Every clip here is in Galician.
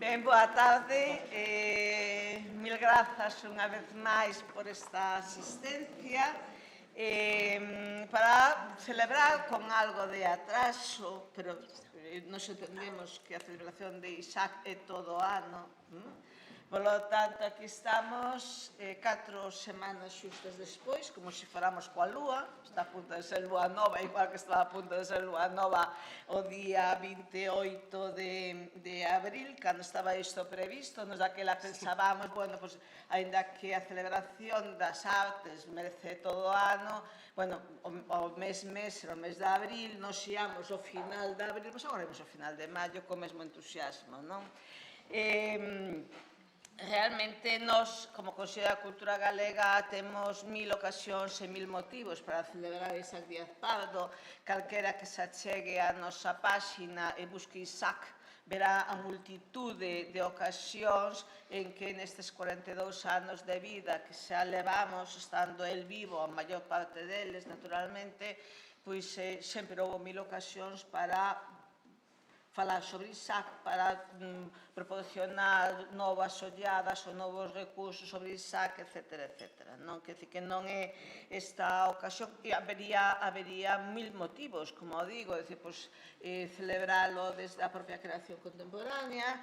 Ben, boa tarde. Mil grazas unha vez máis por esta asistencia para celebrar con algo de atraso, pero nos entendemos que a celebración de Isaac é todo ano. Polo tanto, aquí estamos 4 semanas xustas despois, como se faramos coa Lúa. Está a punto de ser Lúa Nova, igual que estaba a punto de ser Lúa Nova o día 28 de abril, cando estaba isto previsto. Nos daquela pensábamos, bueno, pues, ainda que a celebración das artes merece todo o ano, bueno, o mes era o mes de abril, nos íamos ao final de abril, pois agora imos ao final de maio co mesmo entusiasmo, non? Realmente, nós, como Consello da Cultura Galega, temos 1000 ocasións e 1000 motivos para celebrar Isaac Díaz Pardo. Calquera que se achegue á nosa páxina e busque Isaac verá a multitude de ocasións en que nestes 42 anos de vida que xa levamos, estando el vivo, a maior parte deles, naturalmente, pois sempre houve 1000 ocasións para falar sobre Isaac, para proporcionar novas olladas ou novos recursos sobre Isaac, etc. Non? Quer dizer que non é esta ocasión, e habería 1000 motivos, como digo, celebralo desde a propia creación contemporánea,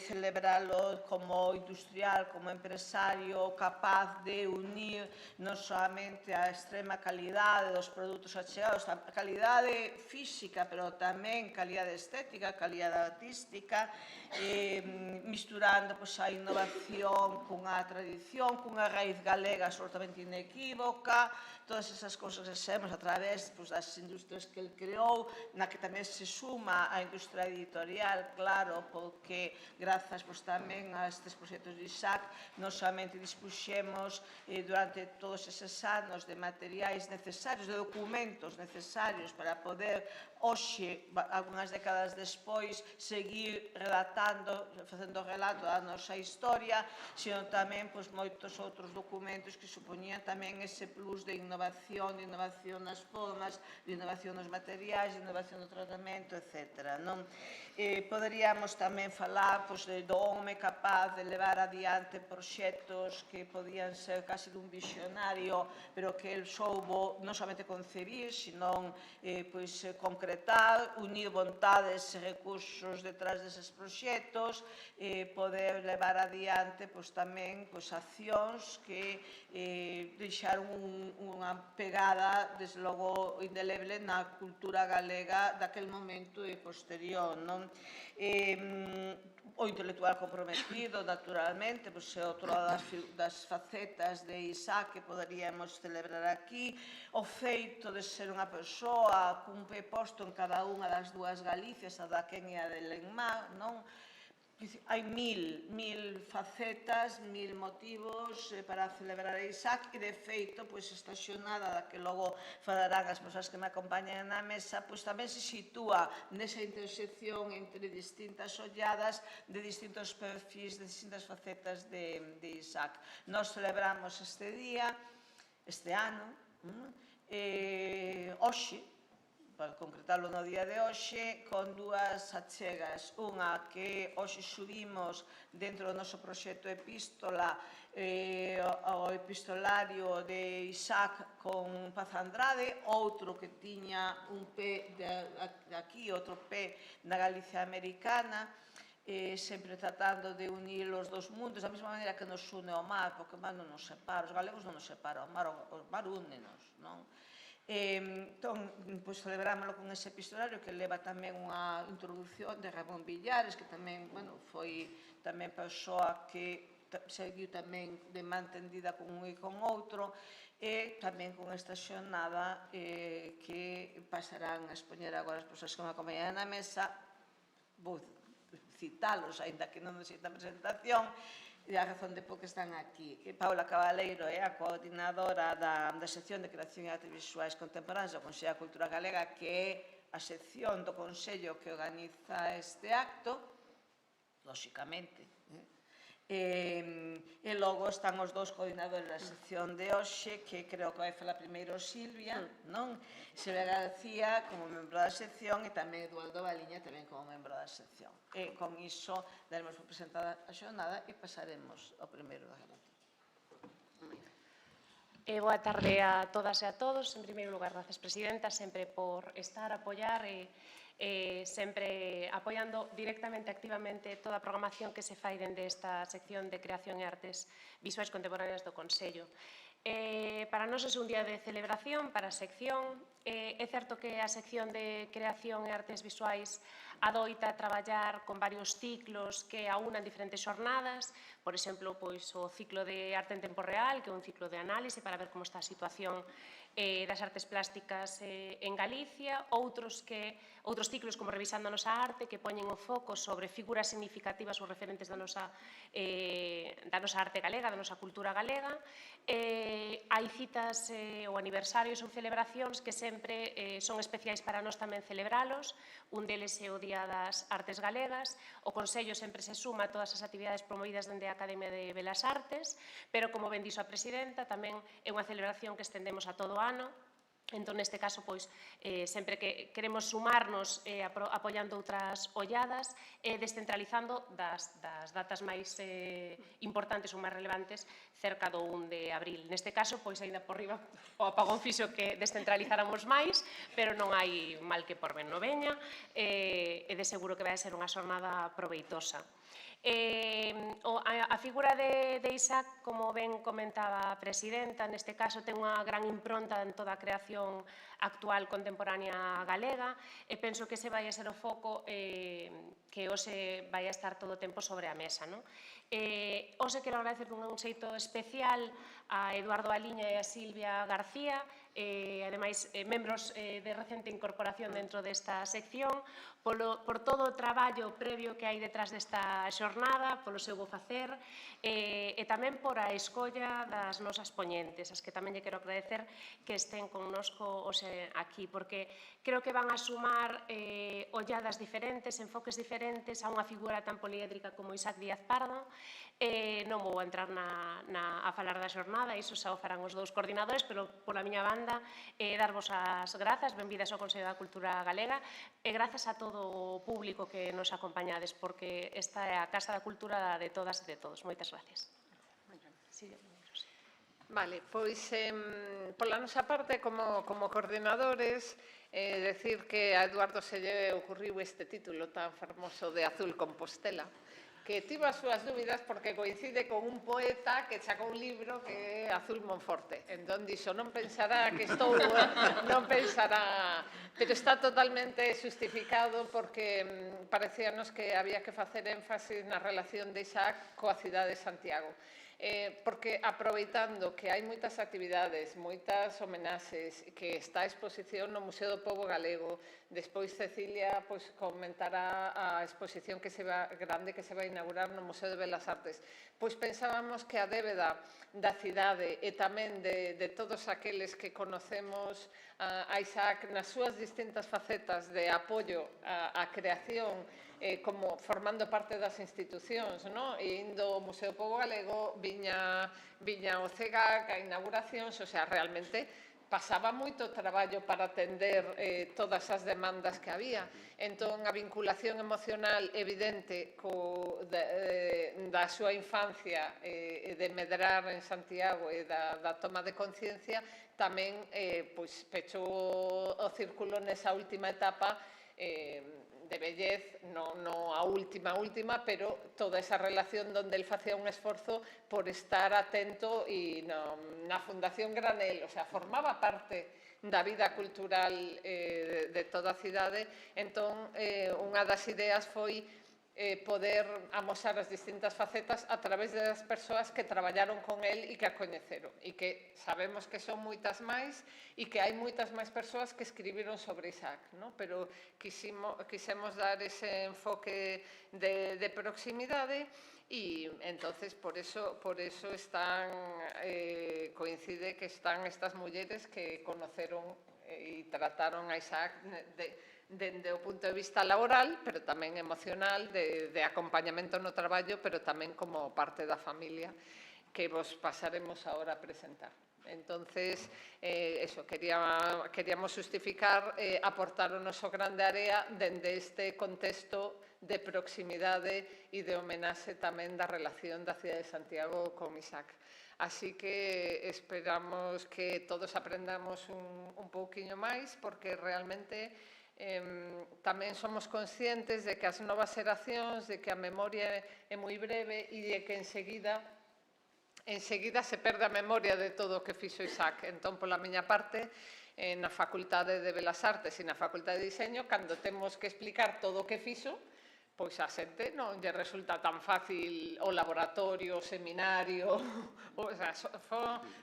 celebralo como industrial, como empresario capaz de unir non solamente a extrema calidade dos produtos achegados, a calidade física, pero tamén calidade estética, calidade artística, misturando a innovación cunha tradición, cunha raíz galega absolutamente inequívoca, todas esas cousas que sabemos a través das industrias que el creou, na que tamén se suma a industria editorial, claro, porque grazas tamén a estes proxectos de Isaac non solamente dispuxemos durante todos eses anos de materiais necesarios, de documentos necesarios para poder hoxe, algunhas décadas despois, seguir relatando, facendo relato da nosa historia, sino tamén moitos outros documentos que supoñían tamén ese plus de innovación nas formas, de innovación nos materiais, de innovación no tratamento, etc. Poderíamos tamén falar do home capaz de levar adiante proxectos que podían ser casi dun visionario, pero que el soubo non somente concebir, sino concretar, unir vontades e recursos detrás deses proxectos, poder levar adiante tamén accións que deixaron unha pegada, desde logo, indeleble na cultura galega daquel momento e posterior. O intelectual comprometido, naturalmente, é outra das facetas de Isaac que poderíamos celebrar aquí. O feito de ser unha persoa cun pé posto en cada unha das dúas Galicias, a da Quen e a de Lenmar, non? Hai 1000 facetas, 1000 motivos para celebrar a Isaac, e de feito, esta xornada da que logo falarán as persoas que me acompañan na mesa, tamén se sitúa nesa intersección entre distintas olladas de distintos perfis, de distintas facetas de Isaac. Nos celebramos este día, este ano, hoxe, para concretarlo no día de hoxe, con dúas achegas. Unha que hoxe subimos dentro do noso proxecto Epístola, o epistolario de Isaac con Paz Andrade, outro que tiña un pé aquí, outro pé na Galicia americana, sempre tratando de unir os dos mundos, da mesma maneira que nos une o mar, porque o mar non nos separa, os galegos non nos separa, o mar únenos, non? Entón, celebrámoslo con ese epistolario que leva tamén unha introducción de Ramón Villares, que tamén foi tamén persoa que seguiu tamén de man tendida con un e con outro, e tamén con esta xornada que pasarán a expoñer agora as persoas que me acompañan na mesa. Vou citalos, aínda que non necesitan presentación, e a razón de por que están aquí. Paula Cabaleiro é a coordinadora da sección de Creación e Artes Visuais Contemporáneas da Consello da Cultura Galega, que é a sección do Consello que organiza este acto, lóxicamente. E logo están os dous coordinadores da sección de hoxe, que creo que vai falar primeiro Silvia, non? Silvia García como membro da sección e tamén Eduardo Baliña tamén como membro da sección. E con iso daremos por presentada a xornada e pasaremos ao primeiro da garantía. Boa tarde a todas e a todos. En primeiro lugar, gracias, Presidenta, sempre por estar, apoiar e sempre apoiando directamente, activamente, toda a programación que se fai dende esta sección de Creación e Artes Visuais Contemporáneas do Consello. Para nós é un día de celebración para a sección. É certo que a sección de Creación e Artes Visuais adoita traballar con varios ciclos que aunan diferentes xornadas, por exemplo, o ciclo de arte en tempo real, que é un ciclo de análise para ver como está a situación das artes plásticas en Galicia, outros ciclos como Revisando a nosa arte, que poñen o foco sobre figuras significativas ou referentes da nosa arte galega, da nosa cultura galega. Hai citas ou aniversarios ou celebracións que sempre son especiais para nós tamén celebralos. Un deles é o Día das Artes Galegas. O Consello sempre se suma a todas as actividades promovidas dende a Academia de Belas Artes, pero, como ben dixo a Presidenta, tamén é unha celebración que estendemos a todo o ano. Entón, neste caso, sempre que queremos sumarnos apoiando outras olladas e descentralizando das datas máis importantes ou máis relevantes cerca do 1 de abril. Neste caso, ainda por riba, o apagón fixo que descentralizáramos máis, pero non hai mal que por ben non veña, e de seguro que vai ser unha xornada proveitosa. A figura de Isaac, como ben comentaba a Presidenta, neste caso ten unha gran impronta en toda a creación actual contemporánea galega e penso que ese vai a ser o foco que hoxe vai a estar todo o tempo sobre a mesa. Hoxe quero agradecer un xeito especial a Eduardo Baliña e a Silvia García, ademais membros de recente incorporación dentro desta sección, por todo o traballo previo que hai detrás desta xornada, polo seu bo facer, e tamén por a escolla das nosas poñentes, as que tamén lle quero agradecer que estén connosco hoxe aquí, porque creo que van a sumar olladas diferentes, enfoques diferentes a unha figura tan poliédrica como Isaac Díaz Pardo. Non vou entrar a falar da xornada, iso xa o farán os dous coordinadores, pero pola miña banda darvos as grazas, benvidas ao Consello da Cultura Galega, e grazas a todo o público que nos acompañades, porque esta é a Casa da Cultura de todas e de todos. Moitas gracias. Vale, pois, pola nosa parte, como coordinadores, decir que a Eduardo se lle ocurriu este título tan fermoso de Azul Compostela, que tivo as súas dúbidas porque coincide con un poeta que sacou un libro que é Azul Monforte. Entón, dixo, non pensará que estou... non pensará... Pero está totalmente justificado porque parecíanos que había que facer énfasis na relación de Isaac coa cidade de Santiago. Porque aproveitando que hai moitas actividades, moitas homenaxes, que está a exposición no Museo do Pobo Galego, despois Cecilia comentará a exposición grande que se vai inaugurar no Museo de Belas Artes, pois pensábamos que a débeda da cidade e tamén de todos aqueles que conocemos a Isaac nas súas distintas facetas de apoio á creación, como formando parte das institucións, e indo ao Museo do Pobo Galego, viña o CEGAC, a inauguracións, o sea, realmente pasaba moito traballo para atender todas as demandas que había. Entón, a vinculación emocional evidente da súa infancia de medrar en Santiago e da toma de conciencia tamén pechou o círculo nesa última etapa de vellez, non a última, pero toda esa relación onde el facía un esforzo por estar atento e na Fundación Granel, o sea, formaba parte da vida cultural de toda a cidade. Entón, unha das ideas foi poder amosar as distintas facetas a través das persoas que traballaron con el e que a coñeceron, e que sabemos que son moitas máis e que hai moitas máis persoas que escribiron sobre Isaac, pero quisemos dar ese enfoque de proximidade e entonces por eso coincide que están estas mulleres que conoceron e trataron a Isaac dende o punto de vista laboral, pero tamén emocional, de acompañamento no traballo, pero tamén como parte da familia, que vos pasaremos ahora a presentar. Entonces, queríamos justificar aportar o noso grande área dende este contexto de proximidade e de homenaxe tamén da relación da cidade de Santiago con Isaac. Así que esperamos que todos aprendamos un pouquiño máis, porque realmente tamén somos conscientes de que as novas xeracións, de que a memoria é moi breve e de que enseguida se perde a memoria de todo o que fixo Isaac. Entón, pola miña parte, na Facultade de Belas Artes e na Facultade de Diseño, cando temos que explicar todo o que fixo, pois a xente non lle resulta tan fácil o laboratorio, o seminario,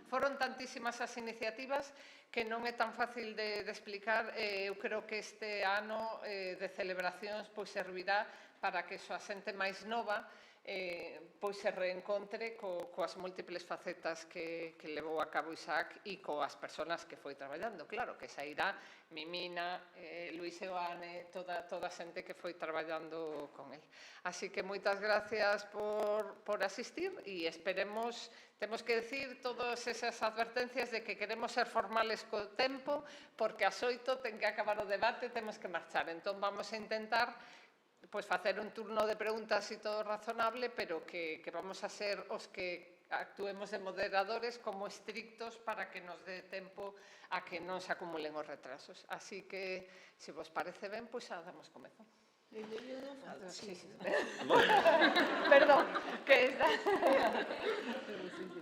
foron tantísimas as iniciativas que non é tan fácil de explicar. Eu creo que este ano de celebracións pois servirá para que a xente máis nova pois se reencontre coas múltiples facetas que levou a cabo Isaac e coas persoas que foi traballando. Claro, que sairá Mimina, Luis Eoane, toda a xente que foi traballando con el. Así que moitas gracias por asistir e esperemos, temos que decir todas esas advertencias de que queremos ser formales co tempo, porque ás 8 ten que acabar o debate, temos que marchar. Entón vamos a intentar pois facer un turno de preguntas e todo razonable, pero que vamos a ser os que actuemos de moderadores como estrictos para que nos dé tempo a que non se acumulen os retrasos. Así que, se vos parece ben, pois xa damos comezo. Sí. Perdón, que está...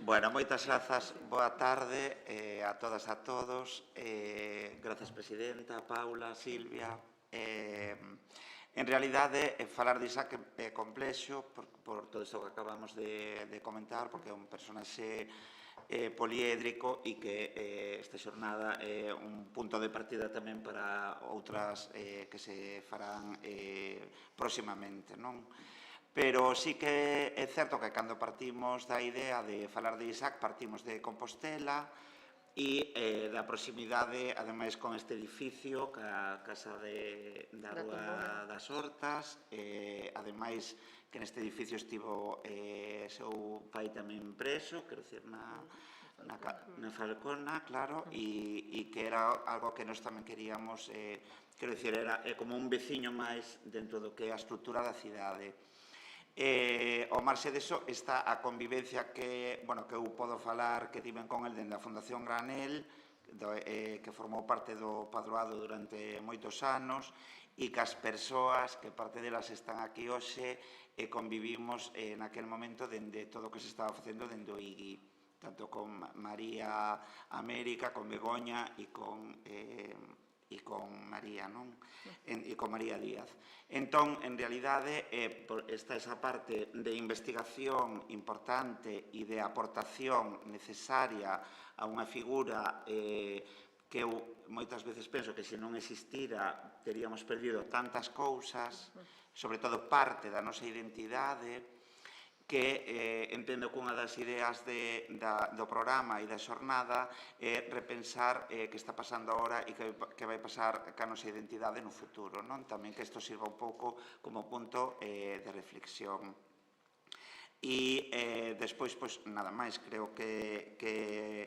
Bueno, moitas grazas, boa tarde a todas e a todos. Grazas, Presidenta, Paula, Silvia. En realidade, falar de Isaac é complexo por todo isto que acabamos de comentar, porque é un personaxe poliédrico e que esta xornada é un punto de partida tamén para outras que se farán próximamente, non? Pero sí que é certo que cando partimos da idea de falar de Isaac, partimos de Compostela e da proximidade, ademais, con este edificio, ca Casa da Rúa das Hortas, ademais, que neste edificio estivo seu pai tamén preso, quero dicir, na Falcona, claro, e que era algo que nós tamén queríamos, quero dicir, era como un veciño máis dentro do que é a estrutura da cidade. Ao marxe deso está a convivencia que eu podo falar, que tiven con el dende a Fundación Granel, que formou parte do padroado durante moitos anos, e que as persoas, que parte delas están aquí hoxe, convivimos naquel momento dende todo o que se estaba facendo dende o IGI, tanto con María América, con Begoña e con María, non? E con María Díaz. Entón, en realidade, está esa parte de investigación importante e de aportación necesaria a unha figura que eu moitas veces penso que se non existira teríamos perdido tantas cousas, sobre todo parte da nosa identidade, que entendo que unha das ideas do programa e da xornada é repensar que está pasando agora e que vai pasar ca nosa identidade no futuro, non? Tamén que isto sirva un pouco como punto de reflexión. E despois, pois, nada máis, creo que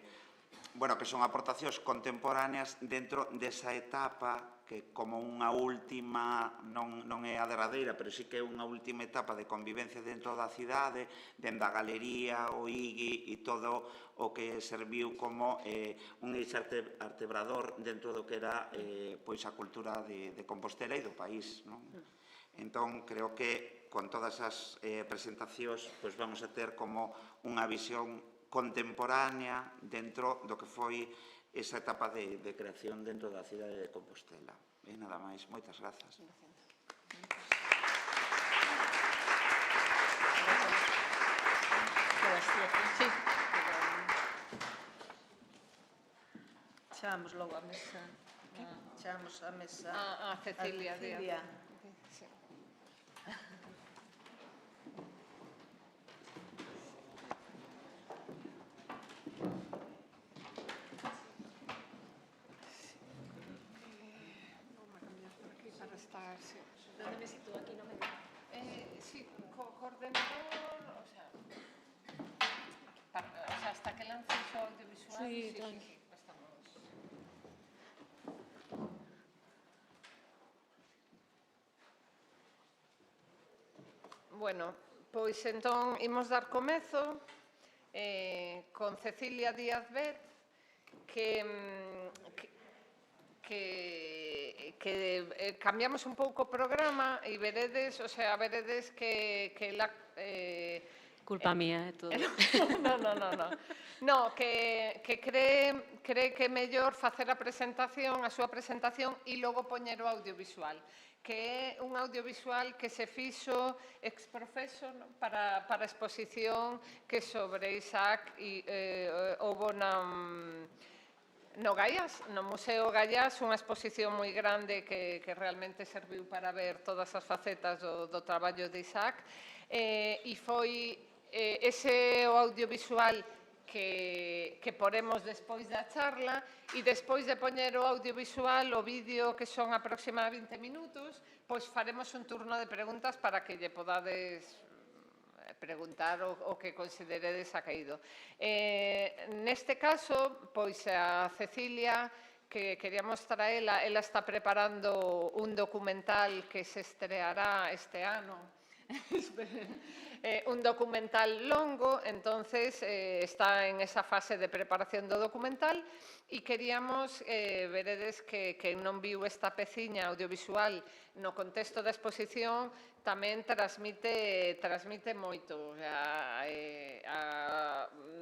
son aportacións contemporáneas dentro desa etapa que como unha última, non é a derradeira, pero sí que é unha última etapa de convivencia dentro da cidade, dentro da galería, o IGI e todo o que serviu como un eixo artebrador dentro do que era a cultura de Compostela e do país. Entón, creo que con todas as presentacións vamos a ter como unha visión contemporánea dentro do que foi esa etapa de creación dentro da cidade de Compostela. E nada máis, moitas grazas. Chamamos logo a mesa. Chamamos a mesa a Cecilia Díaz. ver si... ¿Dónde me sitúo? Aquí no me diga. Sí, coordinador, o sea, hasta que lance su audiovisual. Sí, sí, tranqui. estamos... Bueno, pois entón imos dar comezo con Cecilia Díaz Bet, que cambiamos un pouco o programa e veredes, o sea, veredes que la... Culpa mía, todo. No, que cree que é mellor facer a súa presentación e logo poñer o audiovisual, que é un audiovisual que se fixo ex professo para a exposición que sobre Isaac houbo no Gaiás, no Museo Gaiás, unha exposición moi grande que realmente serviu para ver todas as facetas do traballo de Isaac, e foi ese o audiovisual que poremos despois da charla, e despois de poñer o audiovisual, o vídeo, que son aproximadamente 20 minutos, pois faremos un turno de preguntas para que lle podades preguntar o que consideredes acaído. Neste caso, pois a Cecilia, que queríamos traela, ela está preparando un documental que se estreará este ano, un documental longo, entonces está en esa fase de preparación do documental e queríamos, veredes que non viu esta peciña audiovisual no contexto da exposición, tamén transmite moito,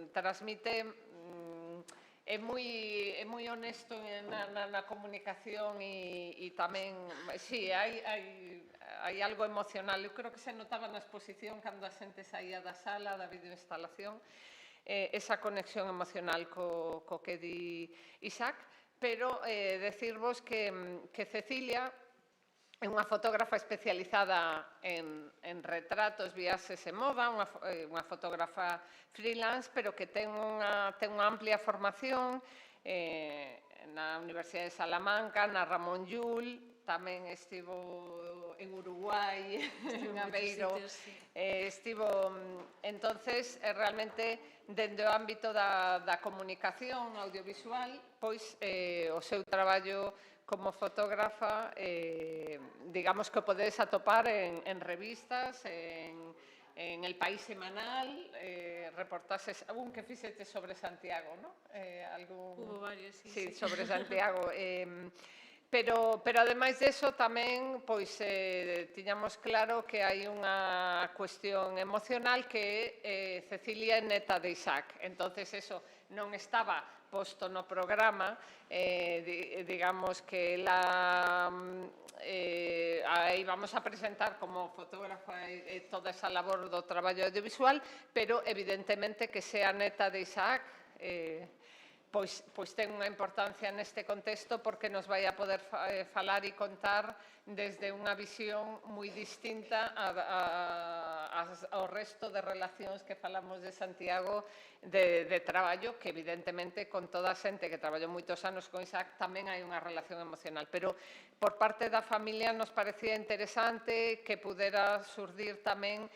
transmite, é moi honesto na comunicación e tamén, sí, hai algo emocional. Eu creo que se notaba na exposición cando a xente saía da sala, da videoinstalación, esa conexión emocional co que di Isaac, pero decirvos que Cecilia é unha fotógrafa especializada en retratos, viaxes e moda, unha fotógrafa freelance, pero que ten unha amplia formación na Universidade de Salamanca, na Ramón Llull, tamén estivo en Uruguai, en Aveiro, estivo, entonces, realmente, dende o ámbito da comunicación audiovisual, pois o seu traballo como fotógrafa, digamos que o podedes atopar en revistas, en El País Semanal, reportaxes, algún que fixete sobre Santiago, non? Hubo varios, sí. Sí, sobre Santiago. Pero ademais deso tamén pois tiñamos claro que hai unha cuestión emocional que Cecilia é neta de Isaac. Entonces eso non estaba posto no programa, digamos que aí vamos a presentar como fotógrafa toda esa labor do traballo audiovisual, pero evidentemente que sea neta de Isaac pois ten unha importancia neste contexto porque nos vai a poder falar e contar desde unha visión moi distinta ao resto de relacións que falamos de Santiago de traballo, que evidentemente con toda a xente que traballou moitos anos con Isaac tamén hai unha relación emocional, pero por parte da familia nos parecía interesante que pudera surdir tamén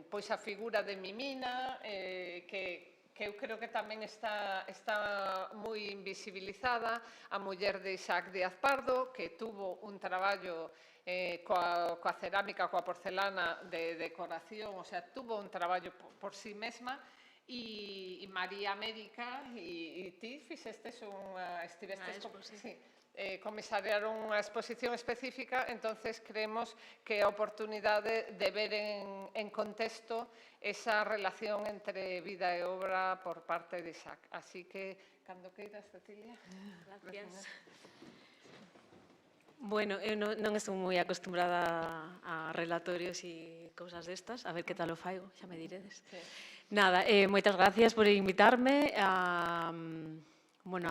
pois a figura de Mimina, que eu creo que tamén está moi invisibilizada, a muller de Isaac Díaz Pardo, que tuvo un traballo coa cerámica, coa porcelana de decoración, o sea, tuvo un traballo por sí mesma, e María América e ti fixestes estivestes comisariaron unha exposición específica, entonces creemos que a oportunidade de ver en contexto esa relación entre vida e obra por parte de Isaac. Así que, cando queiras, Cecilia. Gracias. Bueno, eu non estou moi acostumbrada a relatorios e cousas destas, a ver que tal o faigo, xa me diredes. Sí. Nada, moitas gracias por invitarme a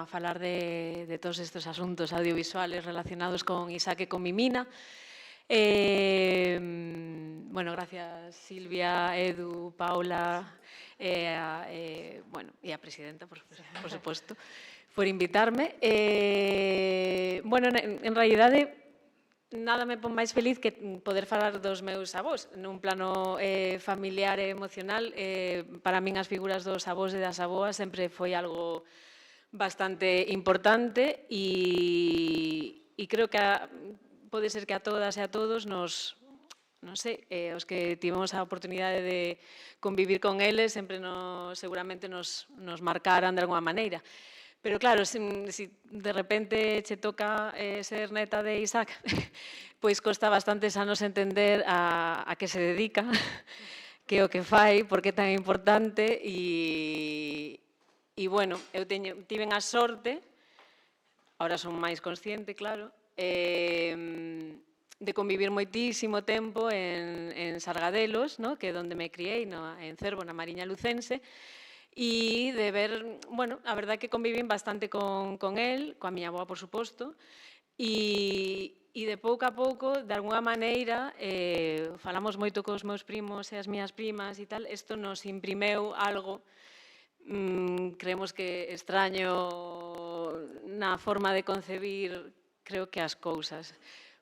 falar de todos estes asuntos audiovisuales relacionados con Isaac e con Mimina. Bueno, gracias Silvia, Edu, Paula e a presidenta, por suposto, por invitarme. Bueno, en realidade, nada me pon máis feliz que poder falar dos meus avós nun plano familiar e emocional. Para min as figuras dos avós e das avoas sempre foi algo bastante importante e creo que pode ser que a todas e a todos nos, non sei, os que tivemos a oportunidade de convivir con eles sempre seguramente nos marcaran de alguma maneira. Pero claro, si de repente che toca ser neta de Isaac, pois costa bastantes anos entender a que se dedica, que é o que fai, por que é tan importante e bueno, eu tiven a sorte, ahora son máis consciente, claro, de convivir moitísimo tempo en Sargadelos, que é onde me criei, en Cervo, na Mariña Lucense, e de ver, bueno, a verdade que convivín bastante con el, coa miña avoa, por suposto, e de pouco a pouco, de alguna maneira, falamos moito cos meus primos e as miñas primas e tal, isto nos imprimeu algo, creemos que extraño na forma de concebir, creo que as cousas,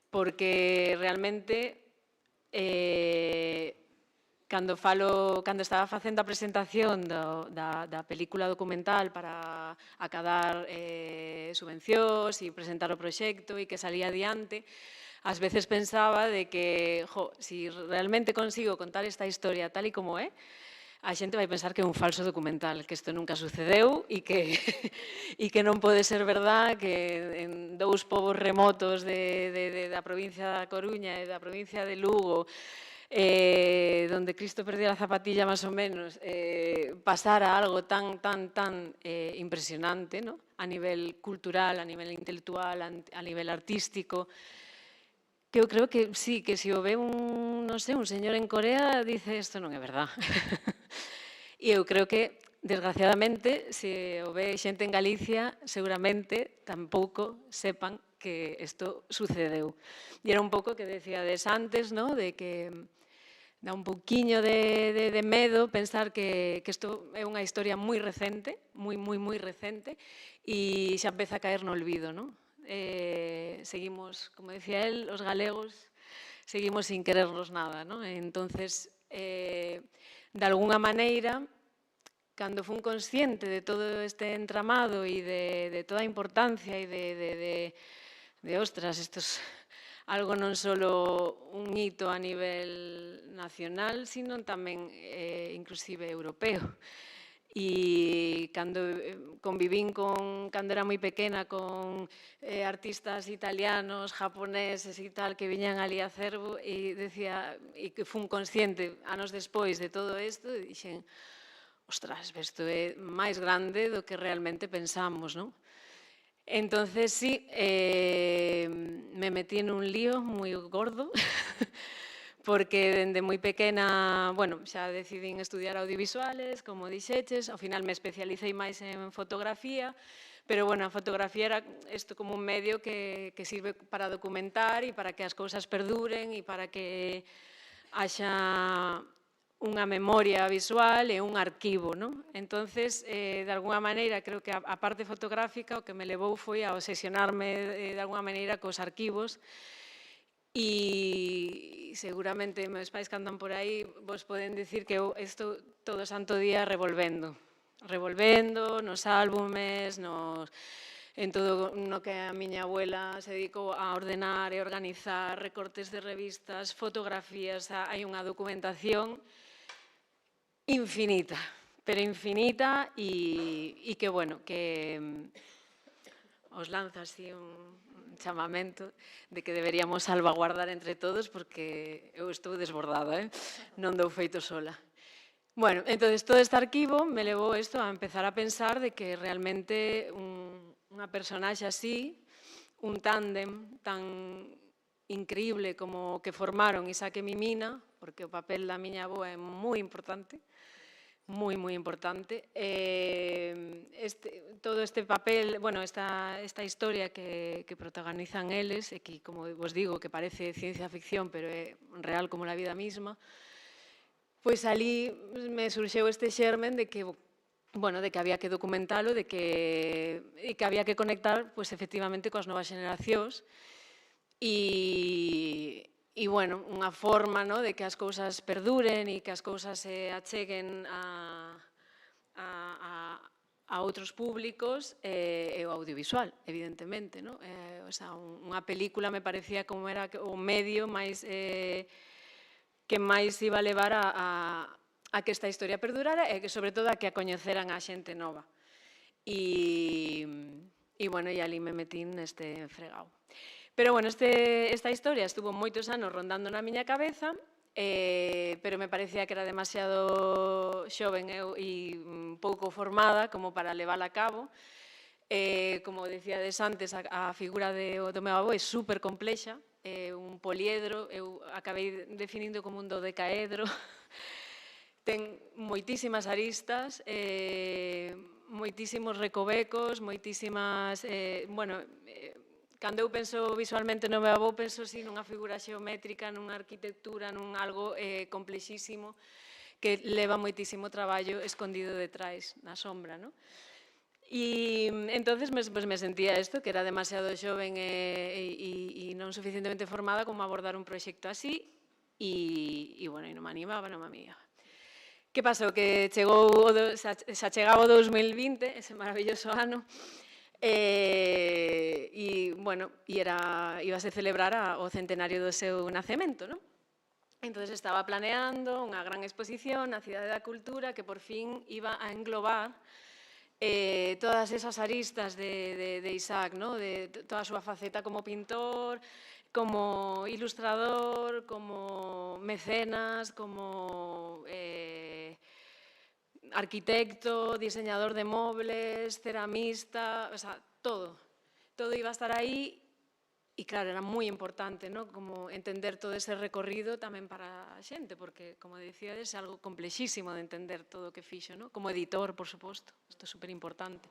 porque realmente cando estaba facendo a presentación da película documental para acadar subvencións e presentar o proxecto e que salía adiante, ás veces pensaba de que, si realmente consigo contar esta historia tal e como é, a xente vai pensar que é un falso documental, que isto nunca sucedeu e que non pode ser verdad que en dous povos remotos da provincia da Coruña e da provincia de Lugo, donde Cristo perdía a zapatilla máis ou menos, pasara algo tan impresionante, a nivel cultural, a nivel intelectual, a nivel artístico, que eu creo que sí, que se o ve un señor en Corea, dice, isto non é verdad. E eu creo que, desgraciadamente, se o ve xente en Galicia, seguramente tampouco sepan que isto sucedeu. E era un pouco que decíades antes, de que dá un pouquiño de medo pensar que isto é unha historia moi recente, moi recente, e xa empeza a caer no olvido, seguimos, como decía él, os galegos, seguimos sin querernos nada, entonces, de alguna maneira, cando fun consciente de todo este entramado e de toda a importancia e de ostras, isto é algo non só un hito a nivel nacional, sino tamén inclusive europeo. E cando convivín cando era moi pequena con artistas italianos, japoneses e tal, que viñan ali a Cervo e decía, e que fun consciente anos despois de todo isto, e dixen, ostras, isto é máis grande do que realmente pensamos, non? Entonces, sí, me metí en un lío moi gordo, porque dende moi pequena, bueno, xa decidín estudiar audiovisuales, como dixeches, ao final me especialicei máis en fotografía, pero, bueno, a fotografía era isto como un medio que sirve para documentar e para que as cousas perduren e para que haxa unha memoria visual e un arquivo, Entonces, de alguna maneira, creo que a parte fotográfica o que me levou foi a obsesionarme de alguna maneira cos arquivos e seguramente meus pais que andan por aí vos poden dicir que eu estou todo santo día revolvendo nos álbumes, en todo no que a miña abuela se dedicou a ordenar e organizar, recortes de revistas, fotografías, hai unha documentación infinita, pero infinita e que, bueno, que os lanza así un chamamento de que deberíamos salvaguardar entre todos porque eu estou desbordada, non dou feito sola. Bueno, entonces todo este arquivo me levou isto a empezar a pensar de que realmente unha personaxe así, un tándem tan increíble como que formaron Isaac e Mimina, porque o papel da miña avoa é moi importante, moi importante. Todo este papel, bueno, esta historia que protagonizan eles, e que, como vos digo, que parece ciencia ficción, pero é real como la vida misma, pois ali me surxeu este xermen de que, bueno, de que había que documentalo, e que había que conectar, pois, efectivamente, coas novas xeneracións, E bueno, unha forma de que as cousas perduren e que as cousas se acheguen a outros públicos é o audiovisual, evidentemente. O sea, unha película me parecía como era o medio máis que máis iba a levar a que esta historia perdurara e que, sobre todo, a que a coñeceran a xente nova. E bueno, e ali me metín neste fregado. Pero, bueno, esta historia estuvo moitos anos rondando na miña cabeza, pero me parecía que era demasiado xoven e pouco formada como para levala a cabo. Como decíades antes, a figura do meu avó é super complexa, un poliedro, eu acabei definindo como un dodecaedro, ten moitísimas aristas, moitísimos recovecos, moitísimas... Bueno, cando eu penso visualmente no meu avó, penso así nunha figura xeométrica, nunha arquitectura, nun algo complexísimo que leva moitísimo traballo escondido detrás, na sombra, non? E entonces me sentía isto, que era demasiado xoven e non suficientemente formada como abordar un proxecto así e bueno, non me animaba. Que pasou? Que xa chegaba o 2020, ese maravilloso ano, e, bueno, íbase celebrar o centenario do seu nacemento, non? Entón, estaba planeando unha gran exposición na Cidade da Cultura que por fin iba a englobar todas esas aristas de Isaac, de toda a súa faceta como pintor, como ilustrador, como mecenas, como arquitecto, diseñador de mobles, ceramista, o sea, todo. Todo iba a estar aí e, claro, era moi importante, como entender todo ese recorrido tamén para a xente, porque, como dicíades, é algo complexísimo de entender todo o que fixo, como editor, por suposto, isto é super importante.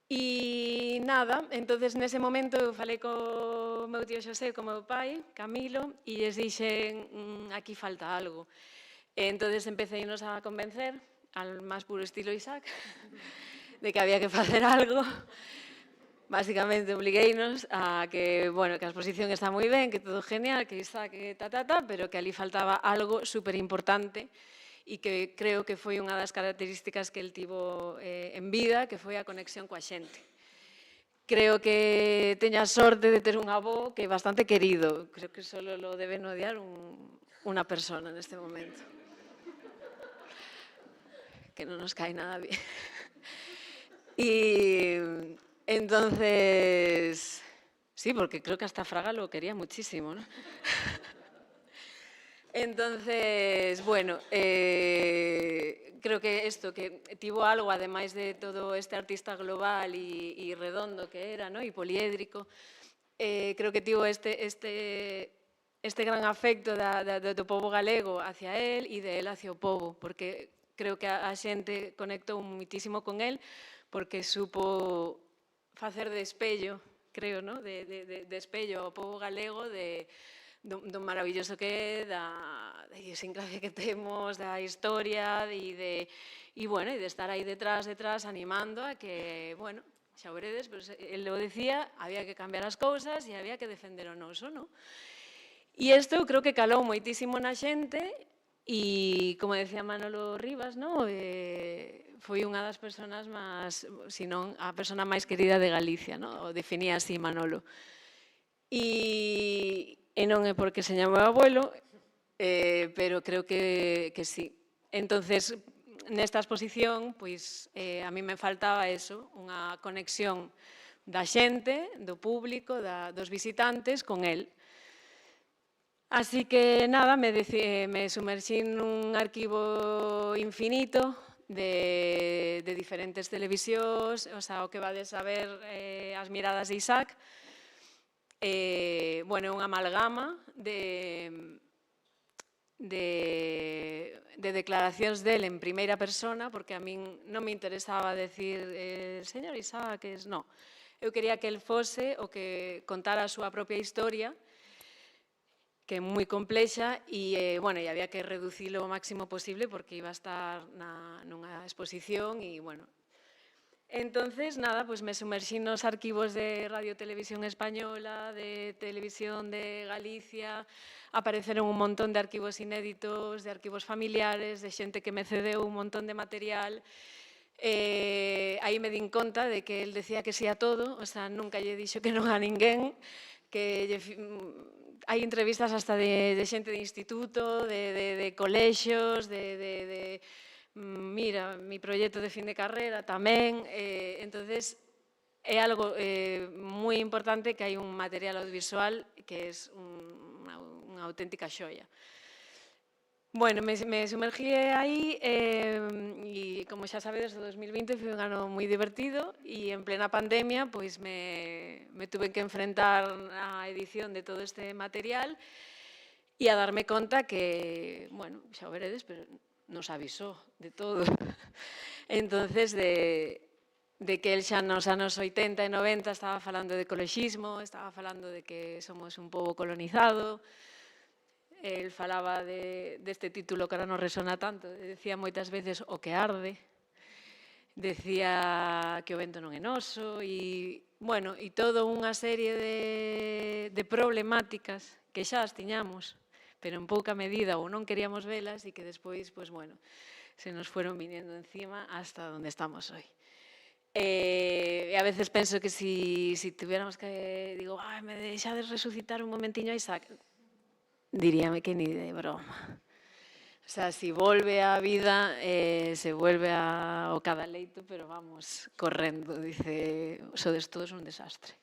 E nada, entonces nese momento eu falei co meu tío Xosé, co meu pai, Camilo, e lles dixen, aquí falta algo. Entonces empecéinos a convencer, al máis puro estilo Isaac, de que había que facer algo. Básicamente obliguéinos a que, bueno, que a exposición está moi ben, que todo genial, que Isaac, que pero que ali faltaba algo super importante e que creo que foi unha das características que el tivo en vida, que foi a conexión coa xente. Creo que teña sorte de ter un avó que é bastante querido. Creo que só lo deben odiar unha persona neste momento. Que non nos cae nada bien. E entonces, sí, porque creo que hasta Fraga lo quería muchísimo, ¿no? Entonces, bueno, creo que esto, que tivo algo, ademais de todo este artista global e redondo que era, e poliédrico, creo que tivo este gran afecto do pobo galego hacia él e de él hacia o pobo, porque creo que a xente conectou muitísimo con él, porque supo facer de espello, creo, de espello ao pobo galego do maravilloso que é, da idiosincrasia que temos, da historia e de estar aí detrás animando a que, bueno, xa o veredes, el lo decía, había que cambiar as cousas e había que defender o noso, non? E isto creo que calou moitísimo na xente e, como decía Manolo Rivas, foi unha das persoas máis, se non a persona máis querida de Galicia, o definía así Manolo. E non é porque seña meu abuelo, pero creo que sí. Entonces, nesta exposición, pois, a mí me faltaba eso, unha conexión da xente, do público, dos visitantes con el. Así que, nada, me sumerxín nun arquivo infinito de diferentes televisións, o sea, o que vades a ver as miradas de Isaac, bueno, unha amalgama de declaracións del en primeira persona, porque a min non me interesaba decir señor Isaac, non. Eu quería que el fose o que contara a súa propia historia, que é moi complexa e, bueno, había que reducilo o máximo posible porque iba a estar nunha exposición e, bueno, Entonces, nada, pues me sumerxí nos arquivos de Radio Televisión Española, de Televisión de Galicia, apareceron un montón de arquivos inéditos, de arquivos familiares, de xente que me cedeu un montón de material. Aí me din conta de que el decía que sí a todo, o sea, nunca lle dixo que non a ninguén, que hai entrevistas hasta de xente de instituto, de colexios, mira, mi proxecto de fin de carrera tamén, entonces é algo moi importante que hai un material audiovisual que é unha auténtica xoia. Bueno, me sumergí aí e, como xa sabedes, o 2020 foi un ano moi divertido e en plena pandemia pois me tuve que enfrentar á edición de todo este material e a darme conta que, bueno, xa o veredes, pero nos avisou de todo. Entonces, de que el xa nos anos 80 e 90 estaba falando de ecoloxismo, estaba falando de que somos un pobo colonizado. El falaba deste título que ahora non resona tanto, decía moitas veces o que arde, decía que o vento non é noso e, bueno, e toda unha serie de problemáticas que xa as tiñamos, pero en pouca medida ou non queríamos velas e que despois, pois, bueno, se nos fueron viniendo encima hasta donde estamos hoy. E a veces penso que si tuviéramos que, digo, me deixades resucitar un momentiño a Isaac, diríame que ni de broma. O sea, si volve á vida, se vuelve ao cadaleito, pero vamos, correndo, dice, sodes todos un desastre.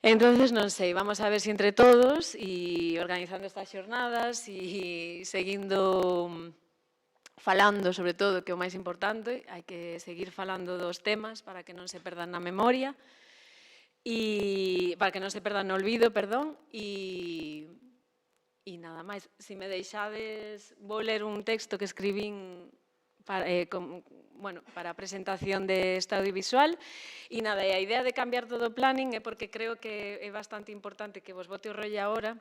Entonces, non sei, vamos a ver si entre todos e organizando estas xornadas e seguindo falando, sobre todo, que é o máis importante, hai que seguir falando dos temas para que non se perdan na memoria e para que non se perdan no olvido, perdón, e nada máis. Se me deixades, vou ler un texto que escribín para a presentación deste audiovisual e nada, a idea de cambiar todo o planning é porque creo que é bastante importante que vos bote o rollo agora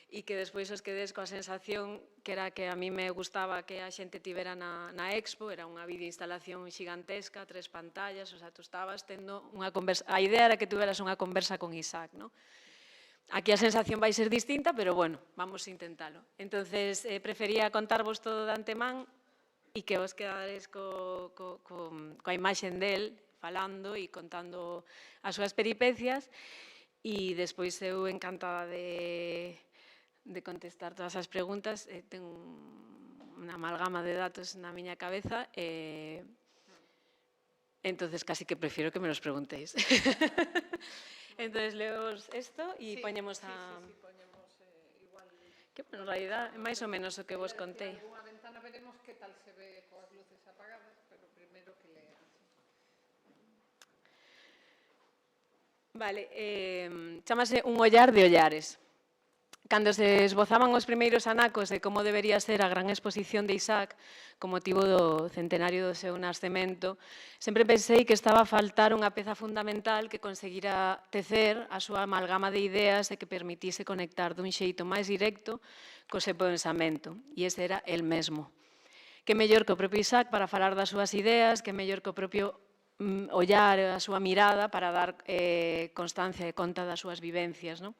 e que despois os quedes coa sensación que era que a mí me gustaba que a xente tivera na Expo, era unha videoinstalación xigantesca, 3 pantallas, o sea, tú estabas tendo unha conversa, a idea era que tuveras unha conversa con Isaac, non? Aquí a sensación vai ser distinta, pero bueno, vamos a intentalo. Entonces, prefería contarvos todo de antemán e que vos quedades coa imaxen del falando e contando as súas peripecias e despois eu encantada de contestar todas as preguntas. Tengo unha amalgama de datos na miña cabeza entonces casi que prefiero que me los preguntéis. Entonces, leos esto e poñemos a... Sí, poñemos igual... Que, en realidad, é máis ou menos o que vos contei. Alguna ventana veremos que tal se ve coas luces apagadas, pero primeiro que leas. Vale, chámase Un ollar de ollares. Cando se esbozaban os primeiros anacos de como debería ser a gran exposición de Isaac con motivo do centenario do seu nascemento, sempre pensei que estaba a faltar unha peza fundamental que conseguira tecer a súa amalgama de ideas e que permitise conectar dun xeito máis directo co seu pensamento, e ese era el mesmo. Que mellor que o propio Isaac para falar das súas ideas, que mellor que o propio ollar, a súa mirada para dar constancia e conta das súas vivencias, non?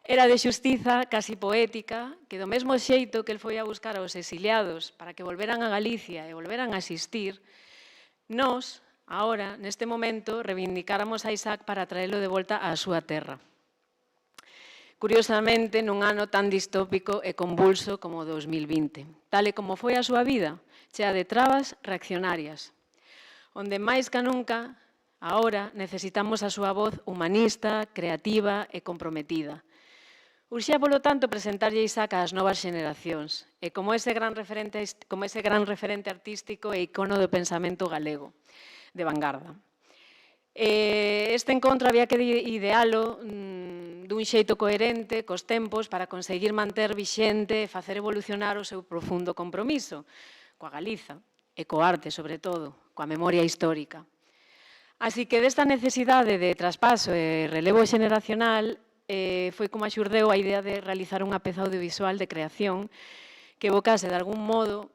Era de xustiza, casi poética, que do mesmo xeito que el foi a buscar aos exiliados para que volveran a Galicia e volveran a existir, nós, agora, neste momento, reivindicáramos a Isaac para traelo de volta á súa terra. Curiosamente, nun ano tan distópico e convulso como o 2020, tal e como foi a súa vida, chea de trabas reaccionarias, onde máis que nunca, agora, necesitamos a súa voz humanista, creativa e comprometida. Urxía, polo tanto, presentarlle Isaac ás novas xeneracións e como ese gran referente artístico e icono do pensamento galego, de vanguarda. Este encontro había que idealo dun xeito coherente cos tempos para conseguir manter vixente e facer evolucionar o seu profundo compromiso coa Galiza e co arte, sobre todo, coa memoria histórica. Así que desta necesidade de traspaso e relevo xeneracional foi como axurdeu a idea de realizar unha peza audiovisual de creación que evocase de algún modo,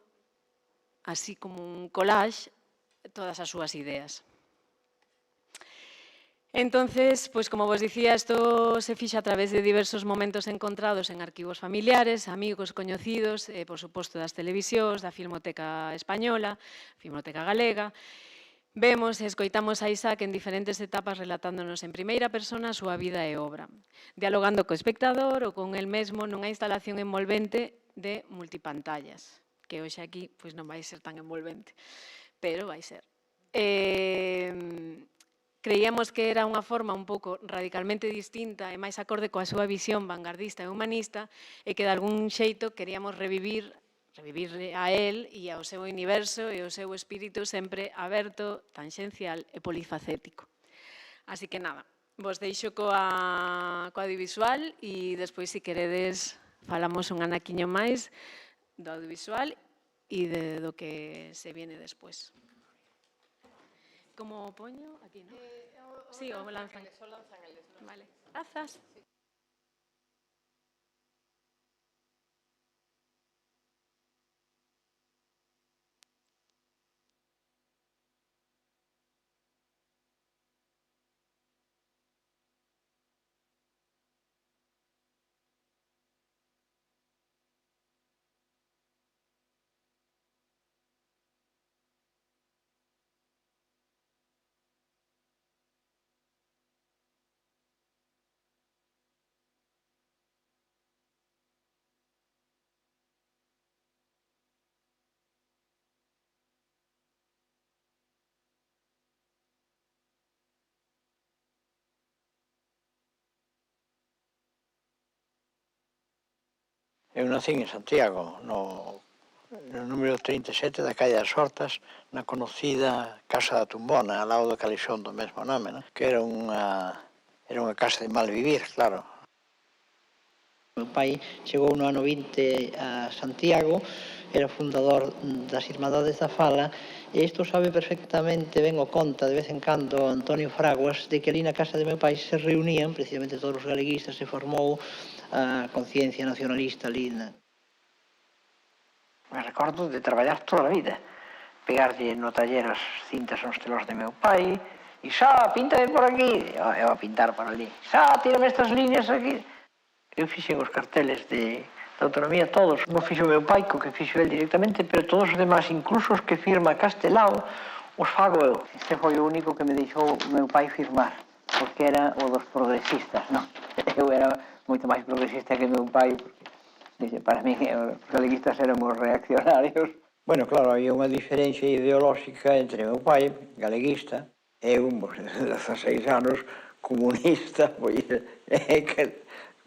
así como un collage, todas as súas ideas. Entonces, pues como vos dicía, isto se fixa a través de diversos momentos encontrados en arquivos familiares, amigos, coñecidos, por suposto das televisións, da Filmoteca Española, Filmoteca Galega. Vemos e escoitamos a Isaac en diferentes etapas relatándonos en primeira persona a súa vida e obra, dialogando co espectador ou con el mesmo nunha instalación envolvente de multipantallas, que hoxe aquí pois non vai ser tan envolvente, pero vai ser. Creíamos que era unha forma un pouco radicalmente distinta e máis acorde coa súa visión vanguardista e humanista e que de algún xeito queríamos revivir a él e ao seu universo e ao seu espírito sempre aberto, tangencial e polifacético. Así que nada, vos deixo coa audiovisual e despois, se queredes, falamos un anaquiño máis do audiovisual e do que se viene despois. Como poño? Aquí, non? Sí, o lanzan. Vale, grazas. Eu nací en Santiago, no número 37 da calle das Hortas, na conocida Casa da Tumbona, ao lado do Calixón do mesmo nome, non? Que era unha casa de mal vivir, claro. Meu pai chegou no ano 20 a Santiago, era fundador das Irmandades da Fala, e isto sabe perfectamente, ben o conta de vez en cando Antonio Fraguas, de que ali na casa de meu pai se reunían precisamente todos os galeguistas, se formou a conciencia nacionalista ali. Me recordo de traballar toda a vida, pegarlle no taller as cintas aos telos de meu pai, e xa, píntame por aquí, eu a pintar por ali, xa, tírame estas líneas aquí. Eu fixen os carteles de autonomía todos, non fixo meu pai, co que fixo el directamente, pero todos os demás, incluso os que firma Castelao, os fago eu. Este foi o único que me deixou meu pai firmar, porque era o dos progresistas, non? Eu era moito máis progresista que meu pai, porque para mí os galeguistas éramos reaccionarios. Bueno, claro, había unha diferencia ideolóxica entre meu pai, galeguista, e eu, de 16 anos, comunista, pois,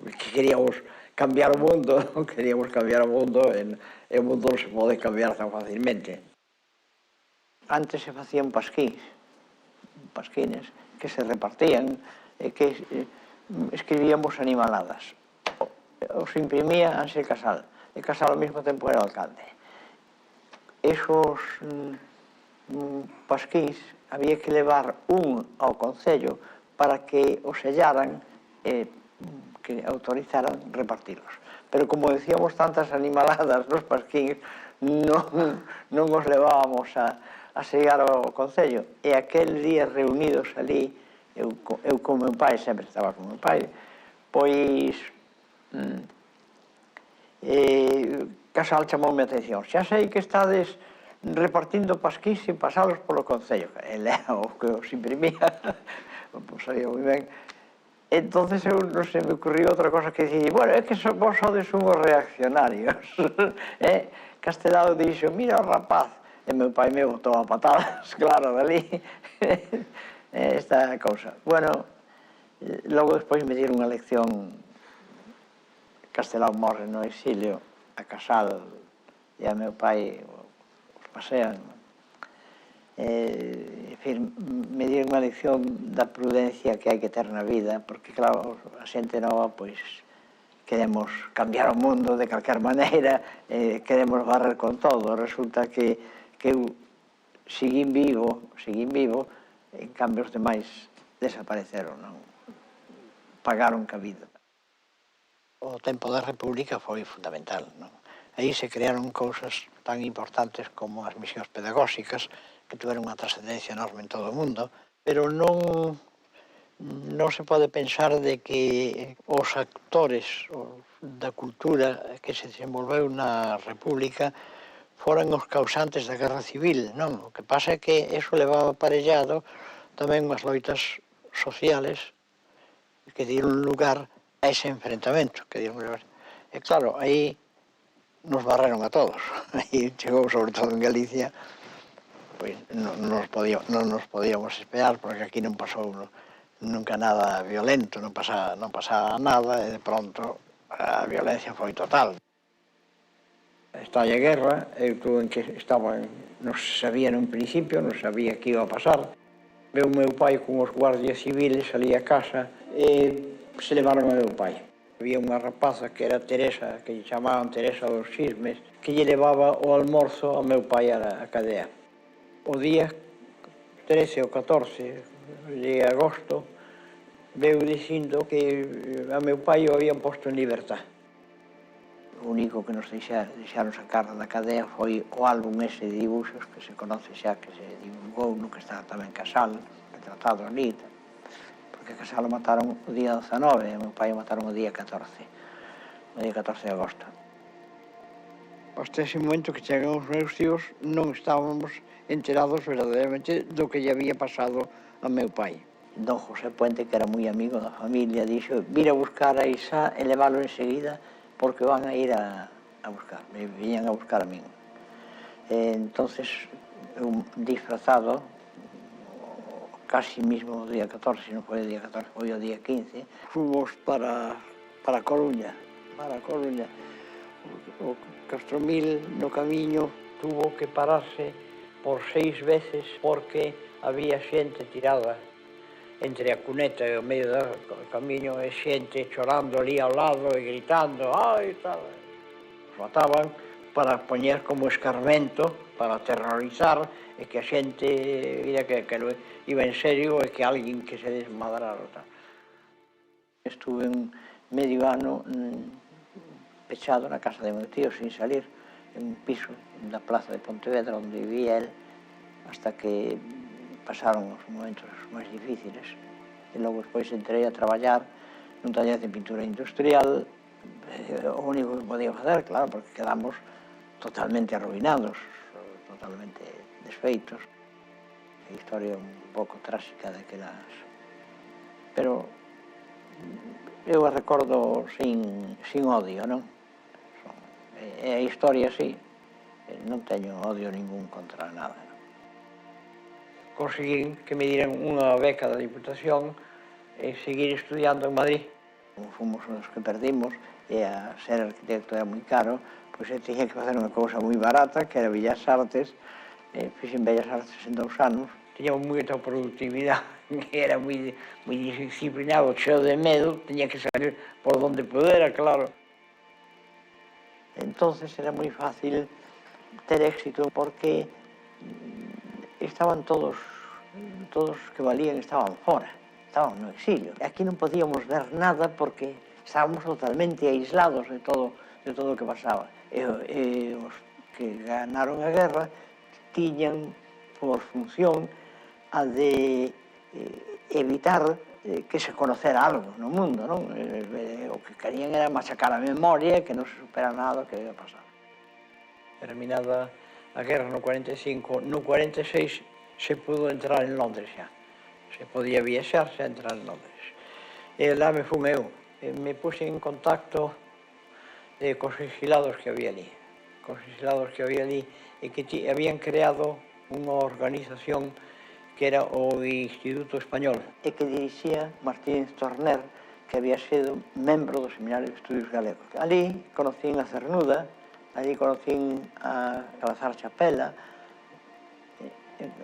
que queríamos cambiar o mundo, e o mundo non se pode cambiar tan facilmente. Antes se facían pasquines que se repartían e que escribíamos animaladas. Os imprimía Ángel Casal, e Casal ao mesmo tempo era alcalde. Esos pasquins había que levar un ao Concello para que os sellaran e que autorizaran repartilos. Pero como decíamos tantas animaladas nos pasquíns, non os levábamos a sellar ao Concello. E aquel día reunidos ali, eu con meu pai, sempre estaba con meu pai, pois Casal chamoume a atención. Xa sei que estades repartindo pasquís sin pasalos polo Concello. El era o que os imprimía, pois sabía moi ben. Entonces non se me ocurriu outra cosa que dicir, bueno, é que vos sodes unhos reaccionarios. Castelao dixo, mira o rapaz, e meu pai me botou a patadas, claro, dali. Esta cousa. Bueno, logo despois me dieron unha lección, Castelao morre no exilio, a Casal e a meu pai os pasean. En fin, me dieron unha lección da prudencia que hai que ter na vida, porque claro, a xente nova, pois, queremos cambiar o mundo de calquer maneira, queremos barrer con todo. Resulta que eu seguín vivo, en cambio os demais desapareceron, non? Pagaron cabida. O tempo da República foi fundamental, non? Aí se crearon cousas tan importantes como as misións pedagóxicas, que tiveron unha trascendencia enorme en todo o mundo, pero non non se pode pensar de que os actores da cultura que se desenvolveu na República foran os causantes da Guerra Civil, non? O que pasa é que eso levaba aparellado tamén unhas loitas sociales que dieron lugar a ese enfrentamento. E claro, aí nos barreron a todos. Aí chegou, sobre todo en Galicia, pois non nos podíamos esperar, porque aquí non pasou nunca nada violento, non pasaba nada, e de pronto a violencia foi total. Estalla a guerra, eu en que estaba, non sabía nun principio, non sabía que iba a pasar. Veu meu pai con os guardias civiles, salía a casa e se levaron a meu pai. Había unha rapaza que era Teresa, que lle chamaban Teresa dos Xismes, que lle levaba o almorzo a meu pai a cadea. O día 13 ou 14 de agosto veu dicindo que a meu pai o habían posto en libertad. O único que nos deixaron sacar da cadea foi o álbum ese de dibuxos que se conoce xa, que se divulgou, no que está tamén Casal, retratado ali, porque Casal o mataron o día 19 e o meu pai o mataron o día 14 de agosto. Hasta ese momento que chegan os meus tíos non estábamos enterados verdadeiramente do que lle había pasado a meu pai. Don José Puente, que era moi amigo da familia, dixo: vir a buscar a Isá e leválo enseguida porque van a ir a buscar, me viñan a buscar a min. Entonces, eu disfrazado, casi mismo o día 14, se non foi o día 14, foi o día 15, fomos para Coruña. O Castromil no camiño tuvo que pararse por 6 veces porque había xente tirada entre a cuneta e o medio do camiño, e xente chorando ali ao lado e gritando, ai, tal. Os mataban para poñer como escarmento, para aterrorizar, e que a xente vira que iba en serio e que alguén que se desmadrara. Estuve medio ano pechado na casa de meu tío, sin salir, en un piso da plaza de Pontevedra, onde vivía él, hasta que pasaron os momentos máis difíciles. E logo despois entrei a traballar nun taller de pintura industrial, o único que podía facer, claro, porque quedamos totalmente arruinados, totalmente desfeitos. A historia un pouco tráxica daquelas. Pero eu a recordo sin odio, non? É a historia así, non teño odio ningún contra nada. Conseguí que me dieran unha beca da Diputación e seguir estudiando en Madrid. Como fomos os que perdimos, e a ser arquitecto era moi caro, pois eu tiña que facer unha cousa moi barata, que era Bellas Artes, fixen Bellas Artes en 2 anos. Tiñamos moita productividade, era moi disciplinado, cheo de medo, tiña que salir por donde pudera, claro. Entonces era moi fácil ter éxito porque estaban todos que valían estaban fora, estaban no exilio. Aquí non podíamos ver nada porque estábamos totalmente aislados de todo o que pasaba. E os que ganaron a guerra tiñan por función a de evitar que se conocera algo no mundo, non? O que querían era machacar a memoria, que non se supera nada que había pasado. Terminada a guerra no 45, no 46 se pudo entrar en Londres xa. Se podía viaxar, xa entrar en Londres. E lá me fun eu. Me puse en contacto cos exilados que había ali. E que habían creado unha organización que era o Instituto Español, e que dirixía Martínez Torner, que había sido membro do Seminario de Estudios Galegos. Ali conocín a Cernuda, ali conocín a Salazar Chapela,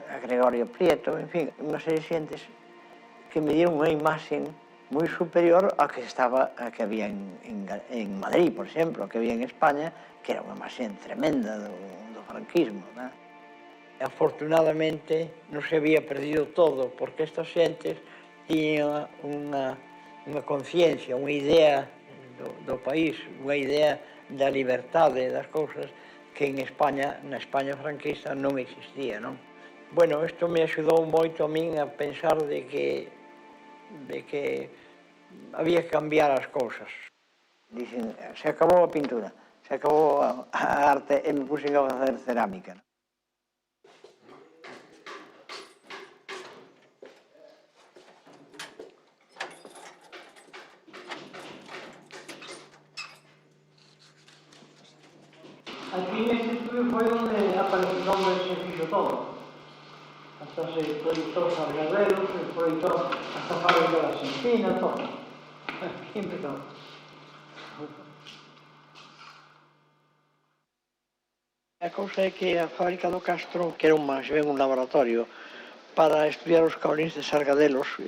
a Gregorio Prieto, en fin, unha serie de xentes que me dieron unha imaxe moi superior a que había en Madrid, por exemplo, a que había en España, que era unha imaxe tremenda do franquismo. Afortunadamente non se había perdido todo, porque estas xentes tiñan unha conciencia, unha idea do país, unha idea da liberdade das cousas que en España, na España franquista, non existía, non? Bueno, isto me axudou moito a min a pensar de que de que había que cambiar as cousas. Dicen, se acabou a pintura, se acabou a arte e me puxen a facer cerámica. Aquí neste estudio foi onde apareceu onde se fixo todo. Hasta se proyectó Sargadelos, se proyectó hasta fábrica de Argentina, todo. Aquí empezó. A cousa é que a fábrica do Castro, que era máis ben un laboratorio para estudiar os caolíns de Sargadelos,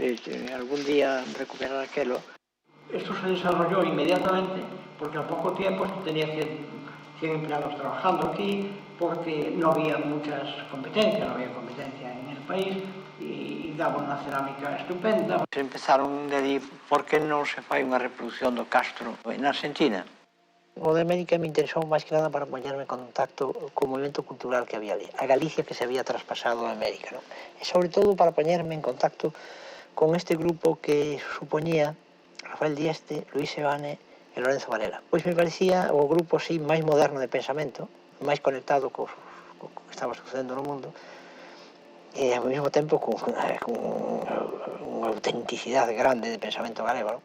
algún día recuperar aquelo, esto se desarrolló inmediatamente porque a poco tiempo tenía 100 empleados trabajando aquí porque no había muchas competencias, no había competencia en el país y daba unha cerámica estupenda. Se empezaron de dir por que non se fai unha reproducción do Castro en Argentina. O de América me interesou máis que nada para poñerme en contacto co movimento cultural que había ali, a Galicia que se había traspasado a América, non? E sobre todo para poñerme en contacto con este grupo que supoñía Rafael Dieste, Luis Seoane e Lorenzo Varela. Pois me parecía o grupo así máis moderno de pensamento, máis conectado co que estaba sucedendo no mundo, e ao mesmo tempo con unha autenticidade grande de pensamento galego, non?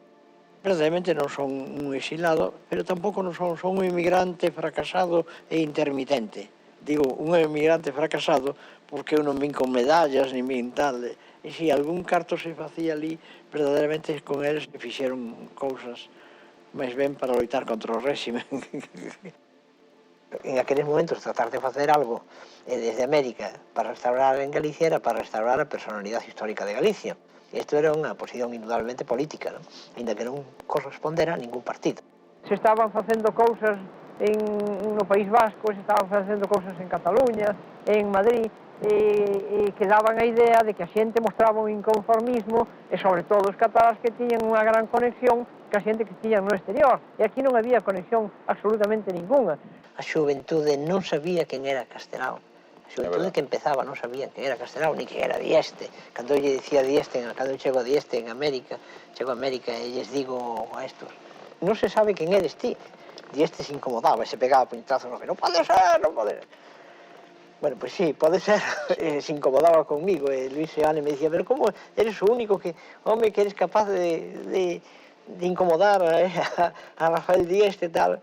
Verdadeiramente non son un exilado, pero tampouco non son un inmigrante fracasado e intermitente. Digo, un inmigrante fracasado porque eu non vin con medallas, nin vin tal. E se algún carto se facía ali, verdadeiramente con eles fixeron cousas máis ben para loitar contra o réximen. En aqueles momentos tratar de facer algo desde América para restaurar en Galicia era para restaurar a personalidade histórica de Galicia. Isto era unha posición indudablemente política, non? Ainda que non correspondera a ningún partido. Se estaban facendo cousas no País Vasco, se estaban facendo cousas en Cataluña, en Madrid, e que daban a idea de que a xente mostraba un inconformismo e sobre todo os catalás que tiñan unha gran conexión ca xente que tiñan no exterior. E aquí non había conexión absolutamente ninguna. A xuventude non sabía quen era Castelao. A xuventude que empezaba non sabía quen era Castelao, ni quen era Dieste. Cando eu lle dicía Dieste, cando eu chego a Dieste en América, chego a América e lles digo a estos, non se sabe quen eres ti. Dieste se incomodaba e se pegaba puñetazos no que non pode ser, non pode ser. Bueno, pois sí, pode ser, se incomodaba conmigo, e Luis Seoane me dicía, pero como eres o único que, home, que eres capaz de incomodar a Rafael Dieste e tal.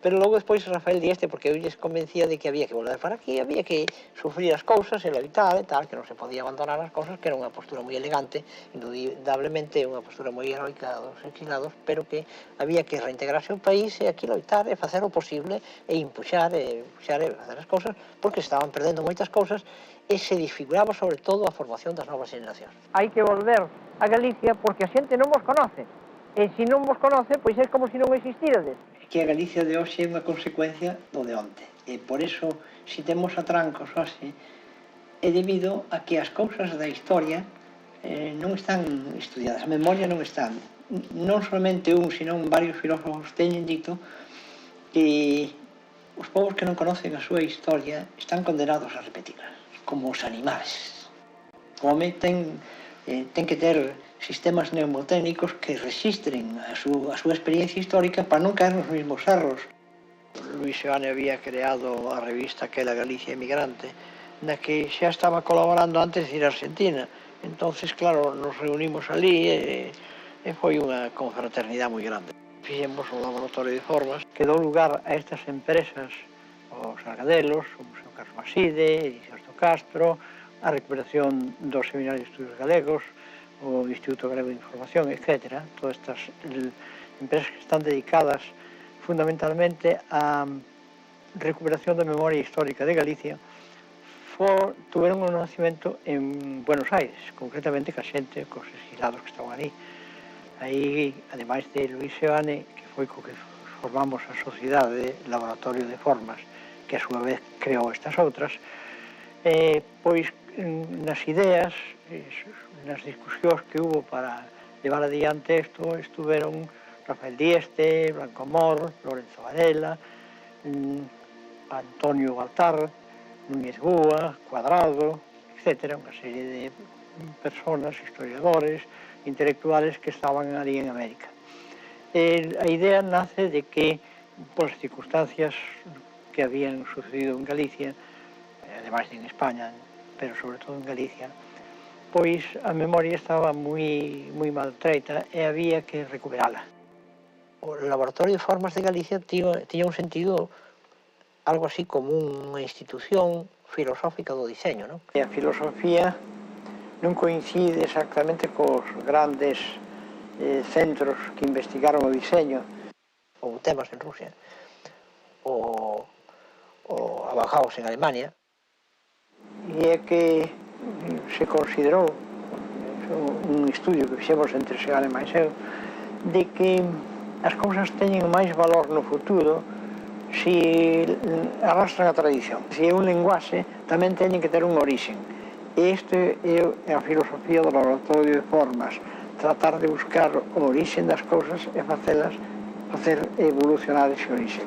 Pero logo despois Rafael Dieste, porque eu lles convencía de que había que volver para aquí, había que sufrir as cousas e loitar e tal, que non se podía abandonar as cousas, que era unha postura moi elegante, indudablemente unha postura moi heroica dos exilados, pero que había que reintegrarse ao país e aquí loitar e facer o posible e empuxar e facer as cousas, porque estaban perdendo moitas cousas e se disfiguraba sobre todo a formación das novas generacións. Hai que volver a Galicia porque a xente non vos conoce. E se non vos conoce, pois é como se non existirades. Que a Galicia de hoxe é unha consecuencia do de onte. E por iso, se temos atrancos hoxe, é debido a que as cousas da historia non están estudiadas, a memoria non está. Non solamente un, senón varios filósofos teñen dito que os povos que non conocen a súa historia están condenados a repetirla, como os animais. O home ten que ter sistemas mnemotécnicos que resistren a súa experiencia histórica para non caer nos mesmos erros. Luis Seoane había creado a revista aquela Galicia Emigrante, na que xa estaba colaborando antes de ir a Argentina. Entonces, claro, nos reunimos ali e foi unha confraternidade moi grande. Fixemos o laboratorio de formas que dou lugar a estas empresas, os Sargadelos, o Museo Carlos Maside, Edicións do Castro, a recuperación do Seminario de Estudios Galegos, o Instituto Galego de Información, etc. Todas estas empresas que están dedicadas fundamentalmente a recuperación da memoria histórica de Galicia tuveron un nacimento en Buenos Aires, concretamente ca xente, cos exilados que estaban ali. Aí, ademais de Luis Seoane, que foi co que formamos a Sociedade Laboratorio de Formas, que a súa vez creou estas outras, pois nas ideas, nas discusións que hubo para levar adiante isto, estuveron Rafael Dieste, Blanco Amor, Lorenzo Varela, Antonio Baltar, Núñez Búa, Cuadrado, etc. Unha serie de personas, historiadores, intelectuales que estaban allí en América. La idea nace de que, por las circunstancias que habían sucedido en Galicia, además en España, pero sobre todo en Galicia, pois a memoria estaba moi maltreita e había que recuperala. O Laboratorio de Formas de Galicia tiña un sentido algo así como unha institución filosófica do diseño, non? E a filosofía non coincide exactamente cos grandes centros que investigaron o diseño, ou temas en Rusia, ou a Bauhaus en Alemania, e é que se considerou, un estudio que fixemos entre Segal e máis eu, de que as cousas teñen máis valor no futuro se arrastran a tradición. Se é un lenguaxe, tamén teñen que ter un origen. E isto é a filosofía do Laboratorio de Formas, tratar de buscar o origen das cousas e facer evolucionar ese origen.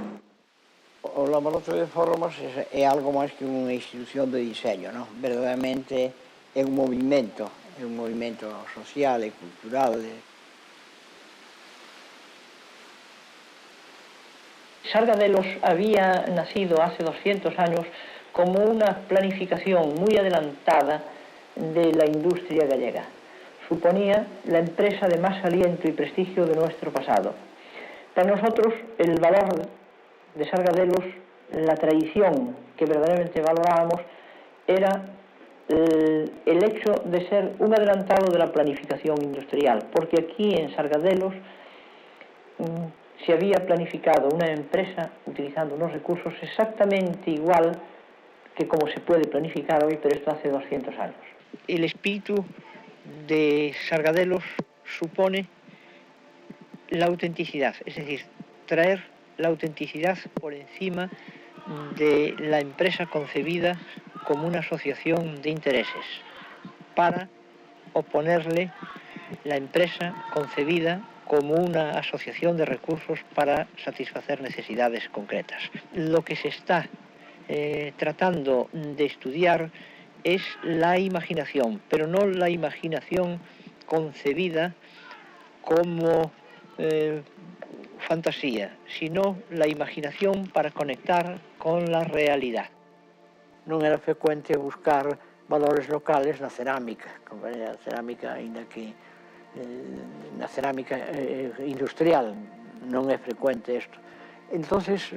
O Laboratorio de Formas é algo máis que unha institución de diseño, non? Verdadeiramente é un movimento social e cultural. Sargadelos había nacido hace 200 años como una planificación muy adelantada de la industria gallega. Suponía la empresa de más aliento y prestigio de nuestro pasado. Para nosotros, el valor de Sargadelos, la tradición que verdaderamente valorábamos, era el hecho de ser un adelantado de la planificación industrial, porque aquí en Sargadelos se había planificado una empresa utilizando unos recursos exactamente igual que como se puede planificar hoy, pero esto hace 200 años. El espíritu de Sargadelos supone la autenticidad, es decir, traer la autenticidad por encima de la empresa concebida como una asociación de intereses, para oponerle la empresa concebida como una asociación de recursos para satisfacer necesidades concretas. Lo que se está tratando de estudiar es la imaginación, pero no la imaginación concebida como fantasía, sino la imaginación para conectar con la realidad. Non era frecuente buscar valores locales na cerámica, a cerámica, ainda que na cerámica industrial non é frecuente isto. Entonces,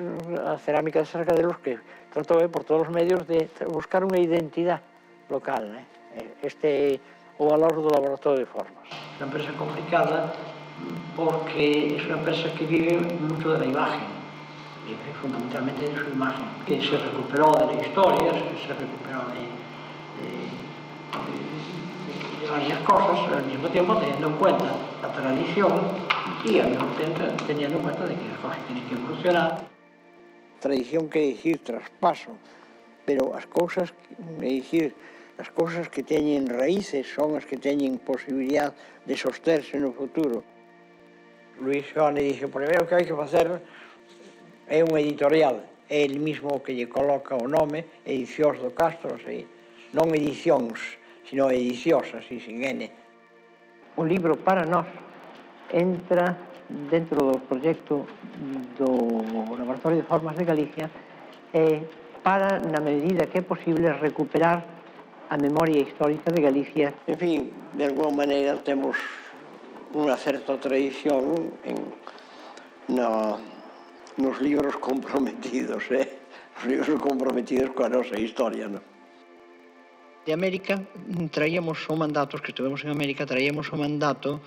a cerámica de Sargadelos que tratou por todos os medios de buscar unha identidade local. Este é o valor do Laboratorio de Formas. É unha empresa complicada porque é unha empresa que vive mucho de la imagen, fundamentalmente de su imagen, que se recuperó de la historia, se recuperó de varias cosas, al mismo tiempo teniendo en cuenta la tradición y al mismo tiempo teniendo en cuenta de que las cosas tienen que evolucionar. Tradición quere dicir traspaso, pero as cousas, as cousas que teñen raíces son as que teñen posibilidad de sosterse no futuro. Luis Joane dixe, primeiro que hai que facer é un editorial, é el mismo que lle coloca o nome, Edicións do Castro, non edicións, sino edicións, así, sin N. O libro para nós entra dentro do proxecto do Laboratorio de Formas de Galicia para, na medida que é posible, recuperar a memoria histórica de Galicia. En fin, de alguma maneira temos unha certa tradición nos libros comprometidos, os libros comprometidos coa nosa historia, non? De América traíamos o mandato, os que estivemos en América, traíamos o mandato,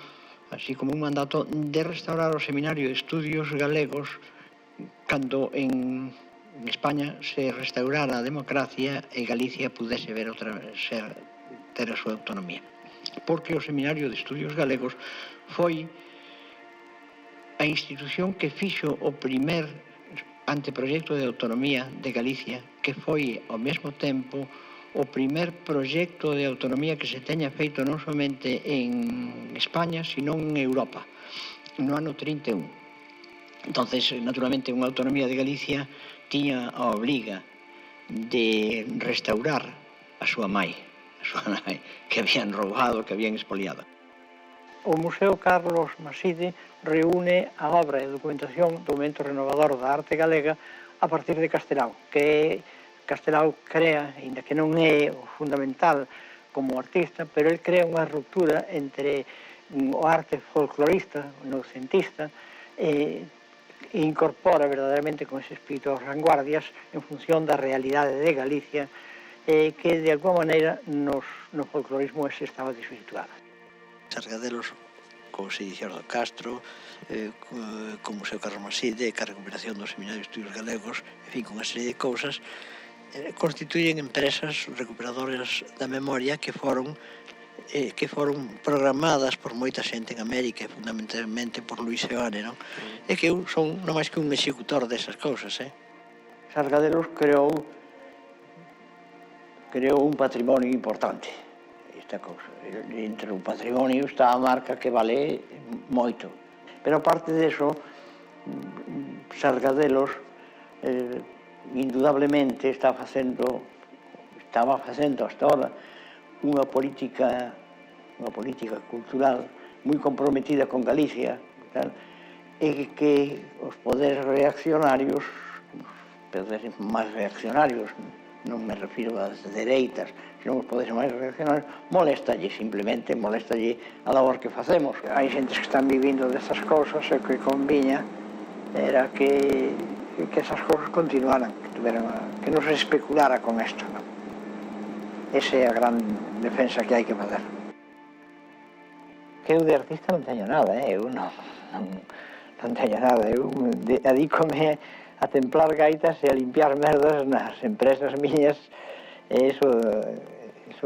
así como un mandato de restaurar o Seminario de Estudios Galegos cando en España se restaurara a democracia e Galicia pudese ter a súa autonomía. Porque o Seminario de Estudios Galegos foi a institución que fixo o primer anteproxecto de autonomía de Galicia, que foi ao mesmo tempo o primer proxecto de autonomía que se teña feito non somente en España, sino en Europa, no ano 31. Entonces, naturalmente, unha autonomía de Galicia tiña a obriga de restaurar a súa nai, que habían roubado, que habían expoliado. O Museo Carlos Maside reúne a obra e a documentación do momento renovador da arte galega a partir de Castelao, que Castelao crea, ainda que non é o fundamental como artista, pero ele crea unha ruptura entre o arte folclorista, o noucentista, e incorpora verdadeiramente con ese espírito as vanguardias en función da realidade de Galicia, que de alguma maneira no folclorismo se estaba desvirtuada. Sargadelos, co Sedicior do Castro, co Museo Carlos Maside, ca recuperación do Seminario de Estudios Galegos, en fin, con unha serie de cousas, constituyen empresas recuperadoras da memoria que foron programadas por moita xente en América, fundamentalmente por Luis Seoane, non? E que eu son non máis que un executor desas cousas, Sargadelos creou un patrimonio importante. Entre o patrimonio está a marca que vale moito. Pero aparte diso, Sargadelos indudablemente estaba facendo hasta ahora unha política cultural moi comprometida con Galicia, e que os poderes reaccionarios, poderes máis reaccionarios, non me refiro ás dereitas, senón os poderes máis reaccionarios, simplemente moléstalle a labor que facemos. Hai xentes que están vivindo destas cousas e que conviña era que esas cousas continuaran, que non se especulara con isto. Esa é a gran defensa que hai que fazer. Que eu de artista non teño nada, eu non teño nada, eu adícome a templar gaitas e a limpiar merdas nas empresas miñas, e iso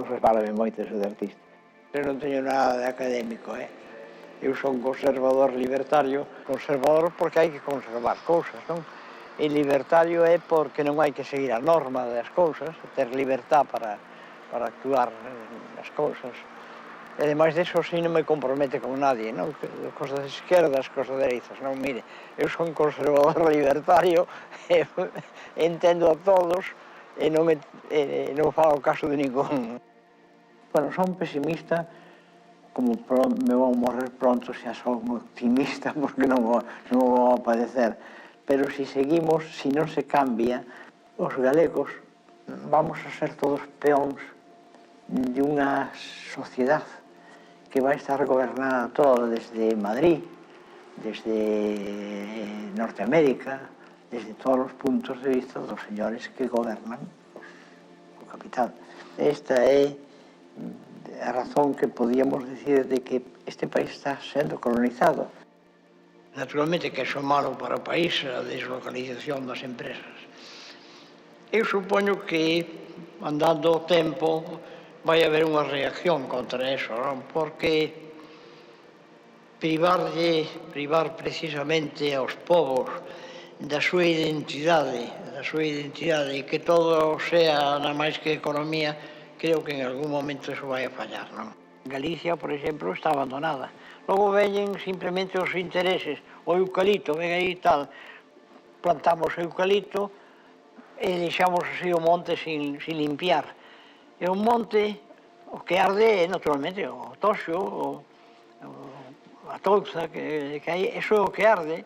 resbálame moito, eso de artista. Eu non teño nada de académico, eu son conservador libertario, conservador porque hai que conservar cousas, non? E libertario é porque non hai que seguir a norma das cousas, ter libertad para actuar nas cousas. E, ademais disso, si non me compromete con nadie, non? Cosas de esquerdas, cosas de dereizas, non? Mire, eu son conservador libertario, entendo a todos, e non fago caso de ningún. Bueno, son pesimista, como me vou morrer pronto, xa son optimista, porque non vou a padecer. Pero se seguimos, se non se cambia, os galegos vamos a ser todos peóns de unha sociedade que vai estar gobernada toda desde Madrid, desde Norteamérica, desde todos os puntos de vista dos señores que gobernan o capital. Esta é a razón que podíamos decir de que este país está sendo colonizado. Naturalmente que é malo para o país a deslocalización das empresas. Eu supoño que, andando o tempo, vai haber unha reacción contra eso, non? Porque privar precisamente aos povos da súa identidade, e que todo sea nada máis que economía, creo que en algún momento eso vai a fallar, non? Galicia, por exemplo, está abandonada. Logo veñen simplemente os intereses, o eucalipto, ven aí tal, plantamos eucalipto e deixamos así o monte sin limpiar. E o monte, o que arde é naturalmente o toxo, a touza que hai, eso é o que arde.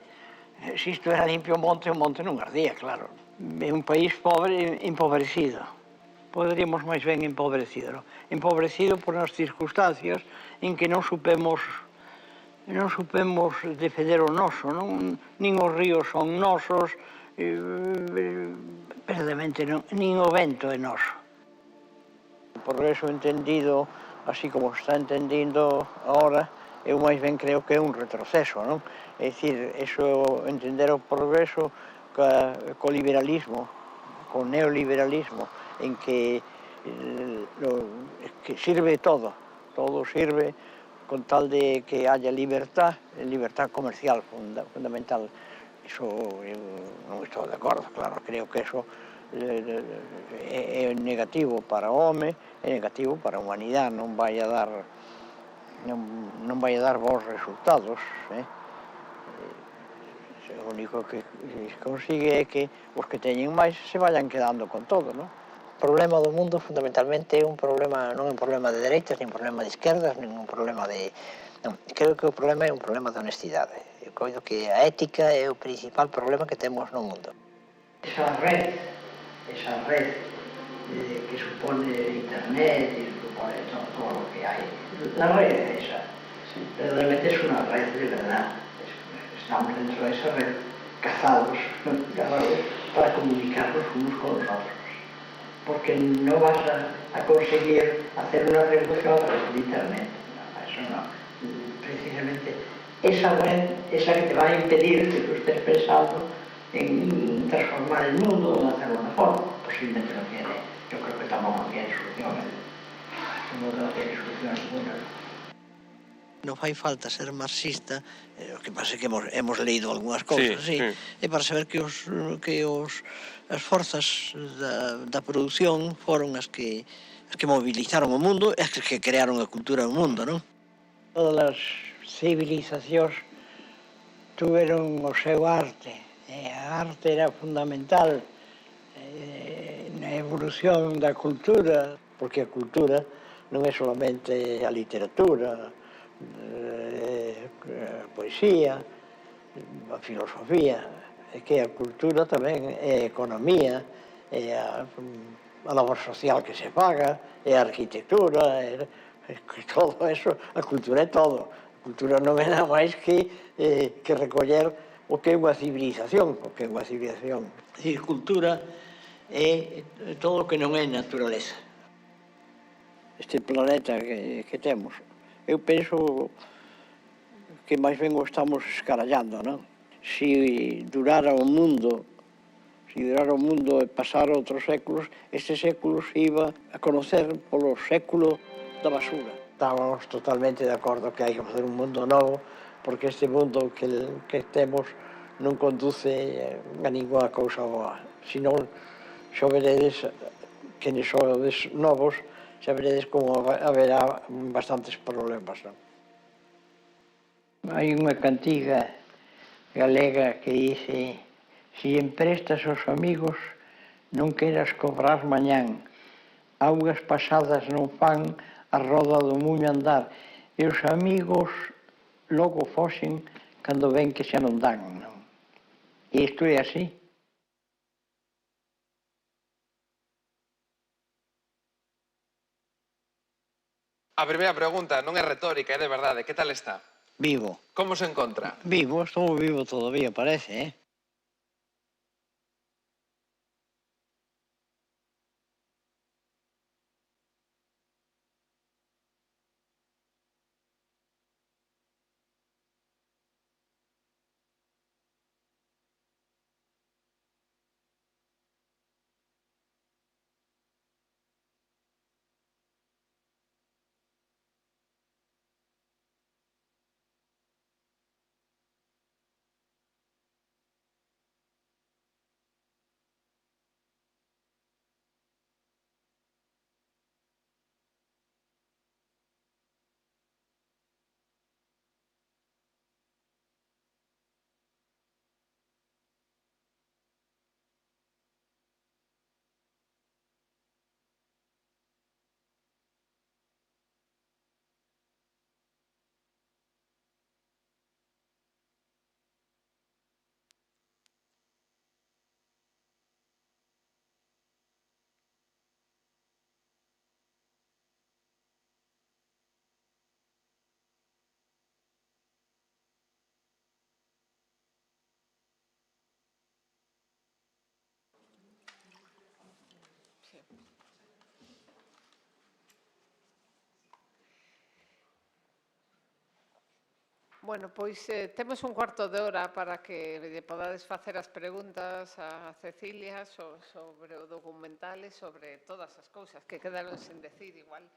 Se isto era limpio o monte non ardía, claro. É un país pobre e empobrecido. Poderíamos máis ben empobrecido, non? Empobrecido por as circunstancias en que non supemos defender o noso, non? Nin os ríos son nosos, verdadeiramente non, nin o vento é noso. O progreso entendido, así como está entendido agora, eu máis ben creo que é un retroceso, non? É dicir, entender o progreso co liberalismo, co neoliberalismo, en que sirve todo sirve con tal de que haya libertad comercial fundamental. Iso eu non estou de acordo, claro, creo que eso é negativo para o home, é negativo para a humanidade, non vai a dar bons resultados. O único que se consigue é que os que teñen máis se vayan quedando con todo, non? O problema do mundo fundamentalmente é non é un problema de dereitas, nin un problema de esquerdas, nin un problema de Creo que o problema é un problema de honestidade. Eu coido que a ética é o principal problema que temos no mundo. Esa red que supone Internet y supone todo lo que hay. La red es esa. Pero realmente es una red de verdad. Estamos dentro de esa red cazados para comunicarnos unos con los otros. Porque no vas a conseguir hacer una revolución a través de Internet. No, eso no. Precisamente esa red es la que te va a impedir que tú estés pensando en transformar el mundo o en hacerlo mejor. Posiblemente no tiene. Yo creo que tampoco tiene solución. El mundo no tiene solución ninguna. Non fai falta ser marxista, o que pasa é que hemos leído algunhas cousas, sí, e para saber que as forzas da produción foron as que movilizaron o mundo e as que crearon a cultura do mundo, non? Todas as civilizacións tuveron o seu arte, e a arte era fundamental na evolución da cultura, porque a cultura non é solamente a literatura, a poesía, a filosofía, é que a cultura tamén é a economía, é a labor social que se paga, é a arquitectura, é todo eso, a cultura é todo. A cultura non é nada máis que recoller o que é unha civilización, o que é unha civilización. É dicir, cultura é todo o que non é naturaleza. Este planeta que temos, eu penso que máis ben o estamos escarallando, non? Se durara o mundo e pasara outros séculos, estes séculos iba a conocer polo século da basura. Estábamos totalmente de acordo que hai que facer un mundo novo, porque este mundo que temos non conduce a ninguna cousa boa. Se non, xa veredes, que sodes novos, xa veredes como haberá bastantes problemas, non? Hai unha cantiga galega que dice: si emprestas aos amigos, non queras cobrar mañán. Augas pasadas non fan a roda do mundo andar, e os amigos logo foxen cando ven que xa non dan, non? E isto é así. A primeira pregunta non é retórica, é de verdade. Que tal está? Vivo. Como se encontra? Vivo, estou vivo todavía, parece, Bueno, pois temos un cuarto de hora para que lle podades facer as preguntas a Cecilia sobre o documental e sobre todas as cousas que quedaron sen decir. Igual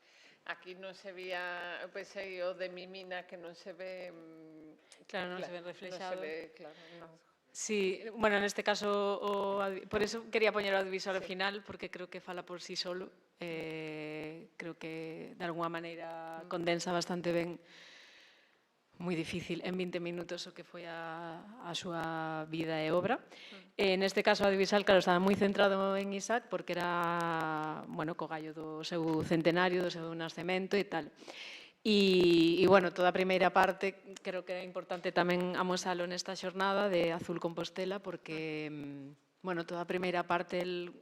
aquí non se vía, eu pensei o de Mimina que non se ve... Claro, non se ve reflexado. Non se ve, claro, non. Sí, bueno, neste caso, por eso quería poñer o audiovisual ao final, porque creo que fala por sí solo. Creo que, de alguna maneira, condensa bastante ben, moi difícil, en 20 minutos o que foi a súa vida e obra. Neste caso, o audiovisual, claro, estaba moi centrado en Isaac, porque era, bueno, co gallo do seu centenario, do seu nascemento e tal. E, bueno, toda a primeira parte, creo que é importante tamén amosalo nesta xornada de Azul Compostela, porque, bueno, toda a primeira parte el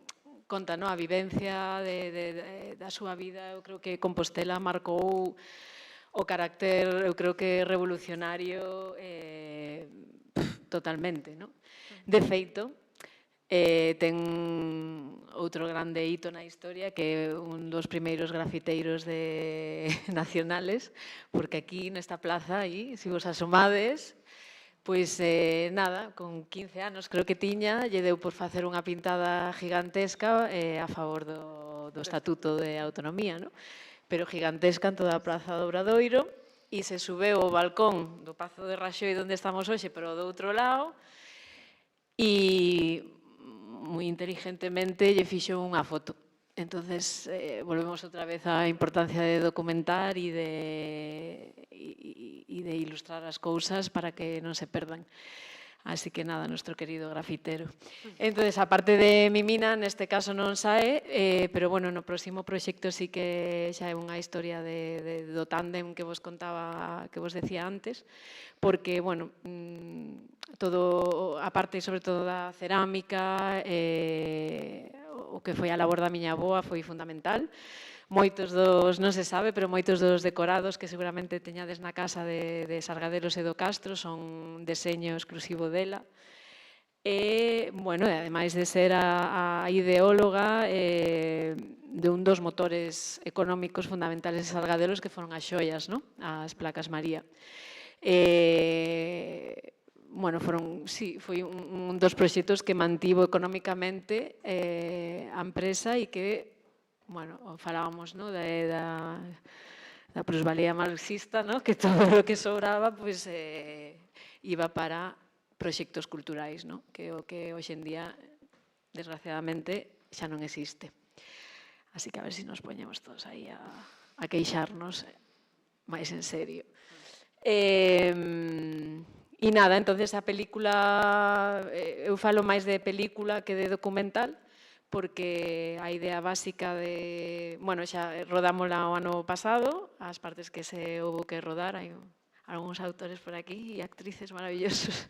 conta, no, a vivencia da súa vida. Eu creo que Compostela marcou o carácter, eu creo que revolucionario totalmente, no? De feito, ten outro grande hito na historia, que é un dos primeiros grafiteiros nacionales, porque aquí nesta plaza, aí, se vos asomades, pois nada, con 15 anos creo que tiña, lle deu por facer unha pintada gigantesca a favor do Estatuto de Autonomía, no? Pero gigantesca en toda a Praza do Obradoiro, e se subeu ao balcón do Pazo de Raxoi onde estamos hoxe, pero do outro lado, e moi inteligentemente lle fixo unha foto. Entonces, volvemos outra vez á importancia de documentar e de ilustrar as cousas para que non se perdan. Así que nada, nuestro querido grafitero. Entonces, a parte de Mimina, neste caso non sae, pero bueno, no próximo proxecto sí que xa é unha historia do tándem que vos contaba, que vos decía antes, porque, bueno, todo, a parte sobre todo da cerámica, o que foi a labor da miña avoa foi fundamental. Moitos dos, non se sabe, pero moitos dos decorados que seguramente teñades na casa de Sargadelos e do Castro son deseño exclusivo dela. E, bueno, ademais de ser a ideóloga de un dos motores económicos fundamentales de Sargadelos, que foron as xoias, no? As placas María. Bueno, foi un dos proxectos que mantivo económicamente a empresa e que, bueno, falábamos, no, da plusvalía marxista, no, que todo o que sobraba pois iba para proxectos culturais, no, que o que hoxe en día, desgraciadamente, xa non existe. Así que a ver se nos poñemos todos aí a queixarnos máis en serio. E nada, entonces a película, eu falo máis de película que de documental, porque a idea básica de... Bueno, xa rodámola o ano pasado, as partes que se houve que rodar, hai algúns autores por aquí e actrices maravillosos.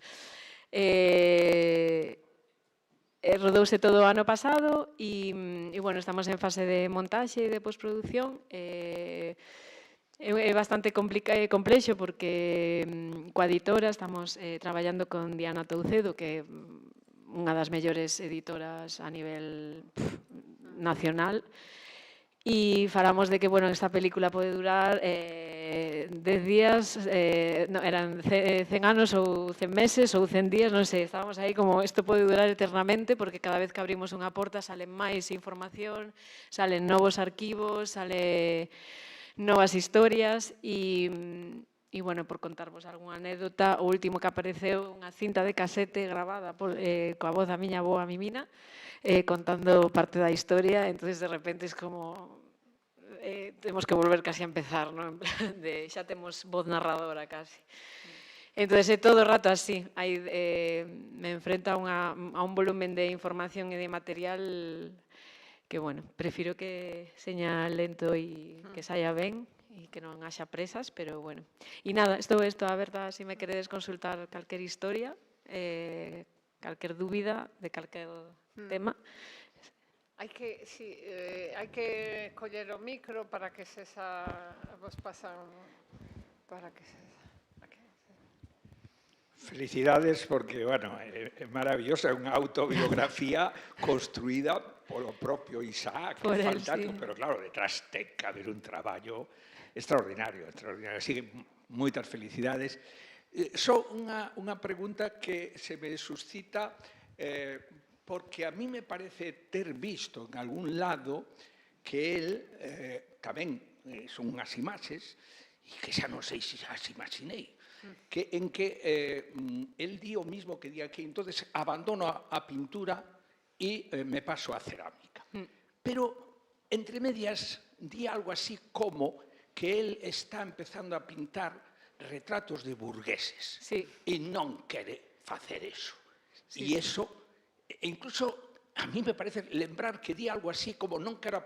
Rodouse todo o ano pasado e, bueno, estamos en fase de montaxe e de postproducción. É bastante complexo porque coa editora estamos traballando con Diana Toucedo, que é unha das mellores editoras a nivel nacional, e falamos de que, bueno, esta película pode durar 10 días, eran 100 anos ou 100 meses ou 100 días, non sei, estábamos aí como isto pode durar eternamente, porque cada vez que abrimos unha porta salen máis información, salen novos arquivos, sale novas historias e, bueno, por contarvos algunha anécdota, o último que apareceu unha cinta de casete grabada coa voz da miña avoa Mimina, contando parte da historia, entonces de repente es como temos que volver casi a empezar, ¿no? En plan de xa temos voz narradora casi. Entonces é todo o rato así, me enfrento a un volumen de información e de material que, bueno, prefiro que seña lento e que saia ben, e que non haxa presas, pero bueno. E nada, estou aberta se me queredes consultar calquer historia, calquer dúbida de calquer tema. Hai que coller o micro para que vos pasan para que Felicidades porque, bueno, é maravillosa, é unha autobiografía construída polo propio Isaac, Por é él, fantástico, sí. pero claro, detrás ten que haber un traballo extraordinario, extraordinario. Así que moitas felicidades. Só unha pregunta que se me suscita, porque a mí me parece ter visto en algún lado que él tamén son unhas imaxes, e que xa non sei se xa as imaginei, en que él di o mismo que di aquí, entonces abandono a pintura e me paso a cerámica. Pero, entre medias, di algo así como que él está empezando a pintar retratos de burgueses e non quere facer eso. E eso, incluso a mí me parece lembrar que di algo así como non quero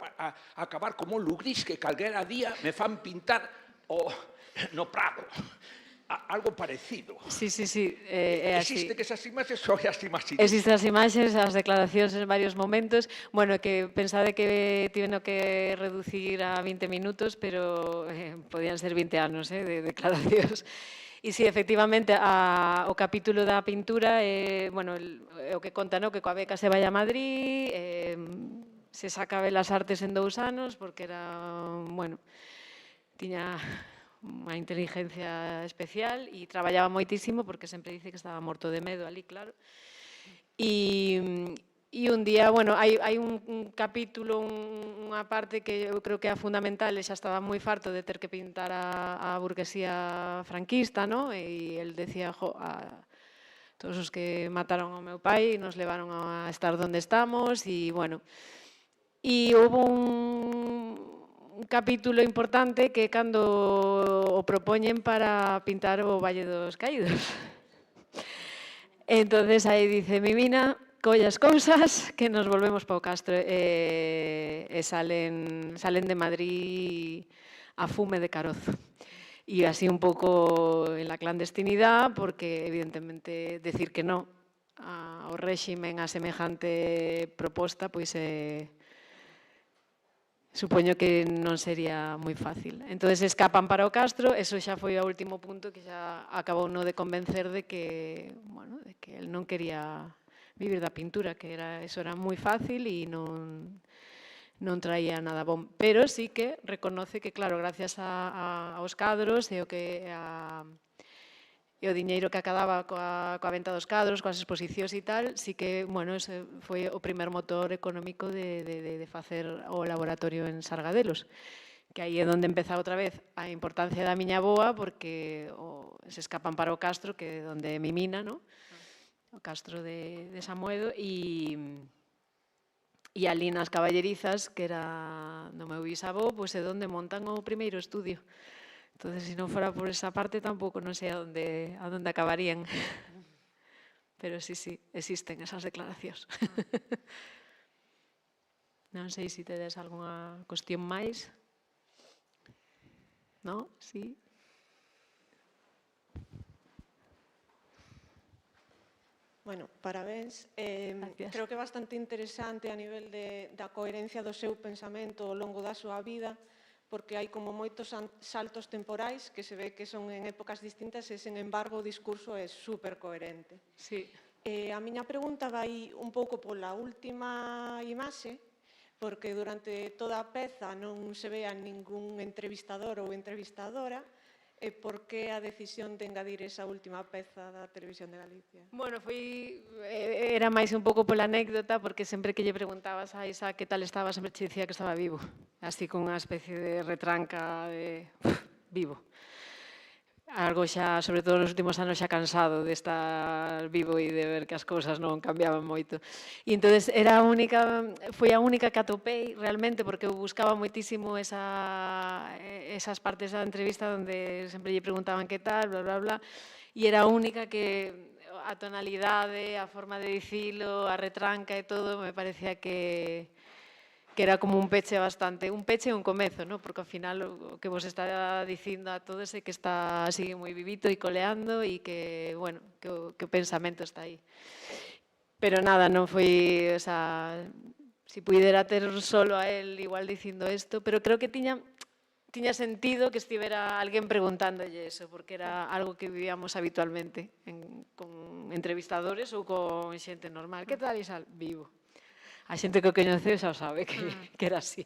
acabar como un lugrís que calquera día me fan pintar o no Prado. Algo parecido. Sí, é así. Existe que esas imaxes ou as imaxes? Existen as imaxes, as declaracións en varios momentos. Bueno, que pensade que tiveno que reducir a 20 minutos, pero podían ser 20 anos de declaracións. E si, efectivamente, o capítulo da pintura, bueno, o que conta, que coa beca se vai a Madrid, se saca Belas Artes en 2 anos, porque era, bueno, tiña unha inteligencia especial e traballaba moitísimo porque sempre dice que estaba morto de medo ali, claro. E un día, bueno, hai un capítulo, unha parte que eu creo que é fundamental, e xa estaba moi farto de ter que pintar a burguesía franquista, e el decía, a todos os que mataron ao meu pai nos levaron a estar donde estamos, e, bueno, e houve un capítulo importante que cando o propoñen para pintar o Valle dos Caídos. Entonces aí dice, Mimina, colla as cousas que nos volvemos para o Castro, e salen de Madrid a fume de carozo. E así un pouco en la clandestinidade, porque evidentemente decir que non ao réximen a semejante proposta, pois supoño que non sería moi fácil. Entón, escapan para o Castro, eso xa foi o último punto que xa acabou de convencer de que, bueno, de que el non quería vivir da pintura, que eso era moi fácil e non traía nada bom. Pero sí que reconoce que, claro, gracias aos cadros e o diñeiro que acababa coa venta dos cadros, coas exposicións e tal, sí que, bueno, ese foi o primer motor económico de facer o laboratorio en Sargadelos, que aí é onde empeza outra vez a importancia da miña boa, porque se escapan para o Castro, que é onde é Mimina, o Castro de Samuedo, e ali nas Caballerizas, que era do meu bisavó, pois é onde montan o primeiro estudio. Entón, se non fora por esa parte, tampouco non sei a onde acabarían. Pero sí, existen esas declaracións. Non sei se tedes algunha cuestión máis. Non? Sí? Bueno, parabéns. Creo que é bastante interesante a nivel da coherencia do seu pensamento ao longo da súa vida, porque hai como moitos saltos temporais que se ve que son en épocas distintas e, sen embargo, o discurso é super coherente. Sí. A miña pregunta vai un pouco pola última imaxe, porque durante toda a peza non se ve a ningún entrevistador ou entrevistadora, e por que a decisión de engadir esa última peza da Televisión de Galicia? Bueno, era máis un pouco pola anécdota, porque sempre que lle preguntabas a Isa que tal estaba, sempre che dicía que estaba vivo, así con unha especie de retranca de vivo. Algo xa, sobre todo nos últimos anos, xa cansado de estar vivo e de ver que as cousas non cambiaban moito. E entón, foi a única que atopei realmente, porque eu buscaba moitísimo esas partes da entrevista onde sempre lle preguntaban que tal, bla, bla, bla, e era a única que a tonalidade, a forma de dicilo, a retranca e todo, me parecía que era como un peche bastante, un peche e un comezo, porque ao final o que vos está dicindo a todos é que sigue moi vivito e coleando e que, bueno, que o pensamento está aí. Pero nada, non foi, o sea, si puidera ter solo a él igual dicindo isto, pero creo que tiña sentido que estivera alguén preguntándolle eso, porque era algo que vivíamos habitualmente con entrevistadores ou con xente normal. Que tal, Isal? Vivo. A xente que o coñeceu xa o sabe que era así.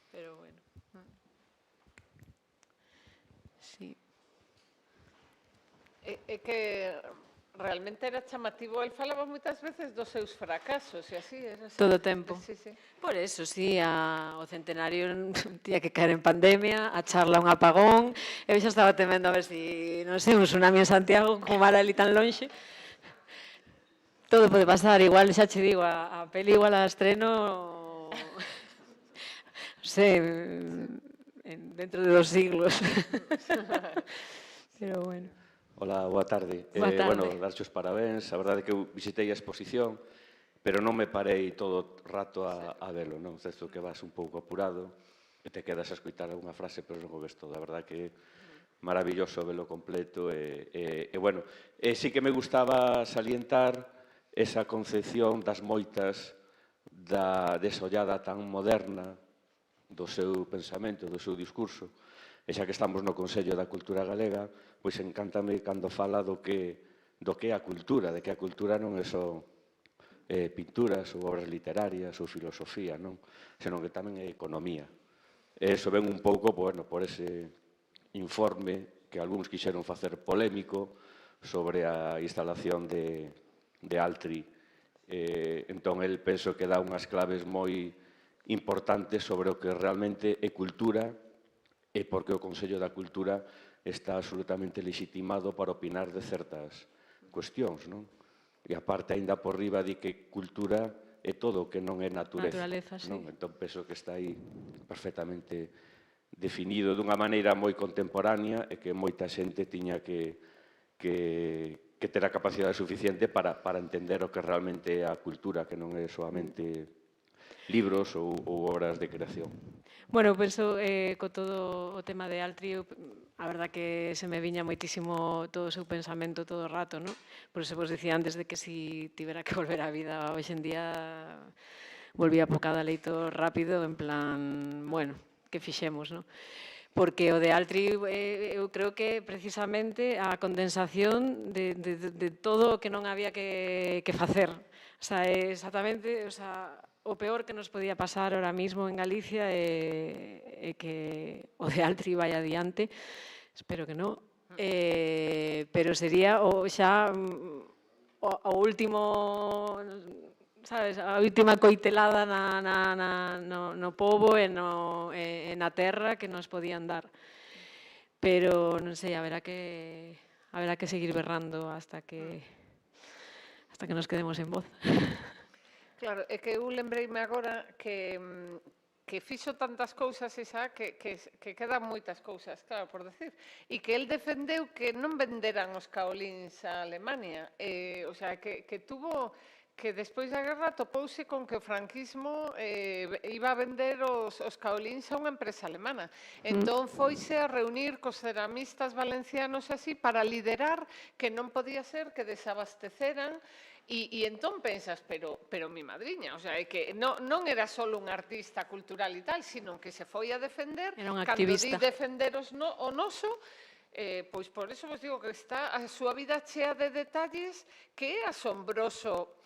Pero, bueno. Sí. É que realmente era chamativo. El falaba moitas veces dos seus fracasos e así. Todo o tempo. Sí. Por eso, sí, o centenario tiña que caer en pandemia, a charla un apagón. Eu xa estaba temendo a ver se, non sei, un tsunami en Santiago, como era ali tan lonxe. Todo pode pasar, igual xa che digo, a peli igual a estreno, non sei, dentro de 2 siglos. Pero bueno. Hola, boa tarde. Boa tarde. Bueno, darche os parabéns, a verdade é que eu visitei a exposición, pero non me parei todo o rato a velo, non? Certo que vas un pouco apurado. e te quedas a escoitar algunha frase, pero non o ves todo. A verdad que é maravilloso velo completo. Bueno, sí que me gustaba salientar esa concepción das moitas desa ollada tan moderna do seu pensamento, do seu discurso. E xa que estamos no Consello da Cultura Galega, pois encántame cando fala do que é a cultura, de que a cultura non é só pinturas ou obras literarias ou filosofía, senón que tamén é economía. E iso ven un pouco por ese informe que algúns quixeron facer polémico sobre a instalación de Altri. Entón, el penso que dá unhas claves moi importantes sobre o que realmente é cultura e porque o Consello da Cultura está absolutamente legitimado para opinar de certas cuestións, non? E aparte, aínda por riba, di que cultura é todo o que non é natureza. Entón, penso que está aí perfectamente definido dunha maneira moi contemporánea e que moita xente tiña que ter a capacidade suficiente para entender o que realmente é a cultura, que non é solamente libros ou obras de creación. Bueno, penso co todo o tema de Altri, a verdad que se me viña moitísimo todo o seu pensamento todo o rato, non? Por eso vos dicía antes de que si tivera que volver á vida hoxe en día volvía po cada leito rápido, en plan, bueno, que fixemos, non? Porque o de Altri, eu creo que precisamente a condensación de todo o que non había que facer. O sea, exactamente, o peor que nos podía pasar ahora mismo en Galicia é que o de Altri vai adiante. Espero que non. Pero sería xa o último, sabes, a última coitelada no pobo e na terra que nos podían dar. Pero, non sei, haberá que seguir berrando hasta que nos quedemos en voz. Claro, é que eu lembreime agora que fixo tantas cousas que quedan moitas cousas, claro, por decir. E que el defendeu que non venderan os caolíns a Alemania. O sea, que tuvo... que despois da guerra topouse con que o franquismo iba a vender os caolíns a unha empresa alemana. Entón foise a reunir cos ceramistas valencianos así para liderar que non podía ser que desabasteceran. E entón pensas, pero mi madriña, o sea, é que non era só un artista cultural e tal, sino que se foi a defender, cando di defender o noso, pois por eso vos digo que está a súa vida chea de detalles que é asombroso.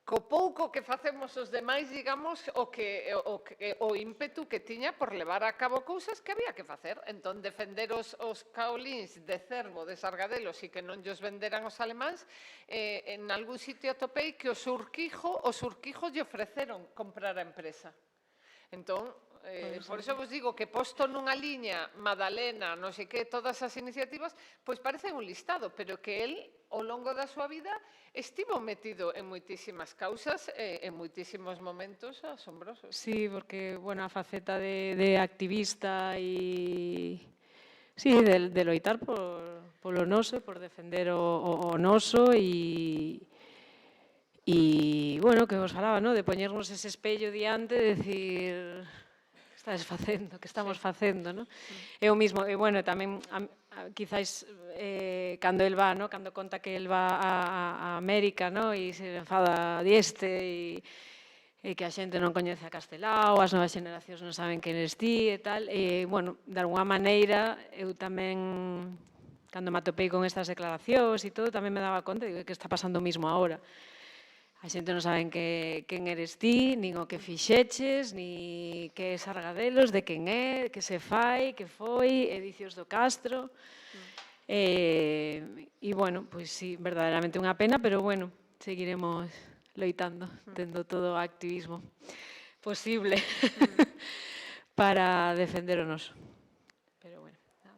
Co pouco que facemos os demais, digamos, o ímpetu que tiña por levar a cabo cousas que había que facer. Entón, defender os caolíns de Cervo, de Sargadelos, e que non llos venderan os alemáns, en algún sitio atopei que os Urquijo lle ofreceron comprar a empresa. Entón, por iso vos digo que posto nunha liña Madalena, non sei que, todas as iniciativas, pois parecen un listado, pero que el, ao longo da súa vida, estivo metido en moitísimas causas e en moitísimos momentos asombrosos. Sí, porque, bueno, a faceta de activista e... Sí, de loitar polo noso, por defender o noso e... bueno, que vos falaba, de poñernos ese espello diante e decir... estás facendo, que estamos facendo, non? É o mismo, e bueno, tamén, quizáis, cando el va, cando conta que el va a América, e se enfada dieste, e que a xente non coñece a Castelao, as novas xeneracións non saben quen eres ti, e tal, e, bueno, de alguna maneira, eu tamén, cando me atopei con estas declaracións e todo, tamén me daba conta, digo, que está pasando o mismo agora. A xente non saben quen eres ti, nin o que fixeches, ni que é Sargadelos, de quen é, que se fai, que foi, Edicios do Castro. E, bueno, pois sí, verdadeiramente unha pena, pero bueno, seguiremos loitando, tendo todo o activismo posible para defender o noso. Pero bueno, nada.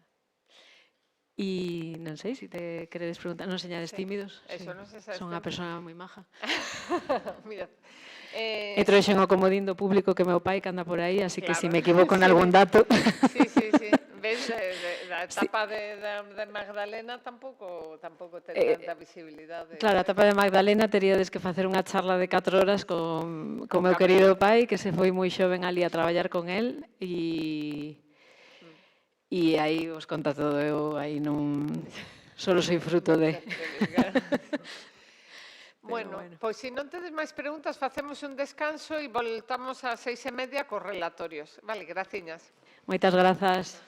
E non sei se te queredes preguntar, non señades tímidos, son unha persona moi maja. Mira. E trouxen o comodín do público que meu pai que anda por aí, así que se me equivoco en algún dato. Sí. Despois da etapa de Magdalena tampouco ten tanta visibilidade. Claro, a etapa de Magdalena teríades que facer unha charla de 4 horas con meu querido pai, que se foi moi xoven ali a traballar con el, e aí vos conta todo, eu aí non... Solo soy fruto de... Bueno, pois se non tedes máis preguntas, facemos un descanso e voltamos ás 6:30 cos relatorios. Vale, graciñas. Moitas grazas.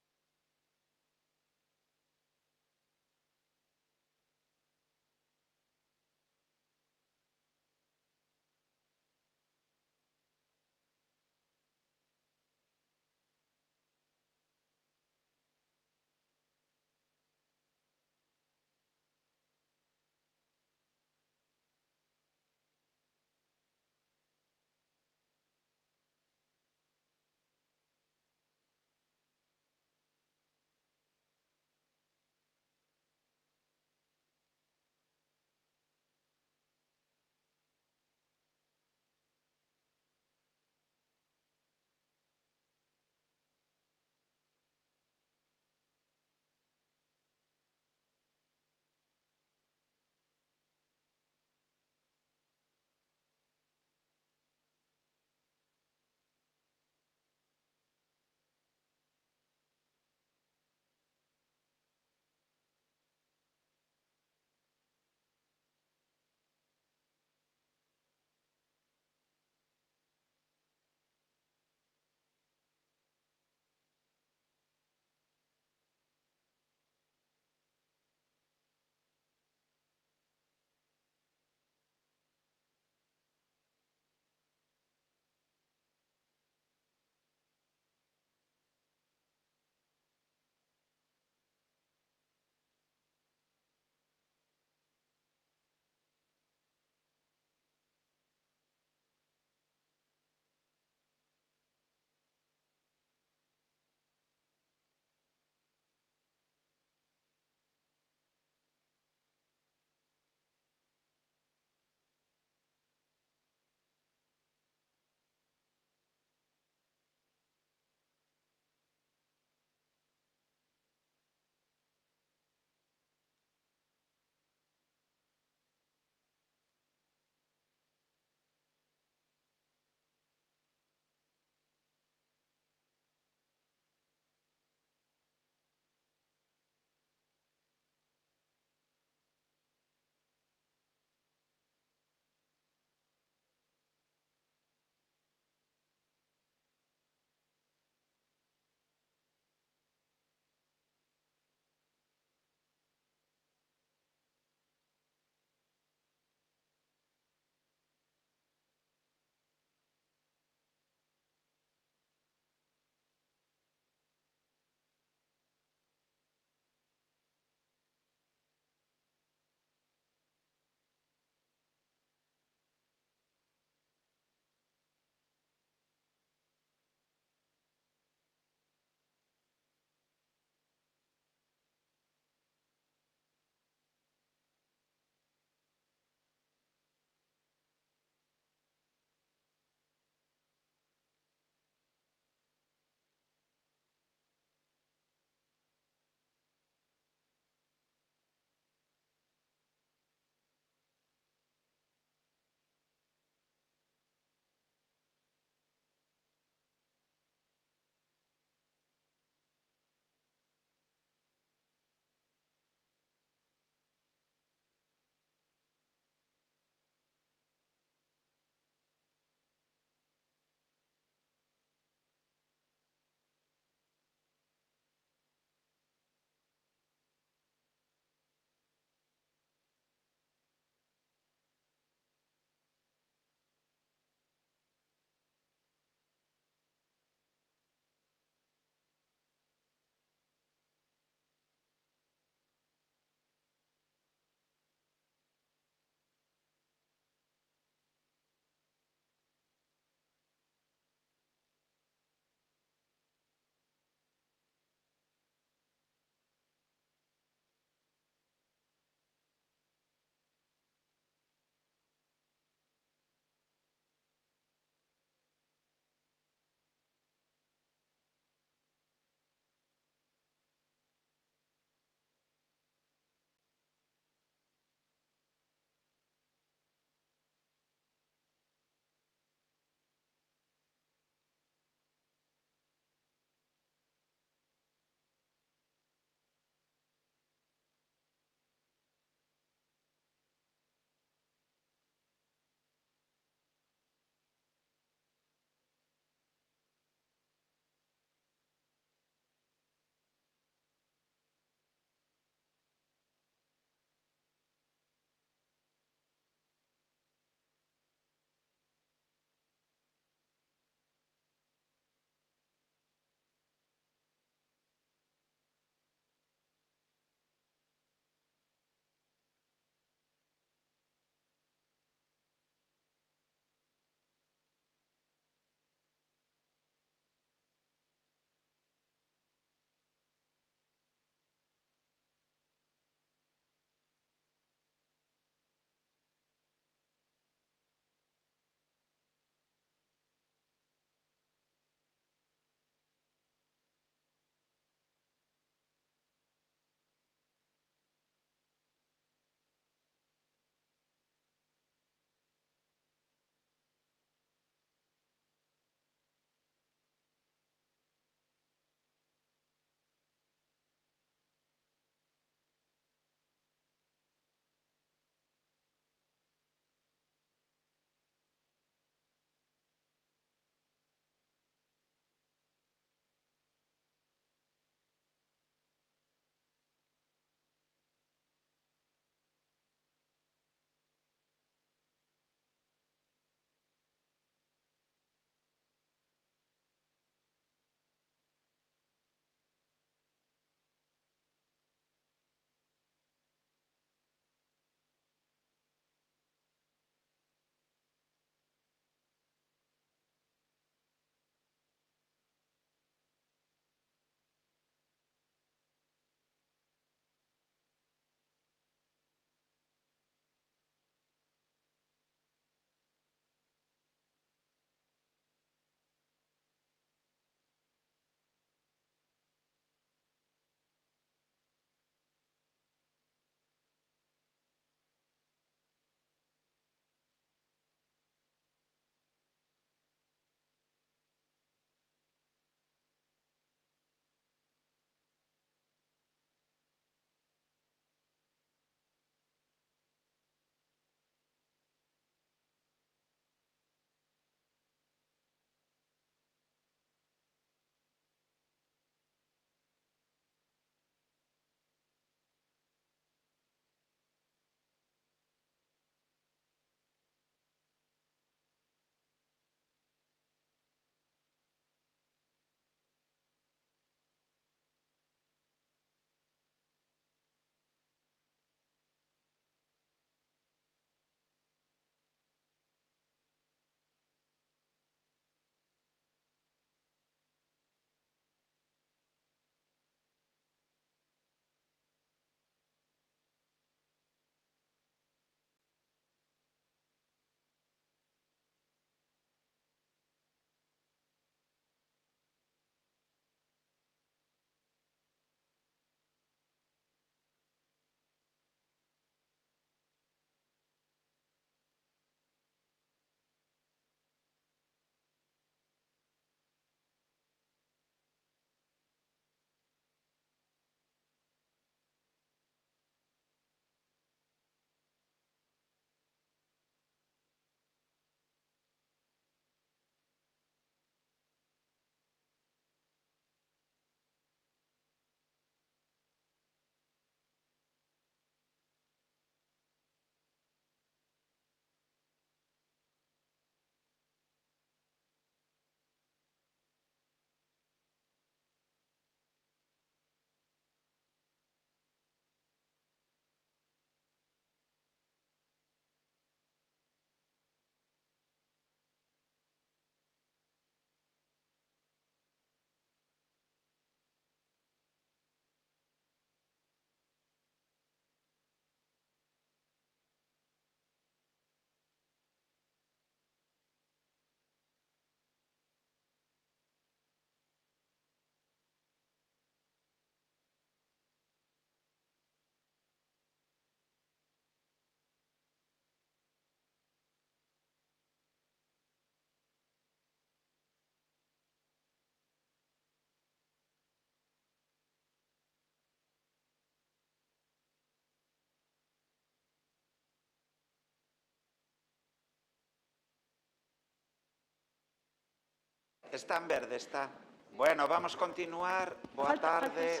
Está en verde, está. Bueno, vamos continuar. Boa tarde.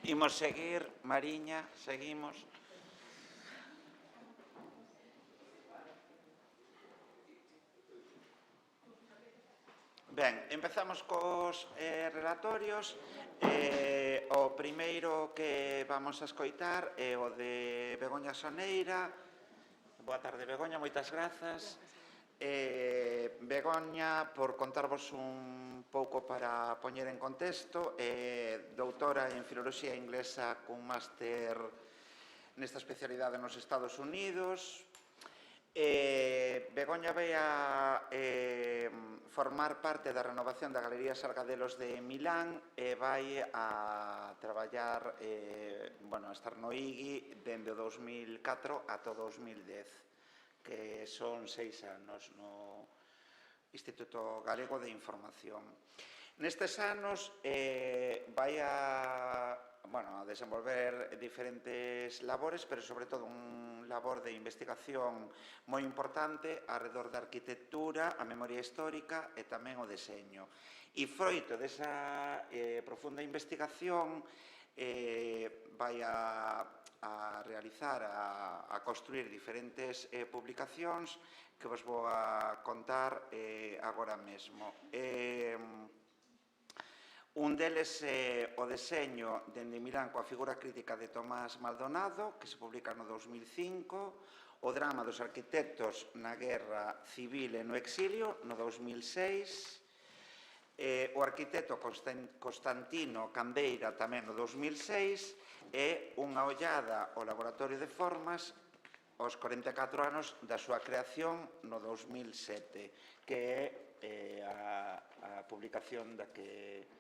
Imos seguir. Mariña, seguimos. Ben, empezamos cos relatorios. O primeiro que vamos a escoitar é o de Begoña Soneira. Boa tarde, Begoña, moitas grazas. Begoña, por contarvos un pouco para poñer en contexto, doutora en Filoloxía Inglesa cun máster nesta especialidade nos Estados Unidos. Begoña vai a formar parte da renovación da Galería Sargadelos de Milán e vai a traballar, a estar no IGI dende o 2004 ata o 2010, que son 6 anos no Instituto Galego de Información. Nestes anos vai a desenvolver diferentes labores, pero sobre todo un labor de investigación moi importante arredor da arquitectura, a memoria histórica e tamén o deseño. E froito desa profunda investigación vai a realizar, a construir diferentes publicacións que vos vou a contar agora mesmo. Un deles é o deseño dende Milán coa figura crítica de Tomás Maldonado, que se publica no 2005, o drama dos arquitectos na guerra civil e no exilio, no 2006, o arquitecto Constantino Cambeira, tamén no 2006, e unha ollada ao Laboratorio de Formas aos 44 anos da súa creación no 2007, que é a publicación da que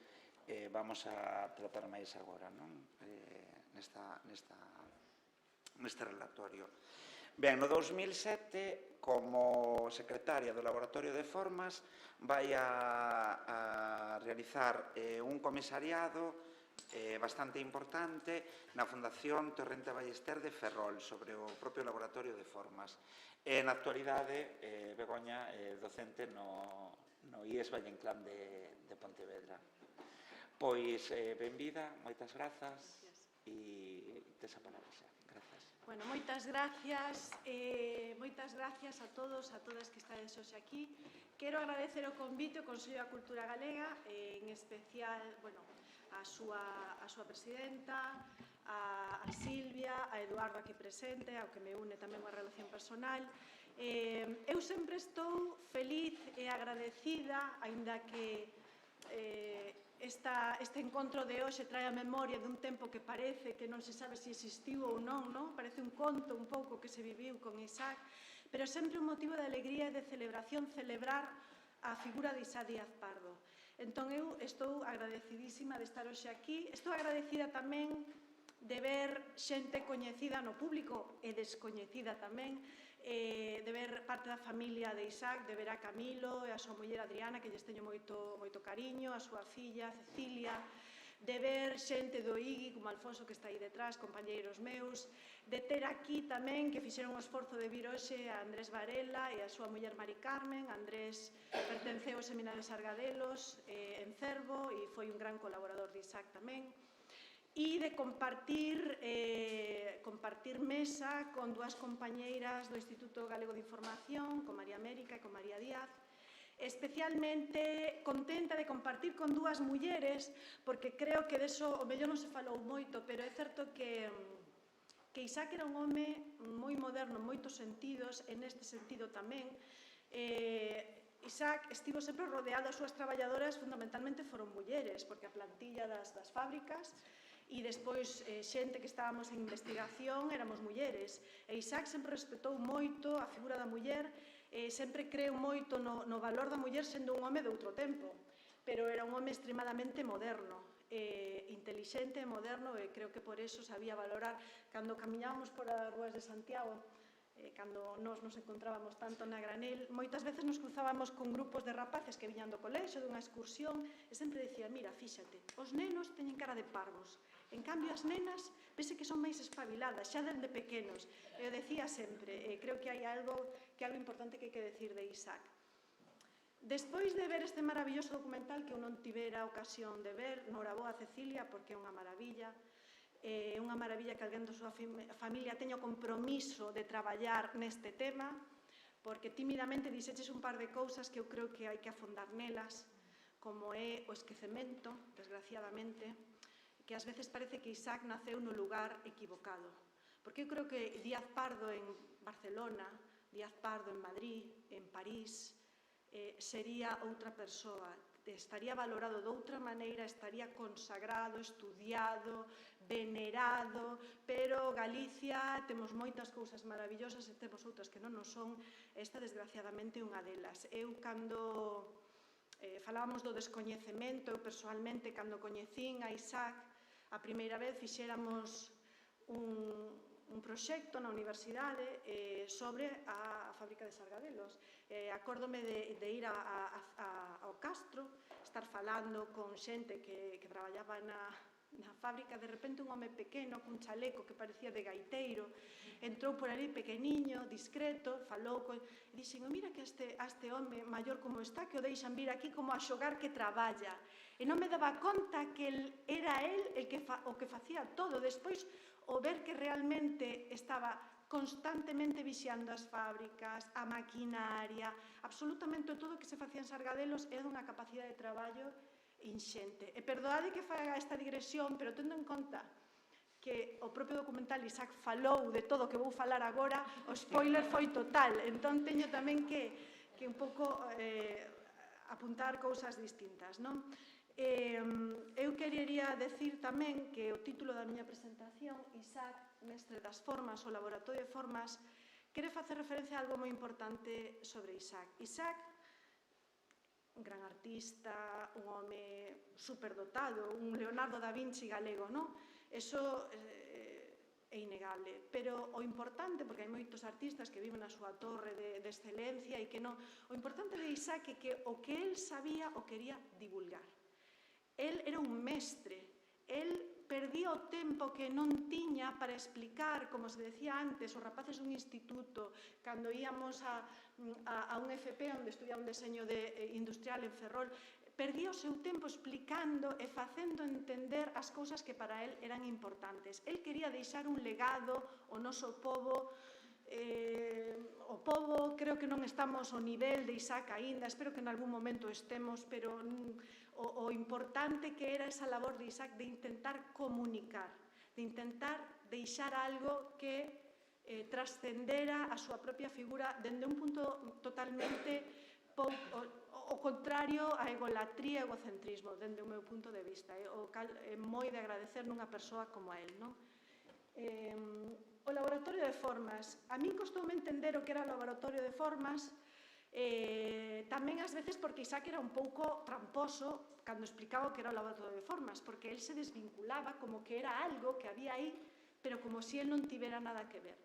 vamos a tratar máis agora neste relatorio. Ben, no 2007, como secretaria do Laboratorio de Formas, vai a realizar un comisariado bastante importante na Fundación Torrente Ballester de Ferrol sobre o propio Laboratorio de Formas. Na actualidade, Begoña é docente no IES Valle Inclán de Pontevedra. Pois, benvida, moitas grazas e tes a palabra xa. Grazas. Bueno, moitas gracias a todos, a todas que estades hoxe aquí. Quero agradecer o convite ao Consello da Cultura Galega, en especial, a súa presidenta, a Silvia, a Eduardo aquí presente, ao que me une tamén unha relación personal. Eu sempre estou feliz e agradecida, aínda que este encontro de hoxe trae a memoria dun tempo que parece que non se sabe se existiu ou non, parece un conto un pouco que se viviu con Isaac, pero sempre un motivo de alegría e de celebración celebrar a figura de Isaac Díaz Pardo. Entón eu estou agradecidísima de estar hoxe aquí, estou agradecida tamén de ver xente coñecida no público e descoñecida tamén, de ver parte da familia de Isaac, de ver a Camilo e a súa muller Adriana, que lles teño moito cariño, a súa filla Cecilia, de ver xente do IGI, como Alfonso que está aí detrás, compañeiros meus, de ter aquí tamén, que fixeron o esforzo de vir hoxe, a Andrés Varela e a súa muller Mari Carmen. Andrés pertenceu ao Seminario Sargadelos en Cervo e foi un gran colaborador de Isaac tamén. E de compartir mesa con dúas compañeiras do Instituto Galego de Información, con María América e con María Díaz, especialmente contenta de compartir con dúas mulleres, porque creo que deso o mellor non se falou moito, pero é certo que Isaac era un home moi moderno en moitos sentidos, e neste sentido tamén. Isaac estivo sempre rodeado, as súas traballadoras fundamentalmente foron mulleres, porque a plantilla das fábricas e despois xente que estábamos en investigación éramos mulleres. E Isaac sempre respetou moito a figura da muller, sempre creu moito no valor da muller sendo un home de outro tempo, pero era un home extremadamente moderno, intelixente e moderno, e creo que por eso sabía valorar. Cando camiñábamos por as rúas de Santiago, cando nós nos encontrábamos tanto na granel, moitas veces nos cruzábamos con grupos de rapaces que viñan do colexo, dunha excursión, e sempre dicía, mira, fíxate, os nenos teñen cara de parvos, en cambio as nenas vese que son máis espabiladas, xa dende pequenos. Eu decía sempre, creo que hai algo importante que hai que decir de Isaac. Despois de ver este maravilloso documental que eu non tivera ocasión de ver, Noraboa Cecilia, porque é unha maravilla que alguén da súa familia teña o compromiso de traballar neste tema, porque tímidamente dixeches un par de cousas que eu creo que hai que afondar nelas, como é o esquecemento, desgraciadamente, que ás veces parece que Isaac naceu no lugar equivocado. Porque eu creo que Díaz Pardo en Barcelona, Díaz Pardo en Madrid, en París, sería outra persoa, estaría valorado de outra maneira, estaría consagrado, estudiado, venerado, pero Galicia temos moitas cousas maravillosas e temos outras que non o son, esta desgraciadamente unha delas. Eu cando falábamos do descoñecemento, eu persoalmente cando coñecín a Isaac, a primeira vez fixéramos un proxecto na universidade sobre a fábrica de Sargadelos. Acórdome de ir ao Castro, estar falando con xente que traballaba na fábrica, de repente un home pequeno, cun chaleco que parecía de gaiteiro, entrou por ali pequeniño, discreto, falou, e dixen, mira que este home maior como está, que o deixan vir aquí como a xogar que traballa. E non me daba conta que era el o que facía todo. Despois, o ver que realmente estaba constantemente vixiando as fábricas, a maquinaria, absolutamente todo o que se facía en Sargadelos é dunha capacidade de traballo inxente. E perdoade que faga esta digresión, pero tendo en conta que o propio documental Isaac falou de todo o que vou falar agora, o spoiler foi total. Entón, teño tamén que un pouco apuntar cousas distintas, non? Eu querería decir tamén que o título da miña presentación, Isaac, mestre das formas, o laboratorio de formas, quere facer referencia a algo moi importante sobre Isaac. Isaac, un gran artista, un home superdotado, un Leonardo da Vinci galego, non? Eso é innegable, pero o importante, porque hai moitos artistas que viven na súa torre de excelencia e que non, o importante de Isaac é que o que el sabía o quería divulgar. El era un mestre, el perdía o tempo que non tiña para explicar, como se decía antes, os rapaces dun instituto, cando íamos a un FP onde estudiaba un deseño industrial en Ferrol, perdía o seu tempo explicando e facendo entender as cousas que para el eran importantes. El quería deixar un legado ao noso pobo. O pobo, creo que non estamos ao nivel de Isaac aínda, espero que en algún momento estemos, pero o importante que era esa labor de Isaac de intentar comunicar, de intentar deixar algo que trascendera a súa propia figura dende un punto totalmente o contrario a egolatría e egocentrismo, dende o meu punto de vista, o cal é moi de agradecer nunha persoa como el, non? O laboratorio de formas. A min costoume entender o que era o laboratorio de formas, tamén ás veces porque Isaac era un pouco tramposo cando explicaba o que era o laboratorio de formas, porque el se desvinculaba como que era algo que había aí, pero como se el non tivera nada que ver.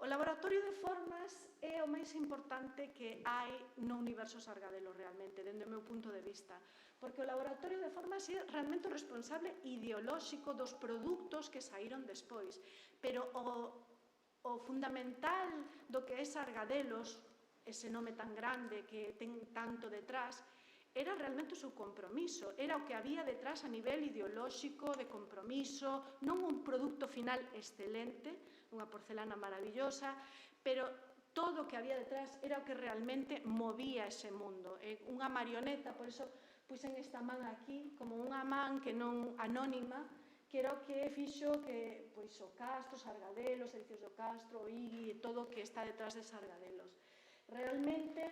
O laboratorio de formas é o máis importante que hai no universo Sargadelo realmente, dende o meu punto de vista, porque o laboratorio de formas é realmente o responsable ideolóxico dos produtos que saíron despois, pero o fundamental do que é Sargadelos, ese nome tan grande que ten tanto detrás, era realmente o seu compromiso, era o que había detrás a nivel ideolóxico, de compromiso, non un produto final excelente, unha porcelana maravillosa, pero todo o que había detrás era o que realmente movía ese mundo. Unha marioneta, por iso puxen esta man aquí, como unha man que non anónima, que era o que fixo que o Castro, Sargadelos, Edificios do Castro, o IGI e todo o que está detrás de Sargadelos. Realmente,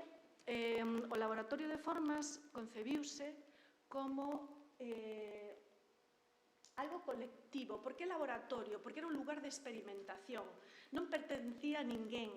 o laboratorio de formas concebiuse como algo colectivo. Por que laboratorio? Porque era un lugar de experimentación. Non pertencía a ninguén,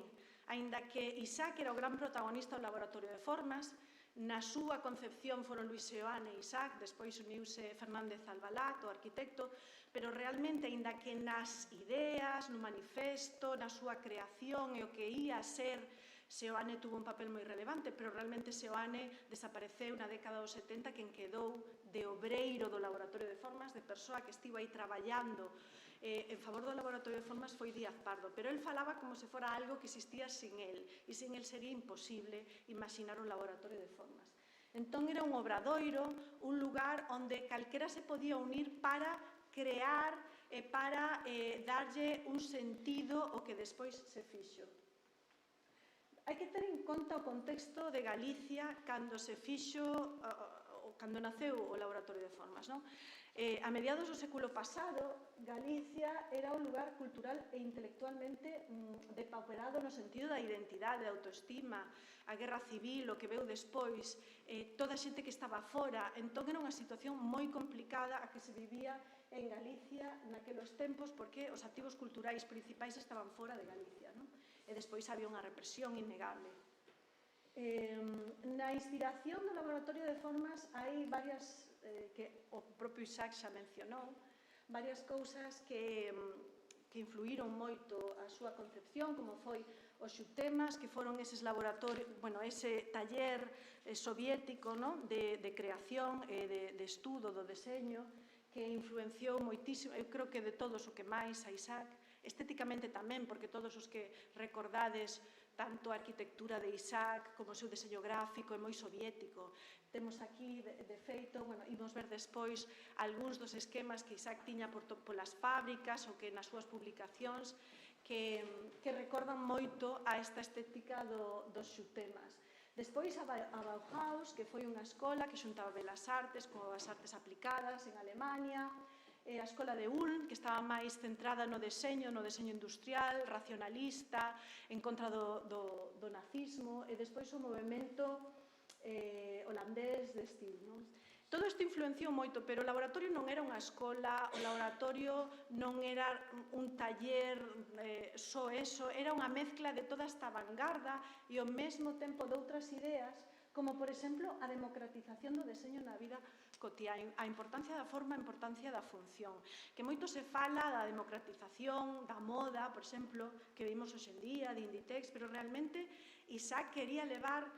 aínda que Isaac era o gran protagonista do laboratorio de formas. Na súa concepción foron Luis Seoane e Isaac, despois uniuse Fernández Albalat, o arquitecto, pero realmente, aínda que nas ideas, no manifesto, na súa creación e o que ia ser, Seoane tuvo un papel moi relevante, pero realmente Seoane desapareceu na década dos 70, quen quedou de obreiro do laboratorio de formas, de persoa que estivo aí traballando en favor do laboratorio de formas foi Díaz Pardo, pero el falaba como se fora algo que existía sin el, e sin el sería imposible imaginar un laboratorio de formas. Entón era un obradoiro, un lugar onde calquera se podía unir para crear e para darlle un sentido ao que despois se fixo. Hai que ter en conta o contexto de Galicia cando se fixo, cando naceu o Laboratorio de Formas. A mediados do século pasado, Galicia era un lugar cultural e intelectualmente depauperado no sentido da identidade, da autoestima, a guerra civil, o que veu despois, toda a xente que estaba fora. Entón era unha situación moi complicada a que se vivía en Galicia naquelos tempos porque os activos culturais principais estaban fora de Galicia. E despois había unha represión innegable. Na inspiración do Laboratorio de Formas hai varias, que o propio Isaac xa mencionou, varias cousas que influíron moito a súa concepción, como foi os xutemas, que foron eses laboratorios, ese taller soviético de creación e de estudo do deseño, que influenciou moitísimo, eu creo que de todos o que máis a Isaac, estéticamente tamén, porque todos os que recordades tanto a arquitectura de Isaac como o seu deseño gráfico é moi soviético. Temos aquí, de feito, imos ver despois algúns dos esquemas que Isaac tiña polas fábricas ou que nas súas publicacións que recordan moito a esta estética dos xutemas. Despois a Bauhaus, que foi unha escola que xuntaba belas artes como as artes aplicadas en Alemania, a escola de Ulm, que estaba máis centrada no deseño industrial, racionalista, en contra do nazismo, e despois o movimento holandés de Stil. Todo isto influenciou moito, pero o laboratorio non era unha escola, o laboratorio non era un taller só eso, era unha mezcla de toda esta vanguarda e ao mesmo tempo de outras ideas, como, por exemplo, a democratización do deseño na vida cotiá, a importancia da forma, a importancia da función. Que moito se fala da democratización, da moda, por exemplo, que vimos hoxe en día, de Inditex, pero realmente Isaac quería levar,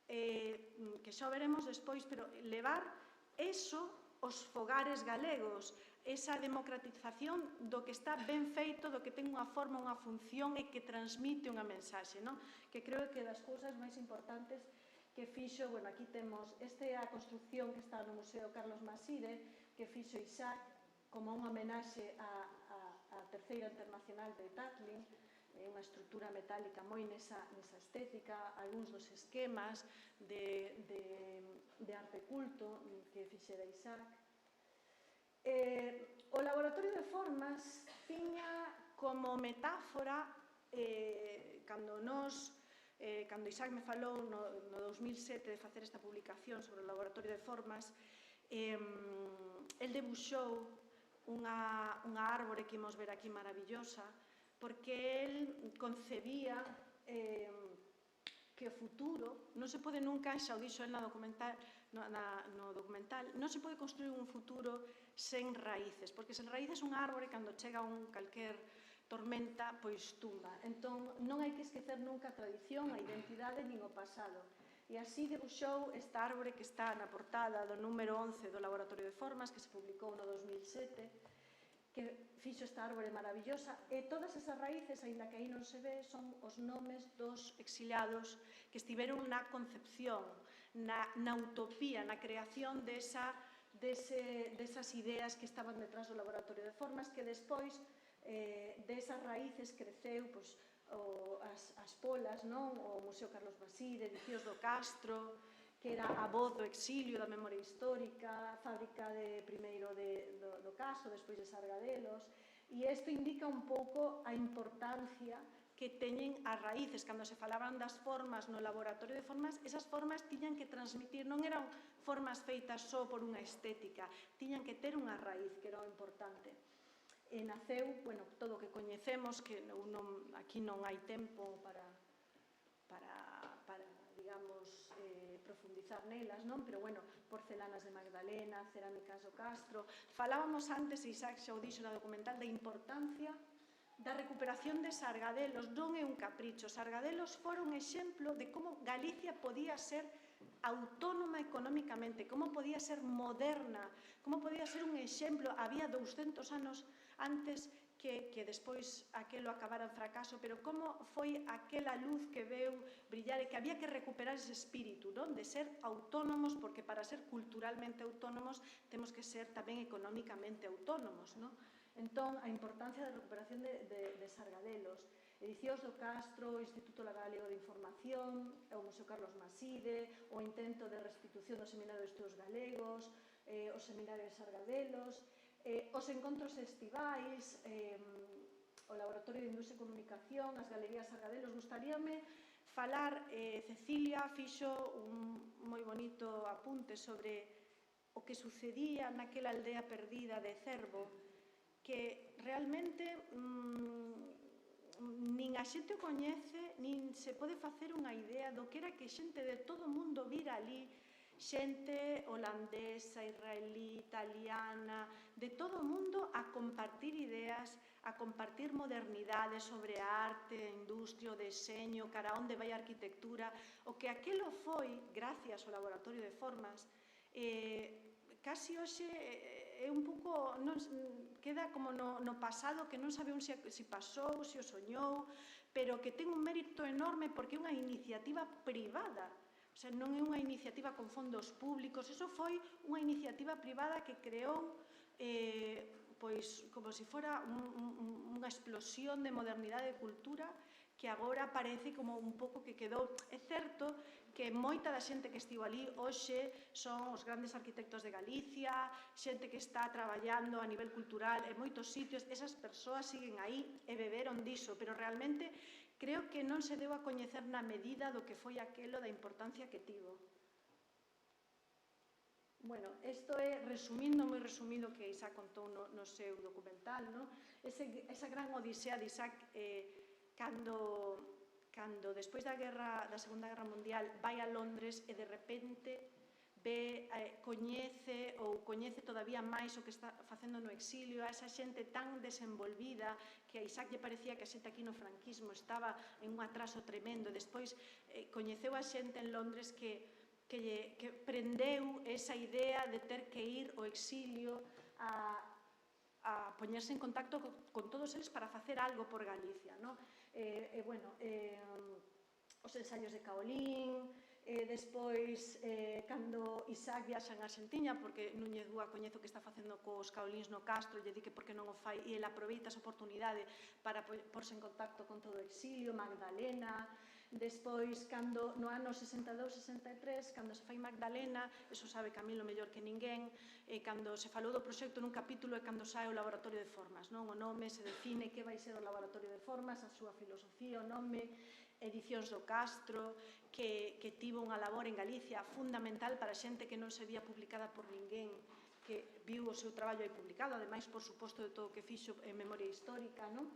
que xa veremos despois, pero levar eso aos fogares galegos, esa democratización do que está ben feito, do que ten unha forma, unha función e que transmite unha mensaxe, que creo que das cousas máis importantes que fixo, aquí temos, esta é a construcción que está no Museo Carlos Maside, que fixo Isaac como unha homenaxe á Terceira Internacional de Tatlin, unha estrutura metálica moi nesa estética, algúns dos esquemas de arte culto que fixera Isaac. O Laboratorio de Formas tiña como metáfora, cando Isaac me falou no 2007 de facer esta publicación sobre o Laboratorio de Formas, el debuxou unha árbore que imos ver aquí maravillosa, porque el concebía que o futuro non se pode nunca, xa o dixo el no documental, non se pode construir un futuro sen raíces, porque sen raíces un árbore, cando chega calquer tormenta, pois tumba. Entón, non hai que esquecer nunca a tradición, a identidade, nin o pasado. E así debuxou esta árbore que está na portada do número 11 do Laboratorio de Formas, que se publicou no 2007, que fixo esta árbore maravillosa, e todas esas raíces, aínda que aí non se ve, son os nomes dos exiliados que estiveron na concepción, na utopía, na creación desas ideas que estaban detrás do Laboratorio de Formas, que despois desas raíces creceu as polas, o Museo Carlos Maside, Edicións do Castro, que era a voz do exilio, da memoria histórica, a fábrica primeiro do Caso, despois de Sargadelos, e isto indica un pouco a importancia que teñen as raíces. Cando se falaban das formas no Laboratorio de Formas, esas formas tiñan que transmitir, non eran formas feitas só por unha estética, tiñan que ter unha raíz, que era o importante. E naceu, todo o que coñecemos, que aquí non hai tempo para digamos, profundizar nelas, pero, porcelanas de Magdalena, cerámicas do Castro. Falábamos antes, Isaac xa o dixo na documental, da importancia da recuperación de Sargadelos. Non é un capricho. Sargadelos fora un exemplo de como Galicia podía ser autónoma económicamente, como podía ser moderna, como podía ser un exemplo. Había 200 anos antes que despois aquelo acabara en fracaso, pero como foi aquela luz que veu brillar e que había que recuperar ese espírito, non? De ser autónomos, porque para ser culturalmente autónomos temos que ser tamén económicamente autónomos, non? Entón, a importancia da recuperación de Sargadelos, Edicións do Castro, o Instituto Galego de Información, o Museo Carlos Maside, o intento de restitución do Seminario de Estudos Galegos, o Seminario de Sargadelos, os encontros estivais, o Laboratorio de Industria e Comunicación, as Galerías Sargadelos. Gustaríame falar, Cecilia fixo un moi bonito apunte sobre o que sucedía naquela aldea perdida de Cervo, que realmente nin a xente o coñece, nin se pode facer unha idea do que era que xente de todo o mundo vira ali, xente holandesa, israelí, italiana, de todo o mundo a compartir ideas, a compartir modernidade sobre a arte, a industria, o deseño, cara onde vai a arquitectura, o que aquelo foi, gracias ao Laboratorio de Formas, casi hoxe é un pouco, queda como no pasado, que non sabemos se pasou, se o soñou, pero que ten un mérito enorme porque é unha iniciativa privada. O sea, non é unha iniciativa con fondos públicos, eso foi unha iniciativa privada que creou pois como se fora unha explosión de modernidade e cultura que agora parece como un pouco que quedou. É certo que moita da xente que estivo ali hoxe son os grandes arquitectos de Galicia, xente que está traballando a nivel cultural en moitos sitios, esas persoas siguen aí e beberon diso, pero realmente creo que non se deu a coñecer na medida do que foi aquelo da importancia que tivo. Bueno, isto é resumindo, moi resumido, que Isaac contou no seu documental, esa gran odisea de Isaac cando despois da Segunda Guerra Mundial vai a Londres e de repente coñece todavía máis o que está facendo no exilio, a esa xente tan desenvolvida que a Isaac lle parecía que a xente aquí no franquismo estaba en un atraso tremendo. Despois coñeceu a xente en Londres que prendeu esa idea de ter que ir ao exilio a poñerse en contacto con todos eles para facer algo por Galicia. Os ensaios de Caolín, despois, cando Isaac viaxa en Arxentiña, porque Núñez Búa coñece o que está facendo cos caolíns no Castro, lle di que por que non o fai, e ele aproveita esa oportunidade para porse en contacto con todo o exilio, Magdalena. Despois, cando no ano 62-63, cando se fai Magdalena, eso sabe Camilo mellor que ninguén, cando se falou do proxecto nun capítulo é cando sae o Laboratorio de Formas, o nome se define que vai ser o Laboratorio de Formas, a súa filosofía, o nome, Edicións do Castro, que tivo unha labor en Galicia fundamental para xente que non se vía publicada por ninguén, que viu o seu traballo aí publicado, ademais, por suposto, de todo o que fixo en memoria histórica, non?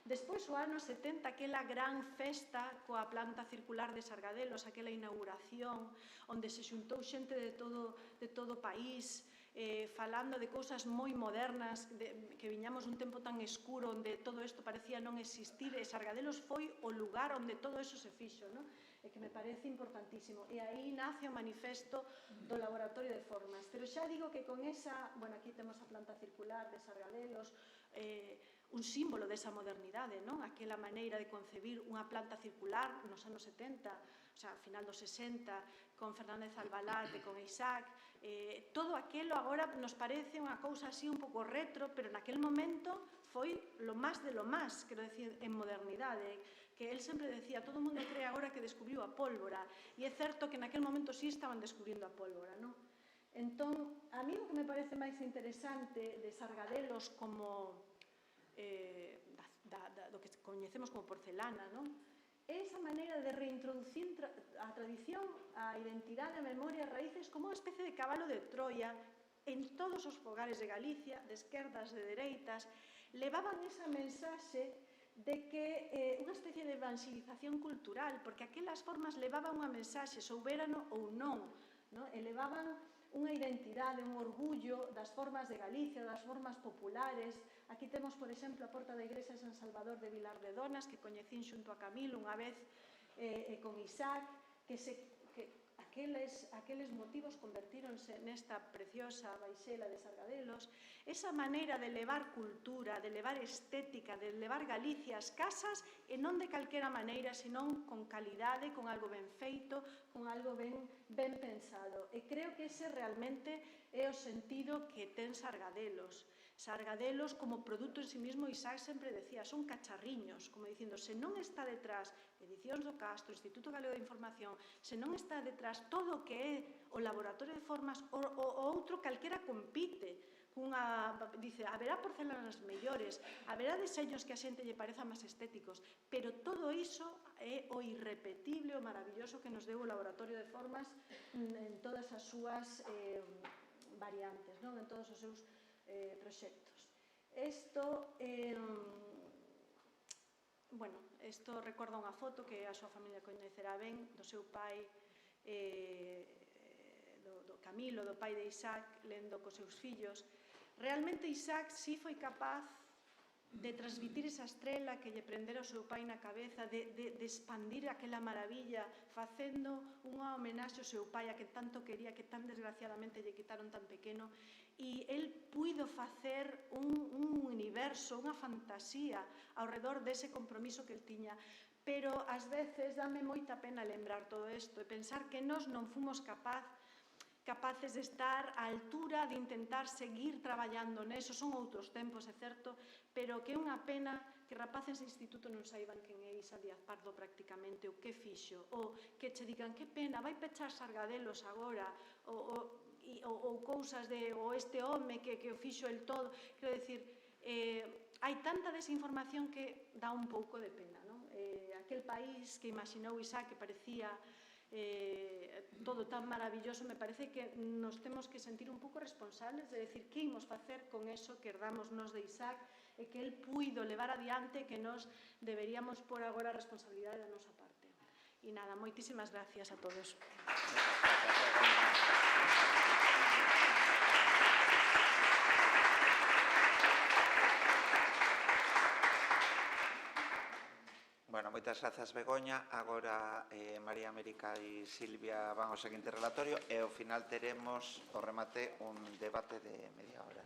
Despois, o ano 70, aquela gran festa coa planta circular de Sargadelos, aquela inauguración, onde se xuntou xente de todo o país, falando de cousas moi modernas, que viñamos un tempo tan escuro, onde todo isto parecía non existir, e Sargadelos foi o lugar onde todo iso se fixo, e que me parece importantísimo. E aí nace o manifesto do Laboratorio de Formas. Pero xa digo que con esa, bueno, aquí temos a planta circular de Sargadelos, un símbolo desa modernidade, aquela maneira de concebir unha planta circular nos anos 70, o sea, a final dos 60, con Fernández Albalate, con Isaac, todo aquelo agora nos parece unha cousa así un pouco retro, pero naquel momento foi lo máis de lo máis, quero decir, en modernidade, que él sempre decía, todo o mundo cree agora que descubriu a pólvora, e é certo que naquel momento sí estaban descubrindo a pólvora, Entón, a mí o que me parece máis interesante de Sargadelos como do que coñecemos como porcelana, é esa maneira de reintroducir a tradición, a identidade, a memoria, as raíces como unha especie de cabalo de Troia en todos os fogares de Galicia, de esquerdas, de dereitas, levaban esa mensaxe de que unha especie de evangelización cultural, porque aquelas formas levaban unha mensaxe, soubérano ou non, elevaban unha identidade, un orgullo das formas de Galicia, das formas populares. Aquí temos, por exemplo, a porta da Igrexa de San Salvador de Vilar de Donas, que coñecín xunto a Camilo unha vez con Isaac, que aqueles motivos convertíronse nesta preciosa baixela de Sargadelos, esa maneira de levar cultura, de levar estética, de levar Galicia ás casas, e non de calquera maneira, senón con calidade, con algo ben feito, con algo ben pensado. E creo que ese realmente é o sentido que ten Sargadelos. Sargadelos, como produto en sí mismo, Isaac sempre decía, son cacharriños, como dicindo, se non está detrás Edicións do Castro, Instituto Galego de Información, se non está detrás todo o que é o laboratorio de formas, o outro calquera compite, dice, haberá porcelanas mellores, haberá deseños que a xente lle parezan máis estéticos, pero todo iso é o irrepetible, o maravilloso que nos deu o laboratorio de formas en todas as súas variantes, en todos os seus proxectos. Isto recorda unha foto que a súa familia coñecerá ben, do seu pai, do Camilo, do pai de Isaac, lendo cos seus fillos. Realmente Isaac sí foi capaz de transmitir esa estrela que lle prendera o seu pai na cabeza, de expandir aquela maravilla, facendo unha homenaxe ao seu pai, a que tanto quería, que tan desgraciadamente lle quitaron tan pequeno, e el puido facer un universo, unha fantasía ao redor dese compromiso que el tiña. Pero ás veces dame moita pena lembrar todo isto e pensar que nós non fomos capaces de estar á altura de intentar seguir traballando neso. Son outros tempos, é certo, pero que é unha pena que rapaces de instituto non saiban quen é Isa Díaz Pardo prácticamente, o que fixo, ou que che digan que pena, vai pechar Sargadelos agora, ou cousas de, ou este home que o fixo el todo. Quero dicir, hai tanta desinformación que dá un pouco de pena, non? Aquel país que imaginou Isaac, que parecía todo tan maravilloso, me parece que nos temos que sentir un pouco responsables de decir que imos facer con eso que herdamos nos de Isaac e que el puido levar adiante, que nos deberíamos por agora a responsabilidade da nosa parte. E nada, moitísimas gracias a todos. Bueno, moitas grazas, Begoña. Agora María América e Silvia van ao seguinte relatorio e ao final teremos o remate un debate de media hora.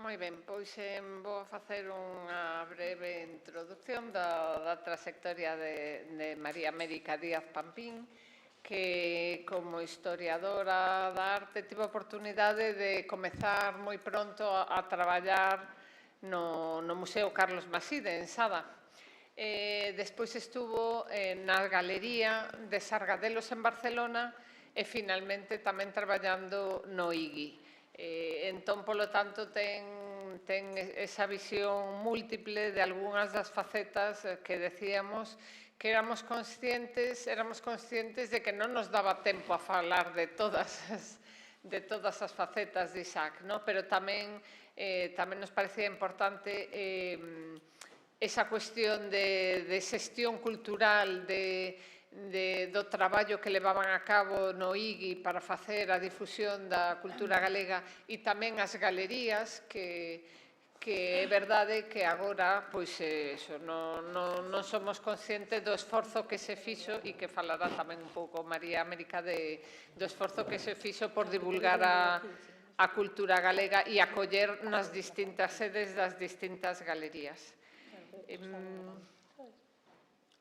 Moi ben, pois vou facer unha breve introducción da trayectoria de María América Díaz Pampín, que como historiadora da arte tive a oportunidade de comezar moi pronto a traballar no Museo Carlos Maside, en Sada. Despois estuvo na Galería de Sargadelos en Barcelona e finalmente tamén traballando no IGI. Entón, polo tanto, ten esa visión múltiple de algunhas das facetas que decíamos que éramos conscientes de que non nos daba tempo a falar de todas as facetas de Isaac, pero tamén nos parecía importante esa cuestión de xestión cultural, do traballo que levaban a cabo no IGI para facer a difusión da cultura galega e tamén as galerías, que é verdade que agora non somos conscientes do esforzo que se fixo e que falará tamén un pouco María América do esforzo que se fixo por divulgar a cultura galega e acoller nas distintas sedes das distintas galerías.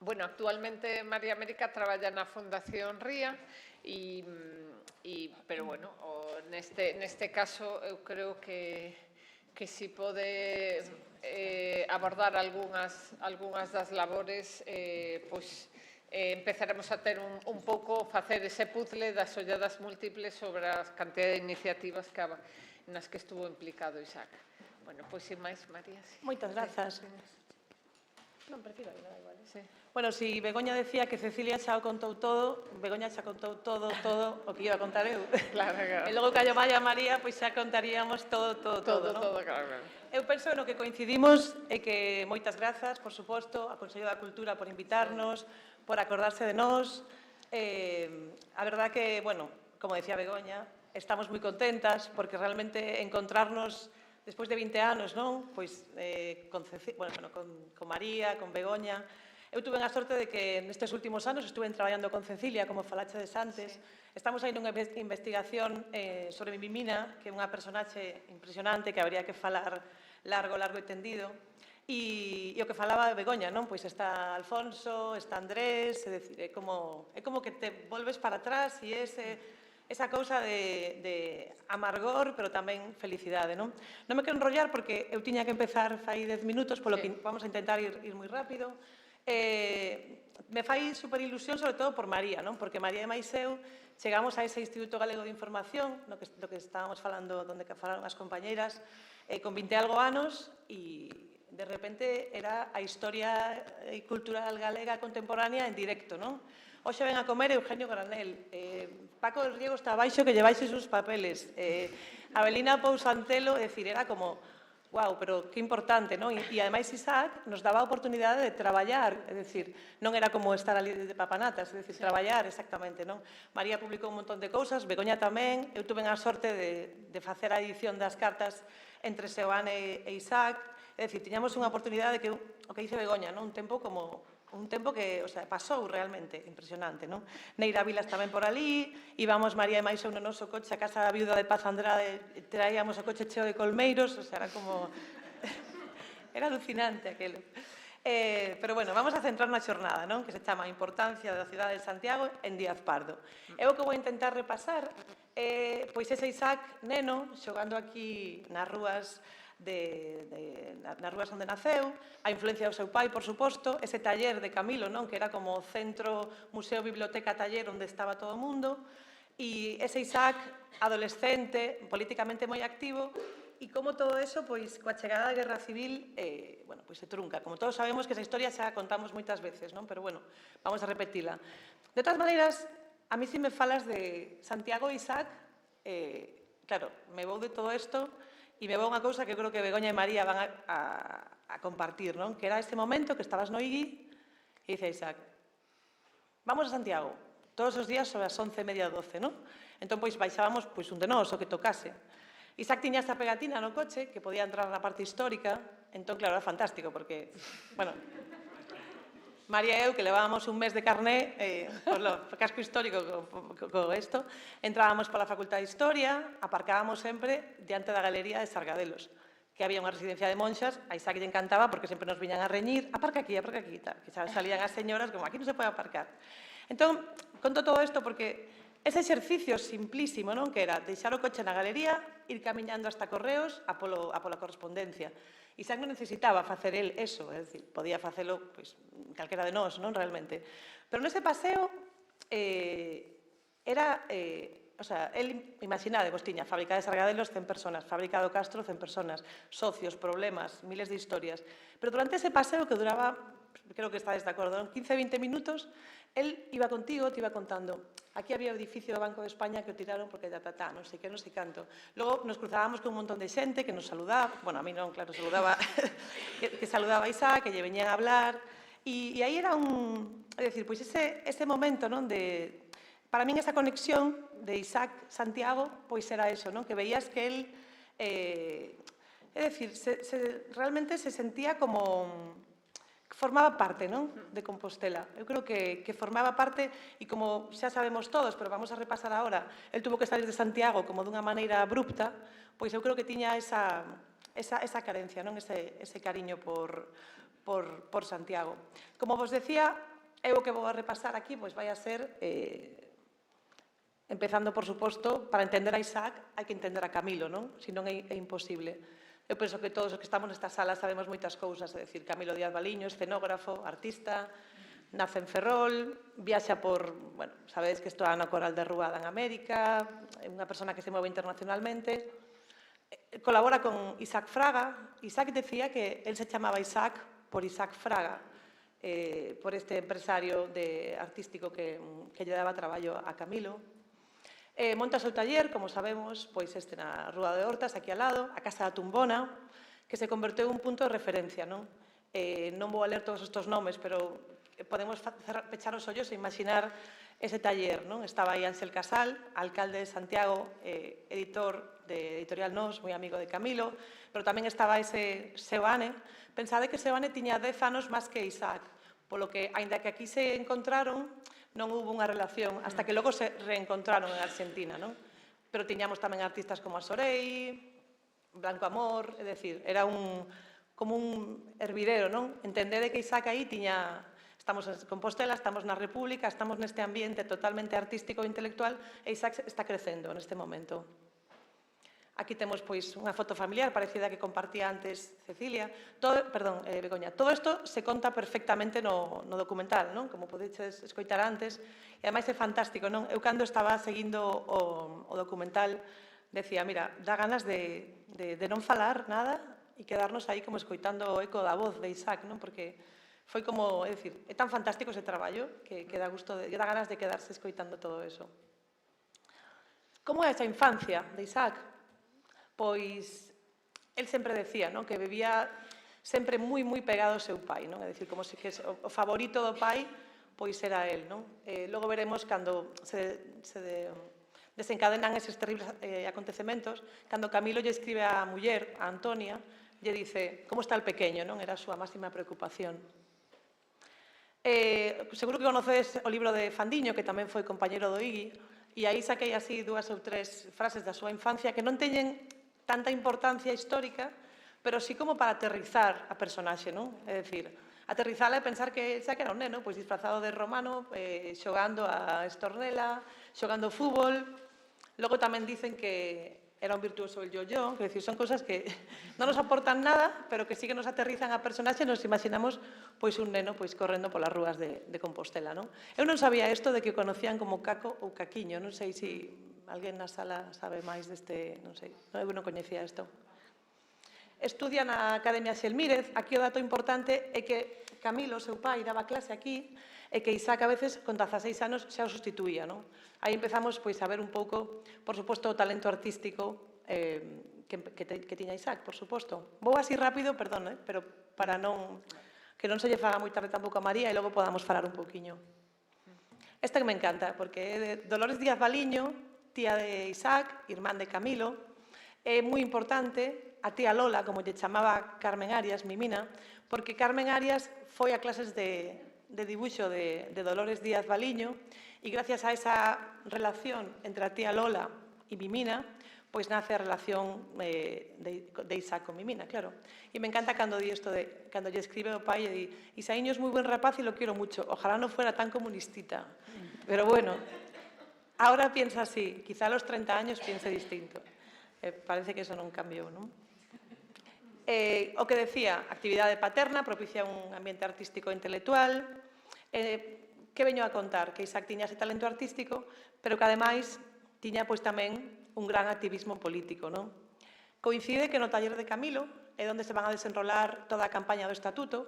Bueno, actualmente María América traballa na Fundación Ría, pero bueno, neste caso eu creo que si pode abordar algunhas das labores, pois empezaremos a ter un pouco, facer ese puzzle das olladas múltiples sobre a cantidad de iniciativas nas que estuvo implicado Isaac. Bueno, pois sin máis, María. Moitas grazas. Non, prefiro, me da igual. Sí. Bueno, si Begoña decía que Cecilia xa o contou todo, Begoña xa contou todo o que iba a contar eu. Claro, claro. E logo que a Maya María, pois xa contaríamos todo, non? Todo, claro. Eu penso no que coincidimos é que moitas grazas, por suposto, ao Consello da Cultura por invitarnos, por acordarse de nós. A verdad que, bueno, como decía Begoña, estamos moi contentas porque realmente encontrarnos despois de 20 anos, non? Pois con María, con Begoña. Eu tuve a sorte de que nestes últimos anos estuve traballando con Cecilia, como falachedes antes. Estamos aí nunha investigación sobre Mimina, que é unha personaxe impresionante que habería que falar largo e tendido. E o que falaba de Begoña, non? Pois está Alfonso, está Andrés, é dicir, é como que te volves para atrás e esa cousa de amargor, pero tamén felicidade, non? Non me quero enrollar porque eu tiña que empezar fai 10 minutos, polo que vamos a intentar ir moi rápido. Me fai super ilusión, sobre todo por María, non? Porque María e máis eu chegamos a ese Instituto Galego de Información, do que estábamos falando, onde falaron as compañeiras, con 20 algo anos, e de repente era a historia cultural galega contemporánea en directo, non? Hoxe ven a comer Eugenio Granel, Paco del Riego está abaixo que lleváis os papeles, Abelina Pousantelo, é dicir, era como, guau, pero que importante, non? E ademais Isaac nos daba a oportunidade de traballar, é dicir, non era como estar ali de papanatas, é dicir, traballar exactamente, non? María publicou un montón de cousas, Begoña tamén, eu tuve a sorte de facer a edición das cartas entre Seoane e Isaac, é dicir, tiñamos unha oportunidade que, o que dice Begoña, non? Un tempo que, o sea, pasou realmente impresionante, non? Neira Vilas tamén por ali, íbamos María e máis eu no noso coche a casa da viuda de Paz Andrade, traíamos o coche cheo de colmeiros, o sea, era como... era alucinante aquelo. Pero, bueno, vamos a centrar na xornada, non? Que se chama Importancia da cidade de Santiago en Díaz Pardo. Eu o que vou intentar repasar pois ese Isaac neno xogando aquí nas rúas nas rúas onde naceu, a influencia do seu pai, por suposto, ese taller de Camilo, non? Que era como o centro, museo, biblioteca, taller onde estaba todo o mundo, e ese Isaac adolescente, políticamente moi activo, e como todo eso, pois, coa chegada da Guerra Civil, bueno, pois se trunca. Como todos sabemos que esa historia xa a contamos moitas veces, non? Pero, bueno, vamos a repetila. De todas maneiras, a mí si me falas de Santiago e Isaac, claro, me vou de todo isto, e me vou unha cousa que creo que Begoña e María van a compartir, non? Que era este momento que estabas no Igui e dice Isaac, vamos a Santiago, todos os días sobre as 11:30 12, non? Entón, pois, baixábamos un de nós, o que tocase. Isaac tiña esta pegatina no coche que podía entrar na parte histórica, entón, claro, era fantástico, porque, bueno, María e eu, que levábamos un mes de carné, polo casco histórico co isto, entrábamos pola Facultade de Historia, aparcábamos sempre diante da Galería de Sargadelos, que había unha residencia de monxas, a Isaac lle encantaba porque sempre nos viñan a reñir, aparca aquí, tal, que salían as señoras como, aquí non se pode aparcar. Entón, conto todo isto porque ese exercicio simplísimo, non? Que era deixar o coche na galería, ir camiñando hasta Correos a pola correspondencia. Isaac non necesitaba facer el eso, é dicir, podía facelo pois, calquera de nós, non? Realmente. Pero nese paseo era... O sea, el, imaginade, vos tiña fábrica de Sargadelos 100 personas, fábrica do Castro 100 personas, socios, problemas, miles de historias. Pero durante ese paseo que duraba, creo que estades de acordo, 15-20 minutos, el iba contigo, te iba contando. Aquí había o edificio do Banco de España que o tiraron porque non sei que, non sei canto. Logo nos cruzábamos con un montón de xente que nos saludaba, bueno, a mí non, claro, saludaba, que saludaba a Isaac, que lle veñían a hablar, e aí era un... É dicir, pois ese momento, non, de... Para min esa conexión de Isaac-Santiago, pois era eso, non? Que veías que el, é dicir, realmente se sentía como que formaba parte, non? De Compostela. Eu creo que formaba parte, e como xa sabemos todos, pero vamos a repasar agora, el tuvo que salir de Santiago como dunha maneira abrupta, pois eu creo que tiña esa carencia, non? Ese cariño por Santiago. Como vos decía, eu o que vou a repasar aquí, pois vai a ser... Empezando, por suposto, para entender a Isaac hai que entender a Camilo, non? Se non é imposible. Eu penso que todos os que estamos nesta sala sabemos moitas cousas, é dicir, Camilo Díaz Baliño, escenógrafo, artista, nace en Ferrol, viaxa por, bueno, sabedes que isto é na Coral de Ruada en América, é unha persona que se move internacionalmente, colabora con Isaac Fraga. Isaac decía que él se chamaba Isaac por Isaac Fraga, por este empresario artístico que lle daba traballo a Camilo. Monta o seu taller, como sabemos, pois na Rúa de Hortas, aquí ao lado, a Casa da Tumbona, que se converteu en un punto de referencia, non? Non vou a ler todos estes nomes, pero podemos pechar os ollos e imaginar ese taller, non? Estaba aí Ángel Casal, alcalde de Santiago, editor de Editorial Nós, moi amigo de Camilo, pero tamén estaba ese Seoane. Pensade que Seoane tiña 10 anos máis que Isaac, polo que, aínda que aquí se encontraron, non hubo unha relación, hasta que logo se reencontraron en Argentina, non? Pero tiñamos tamén artistas como a Sorei, Blanco Amor, é dicir, era como un hervidero, non? Entendede que Isaac aí tiña... Estamos en Compostela, estamos na República, estamos neste ambiente totalmente artístico e intelectual e Isaac está crecendo neste momento. Aquí temos pois unha foto familiar parecida que compartía antes Cecilia. Begoña. Todo isto se conta perfectamente no documental, non? Como podedes escoitar antes. E ademais é fantástico, non? Eu cando estaba seguindo o documental decía, mira, dá ganas de non falar nada e quedarnos aí como escoitando o eco da voz de Isaac, non? Porque foi como, é dicir, é tan fantástico ese traballo que dá ganas de quedarse escoitando todo eso. Como é esa infancia de Isaac? Pois, el sempre decía, non? Que vivía sempre moi pegado ao seu pai, non? É dicir, como se que o favorito do pai, pois era el, non? Logo veremos cando se desencadenan eses terribles acontecementos, cando Camilo lle escribe á muller, a Antonia, lle dice, como está el pequeño, non? Era a súa máxima preocupación. Seguro que conocedes o libro de Fandiño, que tamén foi compañero do Igui, e aí saquei así 2 ou 3 frases da súa infancia que non teñen tanta importancia histórica, pero sí como para aterrizar a personaxe, non? É dicir, aterrizala e pensar que xa que era un neno, pois disfrazado de romano, xogando a estornela, xogando fútbol. Logo tamén dicen que era un virtuoso el yo-yo, que decir, son cosas que non nos aportan nada, pero que sí que nos aterrizan a personaxe e nos imaginamos pois un neno pois correndo polas rúas de Compostela, non? Eu non sabía isto de que o conocían como Caco ou Caquiño, non sei se alguén na sala sabe máis deste, non sei, eu non coñecía isto. Estudia na Academia Xelmírez, aquí o dato importante é que Camilo, seu pai, daba clase aquí, e que Isaac a veces, con 16 anos, xa o sustituía, non? Aí empezamos pois a ver un pouco, por suposto, o talento artístico que tiña Isaac, por suposto. Vou así rápido, perdón, pero para que non se lle faga moi tarde tampouco a María e logo podamos falar un pouquiño. Esta que me encanta, porque é de Dolores Díaz Valiño, tía de Isaac, irmán de Camilo. É moi importante a tía Lola, como lle chamaba Carmen Arias, Mimina, porque Carmen Arias foi a clases de dibuixo de Dolores Díaz Valiño e gracias a esa relación entre a tía Lola e Mimina, pois nace a relación de Isaac con Mimina, claro. E me encanta cando di isto de, cando lle escribe o pai e di, Isaíño es moi buen rapaz e lo quiero mucho, ojalá no fuera tan comunistita. Pero bueno, ahora piensa así, quizá a los 30 años piense distinto. Parece que eso non cambiou, non? O que decía, actividade paterna, propicia un ambiente artístico e intelectual. Que veño a contar? Que Isaac tiña ese talento artístico, pero que ademais tiña pois tamén un gran activismo político, non? Coincide que no taller de Camilo é onde se van a desenrolar toda a campaña do Estatuto,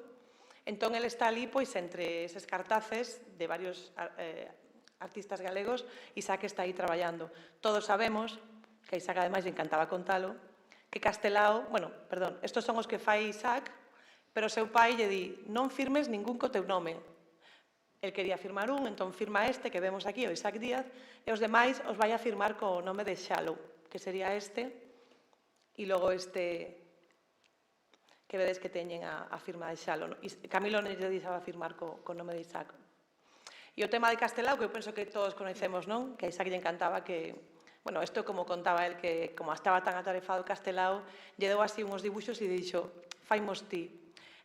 entón el está ali pois entre eses cartaces de varios artistas galegos, Isaac está aí traballando. Todos sabemos, que a Isaac ademais lle encantaba contalo, que Castelao, estos son os que fai Isaac, pero o seu pai lle di, non firmes ningún co teu nome. El quería firmar un, entón firma este que vemos aquí, o Isaac Díaz, e os demais os vai a firmar co nome de Shallow, que sería este, e logo este que vedes que teñen a firma de Shallow. Camilo non lle deixaba firmar co nome de Isaac. E o tema de Castelao, que eu penso que todos conocemos, non? Que a Isaac lle encantaba que... Bueno, isto como contaba el, que como estaba tan atarefado Castelao, lle deu así uns dibuixos e dixo, faimos ti.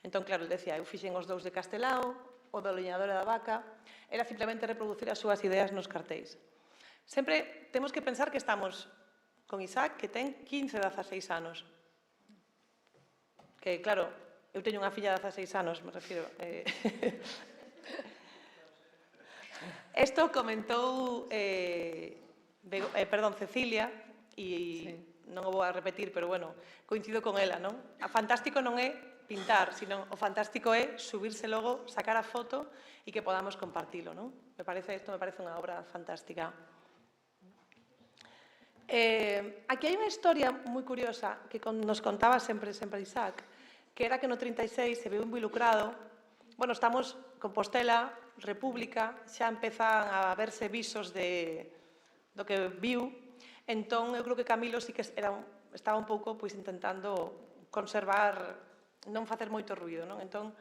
Entón, claro, el decía, eu fixen os dous de Castelao, o do leñador da vaca, era simplemente reproducir as súas ideas nos cartéis. Sempre temos que pensar que estamos con Isaac, que ten 15, 16 anos. Que, claro, eu teño unha filla de 16 anos, me refiro. Isto comentou Cecilia, e non o vou a repetir, pero bueno, coincido con ela, non? A fantástico non é pintar, sino o fantástico é subirse logo, sacar a foto e que podamos compartilo, non? Isto me parece unha obra fantástica. Aquí hai unha historia moi curiosa que nos contaba sempre Isaac, que era que no 36 se viu involucrado, bueno, estamos Compostela, República, xa empezan a verse visos do que viu, entón eu creo que Camilo sí que estaba un pouco intentando conservar, non facer moito ruido, non? Entón,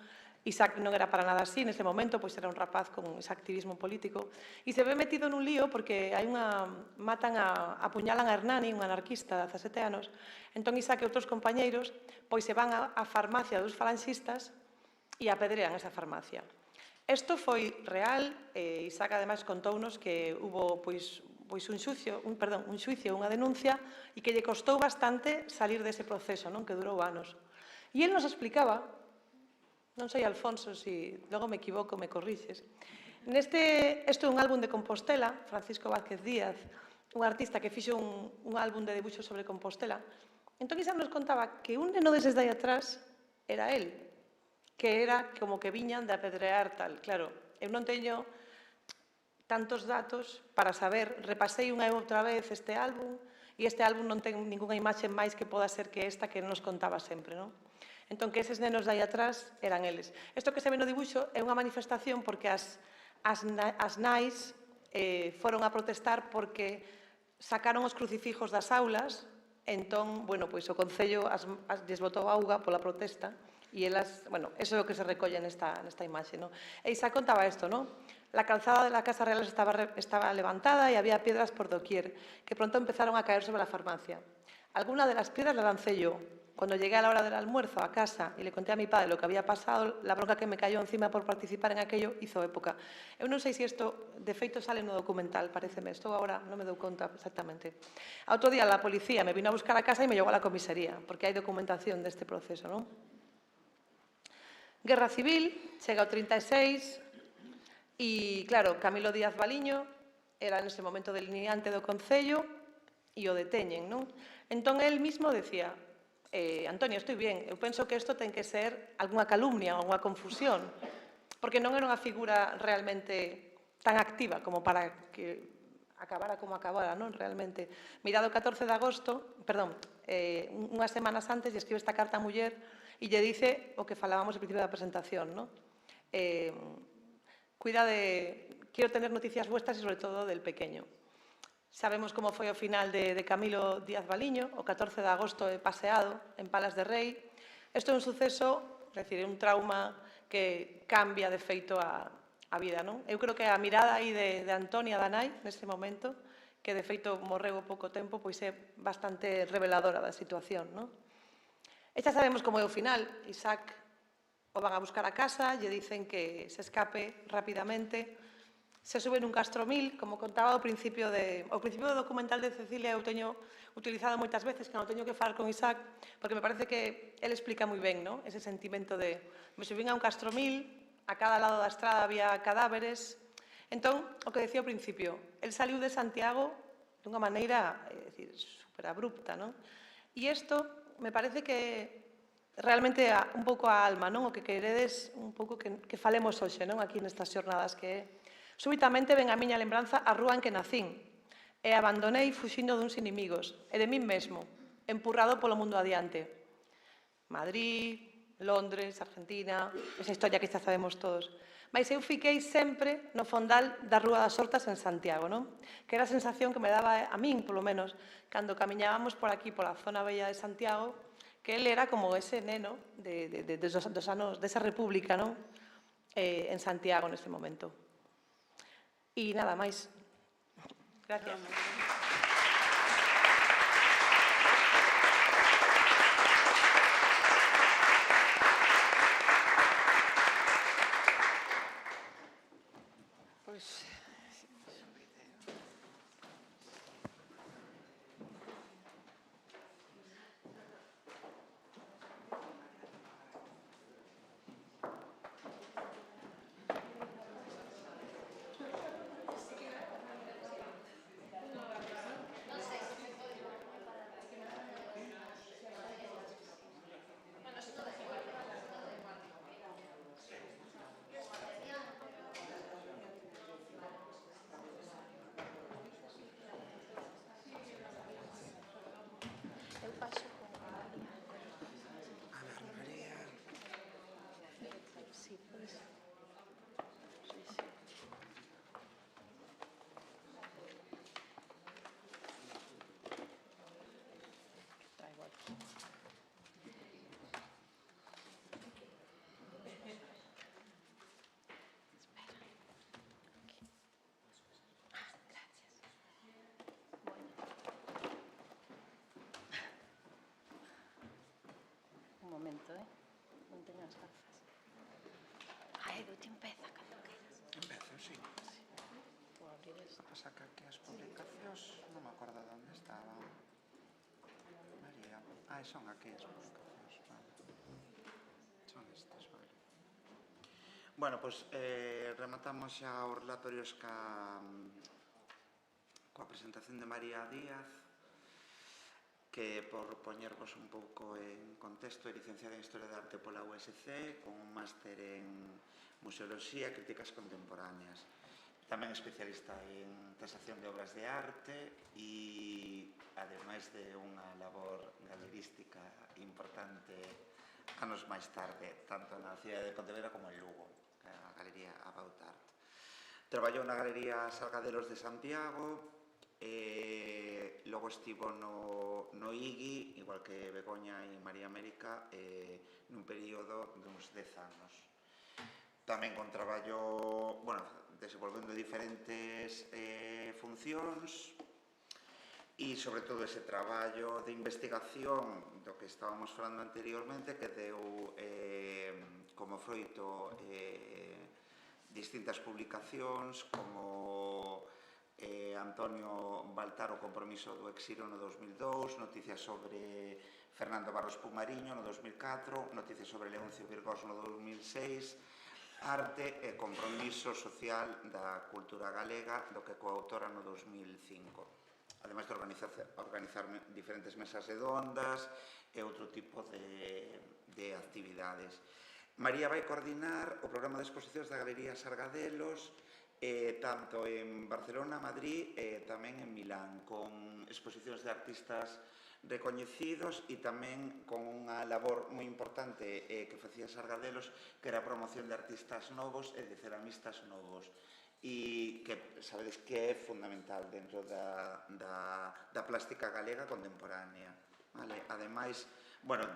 Isaac non era para nada así, nese momento, pois era un rapaz con ese activismo político, e se ve metido nun lío porque apuñalan a Hernani, un anarquista de 17 anos, entón Isaac e outros compañeiros pois se van á farmacia dos falanxistas e apedrean esa farmacia. Isto foi real, Isaac ademais contounos que hubo un xuicio, unha denuncia, e que lle costou bastante salir dese proceso, non, que durou anos. E el nos explicaba, non sei, Alfonso, se logo me equivoco, me corrixes. Isto é un álbum de Compostela, Francisco Vázquez Díaz, un artista que fixo un álbum de debuxos sobre Compostela. Entón, Isaac nos contaba que un neno deses de aí atrás era el, que era como que viñan de apedrear tal. Claro, eu non teño tantos datos para saber, repasei unha e outra vez este álbum, e este álbum non ten ninguna imaxe máis que poda ser que esta que nos contaba sempre, non? Entón, que eses nenos de aí atrás eran eles. Isto que se ve no dibuixo é unha manifestación porque as nais foron a protestar porque sacaron os crucifijos das aulas, entón, bueno, pois o Concello lles botou auga pola protesta, e elas, bueno, eso é o que se recolle nesta imaxe, non? E Isaac contaba isto, non? La calzada de la Casa Real estaba levantada e había piedras por doquier, que pronto empezaron a caer sobre la farmacia. Alguna de las piedras la lancé yo. Cuando llegué a la hora del almuerzo a casa y le conté a mi padre lo que había pasado, la bronca que me cayó encima por participar en aquello hizo época. Eu non sei se isto, de feito, sale no documental, pareceme. Estou agora, non me dou conta exactamente. A outro día la policía me vino a buscar a casa e me llevou a la comisaría, porque hai documentación deste proceso, non? Guerra Civil, chega o 36, e, claro, Camilo Díaz Baliño era nese momento delineante do Concello e o deteñen, non? Entón, el mismo decía: Antonio, estou bien, eu penso que isto ten que ser algunha calumnia ou unha confusión, porque non era unha figura realmente tan activa como para que acabara como acabara, non? Realmente. Mirado o 14 de agosto, perdón, unhas semanas antes, lle escribe esta carta a muller e lle dice o que falábamos ao principio da presentación, non? Quiero tener noticias vuestras e sobre todo del pequeño. Sabemos como foi o final de Camilo Díaz Baliño, o 14 de agosto paseado en Palas de Rei. Isto é un suceso, é dicir, un trauma que cambia de feito a vida, non? Eu creo que a mirada aí de Antonia Danai, neste momento, que de feito morreu há pouco tempo, pois é bastante reveladora da situación, non? E xa sabemos como é o final. Isaac o van a buscar a casa, lle dicen que se escape rapidamente, se sube nun Castromil, como contaba ao principio do documental de Cecilia, eu teño utilizado moitas veces, cando teño que falar con Isaac, porque me parece que ele explica moi ben, non? Ese sentimento de me subín a un Castromil, a cada lado da estrada había cadáveres. Entón, o que decía ao principio, el saliu de Santiago dunha maneira, super abrupta, non? E isto me parece que realmente un pouco a alma, non? O que queredes un pouco que falemos hoxe, non? Aquí nestas xornadas que é súbitamente ven a miña lembranza a rúa en que nacín e abandonei fuxindo duns inimigos e de min mesmo, empurrado polo mundo adiante. Madrid, Londres, Argentina, esa historia que xa sabemos todos. Mas eu fiquei sempre no fondal da Rúa das Hortas en Santiago, non? Que era a sensación que me daba a min, polo menos, cando camiñábamos por aquí, pola zona bella de Santiago, que ele era como ese neno dos anos desa república, non? En Santiago neste momento. E nada máis. Gracias. Eu paso con Sí, pois. Sí, sí. Traigo aquí. Un momento, non teño as gafas. Edu, ti empeza cando queras. Empezo, sí. Vou abrir isto. Pasa que aquí as publicacións non me acordo onde estaban. María. Son aquí as publicacións. Vale. Son estas, vale. Bueno, pois rematamos xa os relatorios coa presentación de María Díaz, que por poñervos un pouco en contexto é licenciada en Historia de Arte pola USC, con un máster en Museoloxía e Críticas Contemporáneas. Tamén especialista en tasación de obras de arte e, ademais de unha labor galerística importante anos máis tarde, tanto na cidade de Pontevedra como en Lugo, a Galería About Art. Traballou na Galería Sargadelos de Santiago, logo estivo no IGI, igual que Begoña e María América, nun período de uns 10 anos. Tamén con traballo, desenvolvendo diferentes funcións e, sobre todo, ese traballo de investigación do que estábamos falando anteriormente, que deu como froito distintas publicacións, como Antonio Baltar, o compromiso do exilio no 2002, noticias sobre Fernando Barros Pumariño no 2004, noticias sobre Leoncio Virgós no 2006, Arte e compromiso social da cultura galega, do que coautora no 2005. Ademais de organizar diferentes mesas redondas e outro tipo de actividades. María vai coordinar o programa de exposicións da Galería Sargadelos, tanto en Barcelona, Madrid e tamén en Milán, con exposicións de artistas recoñecidos e tamén con unha labor moi importante que facía Sargadelos, que era a promoción de artistas novos e de ceramistas novos, e que sabedes que é fundamental dentro da plástica galega contemporánea. Ademais,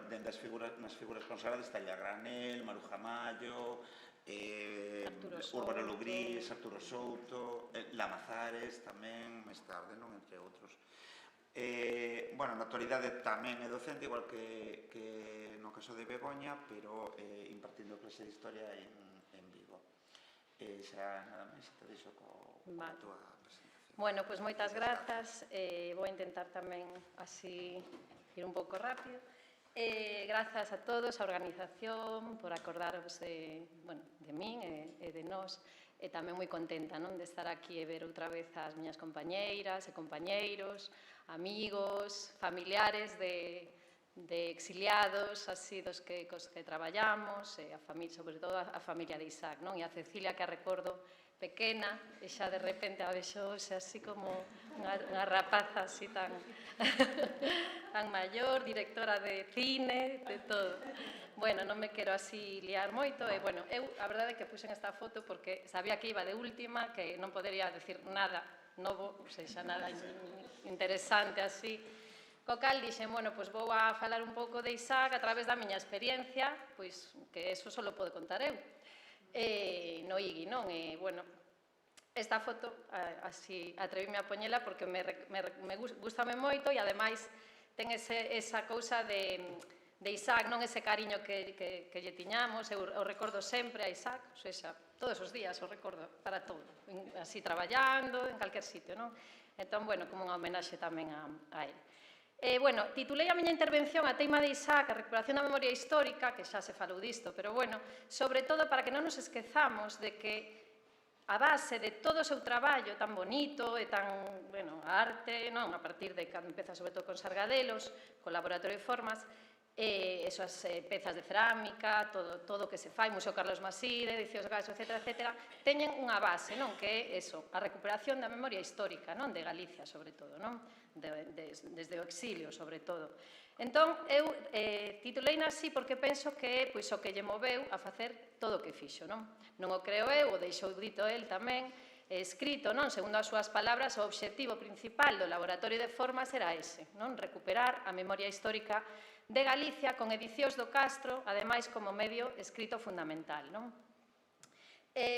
dentro das figuras consagradas está a Granel, Maruja Mayo, Urbano Lugrís, Arturo Souto, Lamazares tamén, máis tarde, non, entre outros. Na actualidade tamén é docente, igual que no caso de Begoña, pero impartindo clase de historia en Vigo. Xa nada máis, te deixo coa túa presentación. Bueno, pois moitas grazas. Vou intentar tamén así ir un pouco rápido. Grazas a todos, a organización, por acordaros de min e de nós. E tamén moi contenta de estar aquí e ver outra vez as miñas compañeiras e compañeiros, amigos, familiares de exiliados, así cos que traballamos, e sobre todo a familia de Isaac, e a Cecilia, que a recordo pequena, e xa de repente a vexo así como unha rapaza así tan maior, directora de cine, de todo. Bueno, non me quero así liar moito, e, eu a verdade é que puxen esta foto porque sabía que iba de última, que non podería decir nada novo, ou seja, nada interesante así. Co cal dixen, pois vou a falar un pouco de Isaac a través da miña experiencia, pois que eso só lo podo contar eu. No IGI, non? E, esta foto, así, atrevíme a poñela porque gustame moito e, ademais, ten esa cousa de Isaac, non ese cariño que lle tiñamos. Eu o recordo sempre a Isaac, ou seja, todos os días o recordo para todo, así traballando, en calquer sitio, non? Entón, como unha homenaxe tamén a él. Titulei a miña intervención a teima de Isaac, a recuperación da memoria histórica, que xa se falou disto, pero, sobre todo para que non nos esquezamos de que a base de todo o seu traballo tan bonito e tan, a arte, a partir de cando empeza sobre todo con Sargadelos, con Laboratorio de Formas, esas pezas de cerámica, todo o que se fai, Museo Carlos Maside, Edicións Gaso, etc., teñen unha base, non? Que é eso, a recuperación da memoria histórica, non? De Galicia, sobre todo, non? Desde o exilio, sobre todo. Entón, eu tituleina así porque penso que é o que lle moveu a facer todo o que fixo, non? Non o creo eu, o deixou dito el tamén, escrito, non? Segundo as súas palabras, o obxectivo principal do Laboratorio de Formas era ese, non? Recuperar a memoria histórica de Galicia con Edicións do Castro, ademais como medio escrito fundamental, non?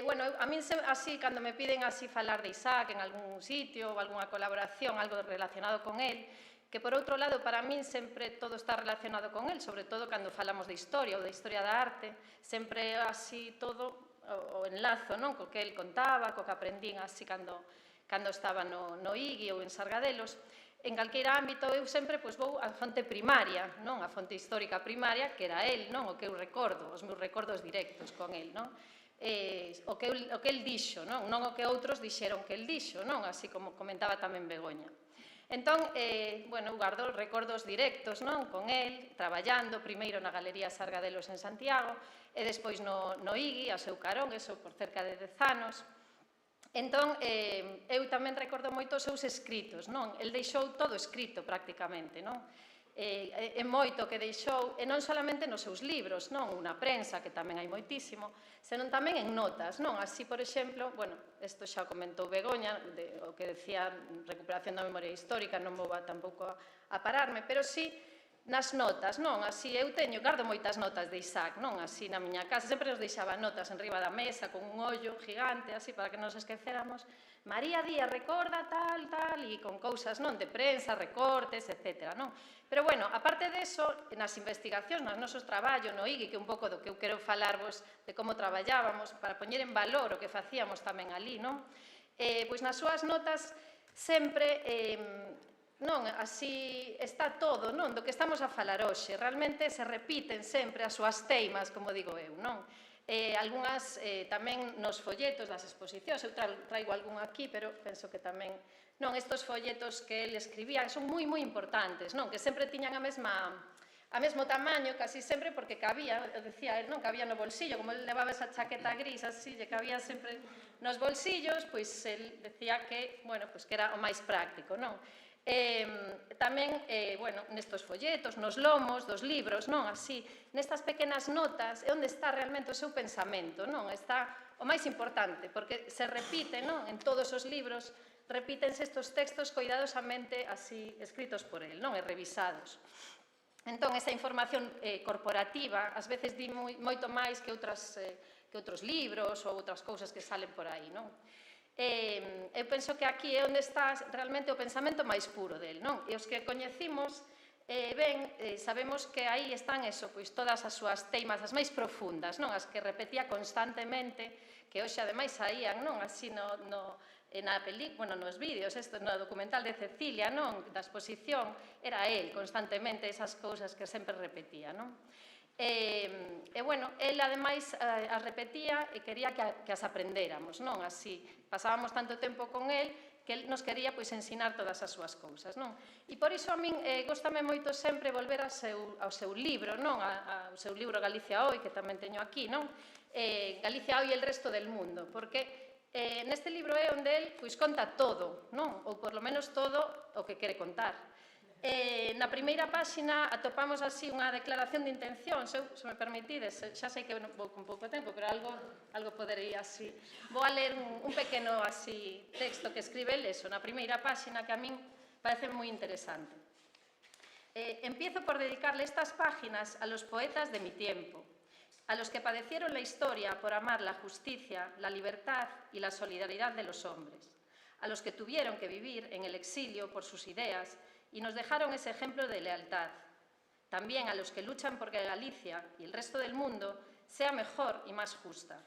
Bueno, a min, así, cando me piden así falar de Isaac en algún sitio ou algunha colaboración, algo relacionado con el, que por outro lado, para min sempre todo está relacionado con el, sobre todo cando falamos de historia ou de historia da arte, sempre así todo o enlazo, non? Co que el contaba, co que aprendín así cando estaba no IGI ou en Sargadelos. En calqueira ámbito, eu sempre vou á fonte primaria, non? A fonte histórica primaria, que era el, non? O que eu recordo, os meus recordos directos con el, non? O que el dixo, non? Non o que outros dixeron que el dixo, non? Así como comentaba tamén Begoña. Entón, bueno, eu guardo recordos directos, non? Con el, traballando, primeiro na Galería Sargadelos en Santiago, e despois no IGI, a seu carón, eso por cerca de 10 anos. Entón, eu tamén recordo moito os seus escritos, non? El deixou todo escrito, prácticamente, non? É moito que deixou, e non solamente nos seus libros, non? Na prensa, que tamén hai moitísimo, senón tamén en notas, non? Así, por exemplo, bueno, isto xa comentou Begoña, o que decía recuperación da memoria histórica, non vou tampouco a pararme, pero sí nas notas, non? Así, eu guardo moitas notas de Isaac, non? Así na miña casa, sempre nos deixaba notas enriba da mesa, con un ollo gigante, así, para que non nos esquecéramos. María Díaz recorda tal, e con cousas, non? De prensa, recortes, etc., non? Pero, bueno, aparte deso, nas investigacións, nos nosos traballos, no IGI, que é un pouco do que eu quero falarvos de como traballábamos, para poñer en valor o que facíamos tamén ali, non? Pois nas súas notas sempre... non, así está todo, non, do que estamos a falar hoxe. Realmente se repiten sempre as súas teimas, como digo eu, non? Algúnas tamén nos folletos das exposicións, eu traigo algún aquí, pero penso que tamén, non, estos folletos que ele escribía son moi importantes, non? Que sempre tiñan a mesmo tamaño, casi sempre, porque cabía, decía el, non, cabía no bolsillo, como ele levaba esa chaqueta gris, así, lle cabía sempre nos bolsillos, pois el decía que, bueno, pois que era o máis práctico, non? Tamén, bueno, nestos folletos, nos lomos dos libros, non? Así, nestas pequenas notas é onde está realmente o seu pensamento, non? Está o máis importante, porque se repite, non? En todos os libros repítense estes textos coidadosamente así escritos por el, non? E revisados. Entón, esa información corporativa, ás veces di moito máis que outros libros ou outras cousas que salen por aí, non? Eu penso que aquí é onde está realmente o pensamento máis puro del, non? E os que coñecimos ben, sabemos que aí están eso, pois todas as súas teimas, as máis profundas, non? As que repetía constantemente, que hoxe ademais saían, non? Así na película, nos vídeos, no documental de Cecilia, non? Da exposición, era él constantemente esas cousas que sempre repetía, non? E, bueno, el ademais as repetía e quería que as aprendéramos, non? Así, pasábamos tanto tempo con el que el nos quería pois ensinar todas as súas cousas, non? E por iso a min góstame moito sempre volver ao seu libro, non? Ao seu libro Galicia Hoy, que tamén teño aquí, non? Galicia Hoy e el resto del mundo, porque neste libro é onde el pois conta todo, non? Ou por lo menos todo o que quere contar. Na primeira páxina atopamos así unha declaración de intención, se me permitides, xa sei que vou con pouco tempo, pero algo podería así. Vou a ler un pequeno así texto que escribe el eso, na primeira páxina, que a min parece moi interesante. Empiezo por dedicarle estas páginas a los poetas de mi tiempo, a los que padecieron la historia por amar la justicia, la libertad y la solidaridad de los hombres, a los que tuvieron que vivir en el exilio por sus ideas y nos dejaron ese ejemplo de lealtad. También a los que luchan por que Galicia y el resto del mundo sea mejor y más justa.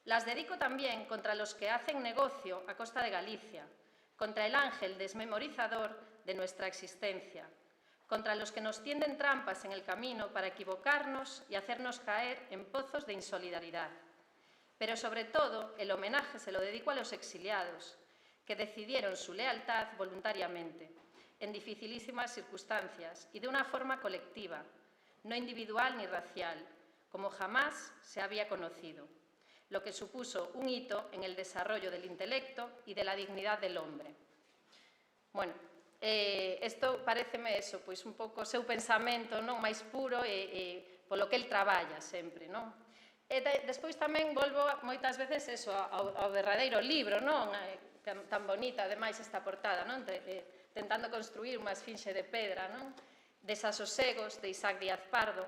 Las dedico también contra los que hacen negocio a costa de Galicia, contra el ángel desmemorizador de nuestra existencia, contra los que nos tienden trampas en el camino para equivocarnos y hacernos caer en pozos de insolidaridad. Pero sobre todo, el homenaje se lo dedico a los exiliados, que decidieron su lealtad voluntariamente, en dificilísimas circunstancias y de una forma colectiva, no individual ni racial, como jamás se había conocido, lo que supuso un hito en el desarrollo del intelecto y de la dignidad del hombre. Bueno, isto pareceme eso, pois un pouco o seu pensamento máis puro e polo que el traballa sempre, non? E despois tamén volvo moitas veces eso, ao verdadeiro libro, non? Tan bonita, ademais, esta portada, non? Tentando construir unha esfinxe de pedra, non? Desasosegos, de Isaac Díaz Pardo.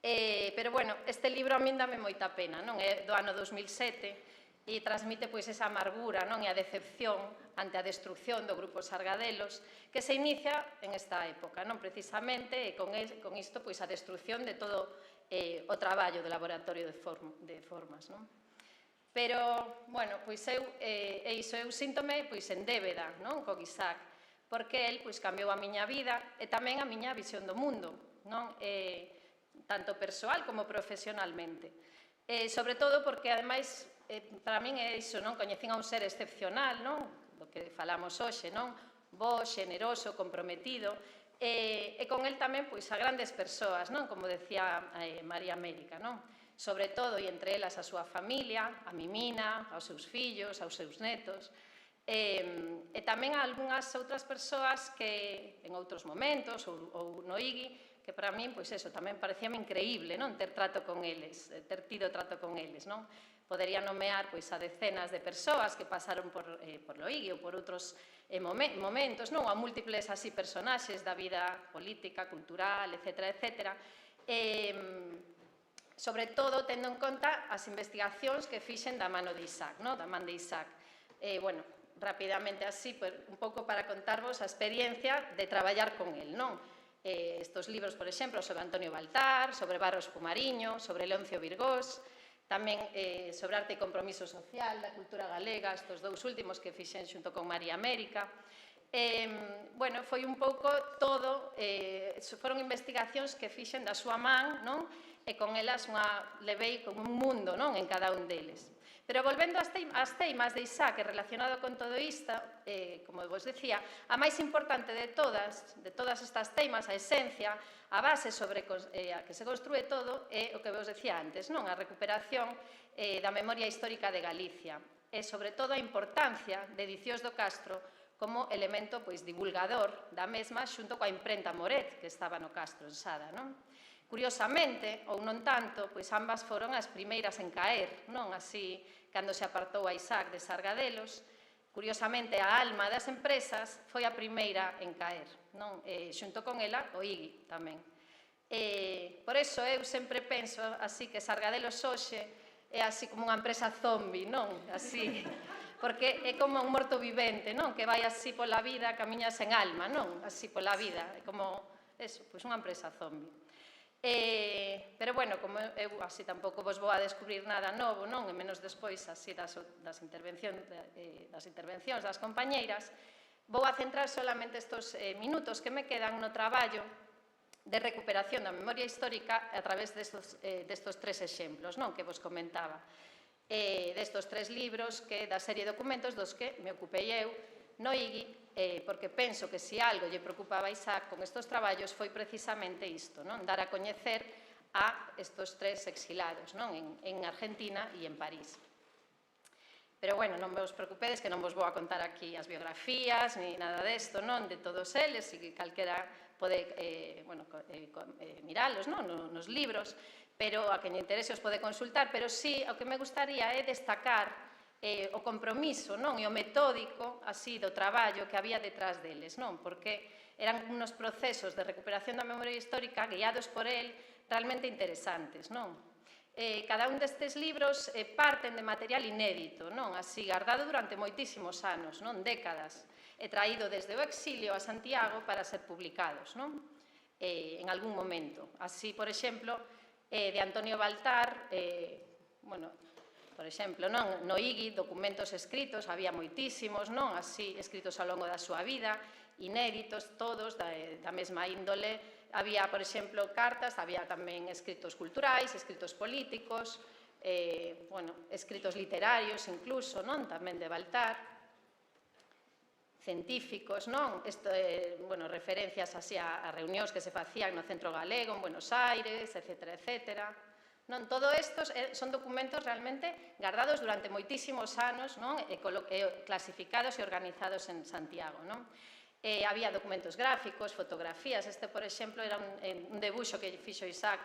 Pero, bueno, este libro a min dame moita pena, non? É do ano 2007 e transmite pois esa amargura, non? E a decepción ante a destrucción do grupo Sargadelos que se inicia en esta época, non? Precisamente, e con isto pois a destrucción de todo o traballo do laboratorio de formas, non? Pero, bueno, pois eu síntome pois en débeda, non? Con Isaac, porque el pois cambiou a miña vida e tamén a miña visión do mundo, non? Tanto persoal como profesionalmente. Sobre todo porque, ademais, para min é iso, non? Coñecín a un ser excepcional, non? Do que falamos hoxe, non? Bo, xeneroso, comprometido, e con el tamén, pois, a grandes persoas, non? Como decía María América, non? Sobre todo, e entre elas, a súa familia, a Mimina, aos seus fillos, aos seus netos, e tamén a algunhas outras persoas que, en outros momentos, ou no IGI, que para min, pois eso, tamén parecíame increíble, non? Ter trato con eles, ter tido trato con eles, non? Podería nomear pois a decenas de persoas que pasaron por Loigui ou por outros momentos, non? A múltiples así personaxes da vida política, cultural, etcétera, etcétera. Sobre todo, tendo en conta as investigacións que fixen da mano de Isaac, non? Da man de Isaac. Bueno, rapidamente así, un pouco para contarvos a experiencia de traballar con el, non? Estos libros, por exemplo, sobre Antonio Baltar, sobre Barros Pumariño, sobre Leoncio Virgós, tamén sobre arte e compromiso social, da cultura galega, estos dous últimos que fixen xunto con María América. Bueno, foi un pouco todo, foron investigacións que fixen da súa man, non? E con elas levei como un mundo, non? En cada un deles. Pero volvendo ás teimas de Isaac relacionado con todo isto, como vos decía, a máis importante de todas estas teimas, a esencia, a base sobre a que se construe todo, é o que vos decía antes, non? A recuperación da memoria histórica de Galicia e, sobre todo, a importancia de Dicíos do Castro como elemento pois divulgador da mesma xunto coa imprenta Moret, que estaba no Castro, en Sada, non? Curiosamente, ou non tanto, pois ambas foron as primeiras en caer, non? Así, cando se apartou a Isaac de Sargadelos, curiosamente, a alma das empresas foi a primeira en caer, non? Xunto con ela, o IGI tamén. Por iso, eu sempre penso así que Sargadelos hoxe é así como unha empresa zombi, non? Así, porque é como un morto vivente, non? Que vai así pola vida, camiña sen alma, non? Así pola vida, é como, eso, pois unha empresa zombi. Pero, bueno, como eu así tampouco vos vou a descubrir nada novo, non? E menos despois así das intervencións das compañeiras, vou a centrar solamente estes minutos que me quedan no traballo de recuperación da memoria histórica a través destes tres exemplos, non? Que vos comentaba. Destes tres libros da serie de documentos dos que me ocupei eu no IGI, porque penso que se algo lle preocupaba a Isaac con estes traballos foi precisamente isto, non? Dar a coñecer a estes tres exilados, non? En Argentina e en París. Pero, bueno, non vos preocupedes que non vos vou a contar aquí as biografías ni nada desto, non? De todos eles, e que calquera pode miralos, non? Nos libros, pero a quen lle interese os pode consultar, pero sí, o que me gustaría é destacar o compromiso, non? E o metódico, así, do traballo que había detrás deles, non? Porque eran unos procesos de recuperación da memoria histórica guiados por el realmente interesantes, non? Cada un destes libros parten de material inédito, non? Así, guardado durante moitísimos anos, non? Décadas, e traído desde o exilio a Santiago para ser publicados, non? En algún momento. Así, por exemplo, de Antonio Baltar, bueno, por exemplo, non? No IGI, documentos escritos, había moitísimos, non? Así, escritos ao longo da súa vida, inéditos, todos, da mesma índole. Había, por exemplo, cartas, había tamén escritos culturais, escritos políticos, bueno, escritos literarios incluso, non? Tamén de Baltar. científicos, non? Isto é, bueno, referencias así a reunións que se facían no Centro Galego, en Buenos Aires, etcétera, etcétera. Non, todo isto son documentos realmente guardados durante moitísimos anos, non? E clasificados e organizados en Santiago, non? Había documentos gráficos, fotografías. Este, por exemplo, era un debuxo que fixo Isaac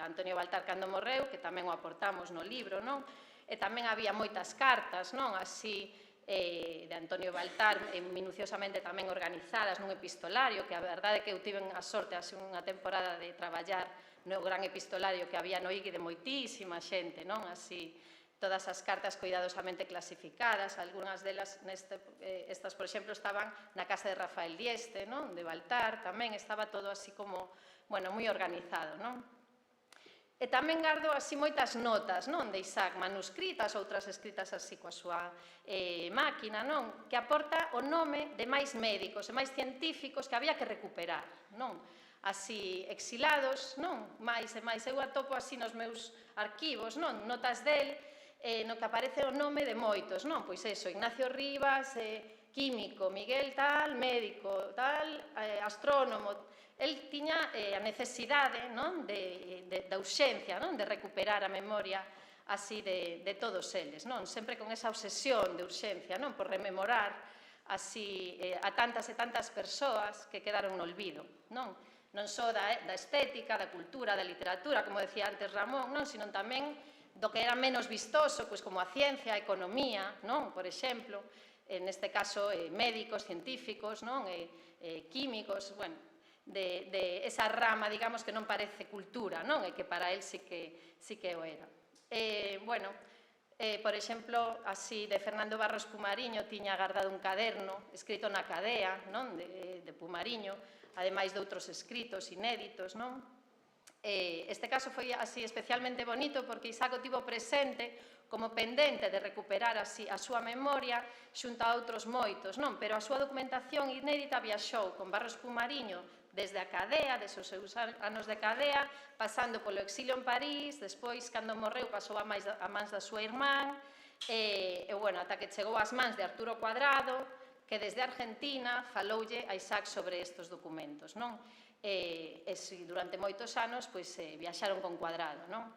Antonio Baltar cando morreu, que tamén o aportamos no libro, non? E tamén había moitas cartas, non? Así, de Antonio Baltar, minuciosamente tamén organizadas nun epistolario, que a verdade é que eu tiven a sorte así unha temporada de traballar no gran epistolario que había no IGI de moitísima xente, non? Así, todas as cartas cuidadosamente clasificadas, algunhas delas, estas, por exemplo, estaban na casa de Rafael Dieste, non? De Baltar, tamén estaba todo así como, bueno, moi organizado, non? E tamén gardo así moitas notas, non, de Isaac, manuscritas, outras escritas así coa súa máquina, non, que aporta o nome de máis médicos e máis científicos que había que recuperar, non, así exilados, non, máis e máis. Eu atopo así nos meus arquivos, non, notas del, no que aparece o nome de moitos, non, pois eso, Ignacio Rivas, químico, Miguel tal, médico, tal, astrónomo. El tiña a necesidade da urxencia de recuperar a memoria así de todos eles, sempre con esa obsesión de urxencia por rememorar así a tantas e tantas persoas que quedaron no olvido, non só da estética, da cultura, da literatura, como decía antes Ramón, sino tamén do que era menos vistoso, como a ciencia, a economía, por exemplo, neste caso médicos, científicos, químicos, bueno, de esa rama, digamos, que non parece cultura, non? E que para él sí que o era. Bueno, por exemplo, así de Fernando Barros Pumariño tiña guardado un caderno escrito na cadea, non? De Pumariño, ademais de outros escritos inéditos, non? Este caso foi así especialmente bonito porque Isaac o tivo presente como pendente de recuperar así a súa memoria xunto a outros moitos, non? Pero a súa documentación inédita viaxou con Barros Pumariño desde a cadea, deses seus anos de cadea, pasando polo exilio en París, despois, cando morreu, pasou a mans da súa irmán, e, bueno, ata que chegou ás mans de Arturo Cuadrado, que desde Argentina faloulle a Isaac sobre estes documentos, non? E durante moitos anos, viaxaron con Cuadrado, non?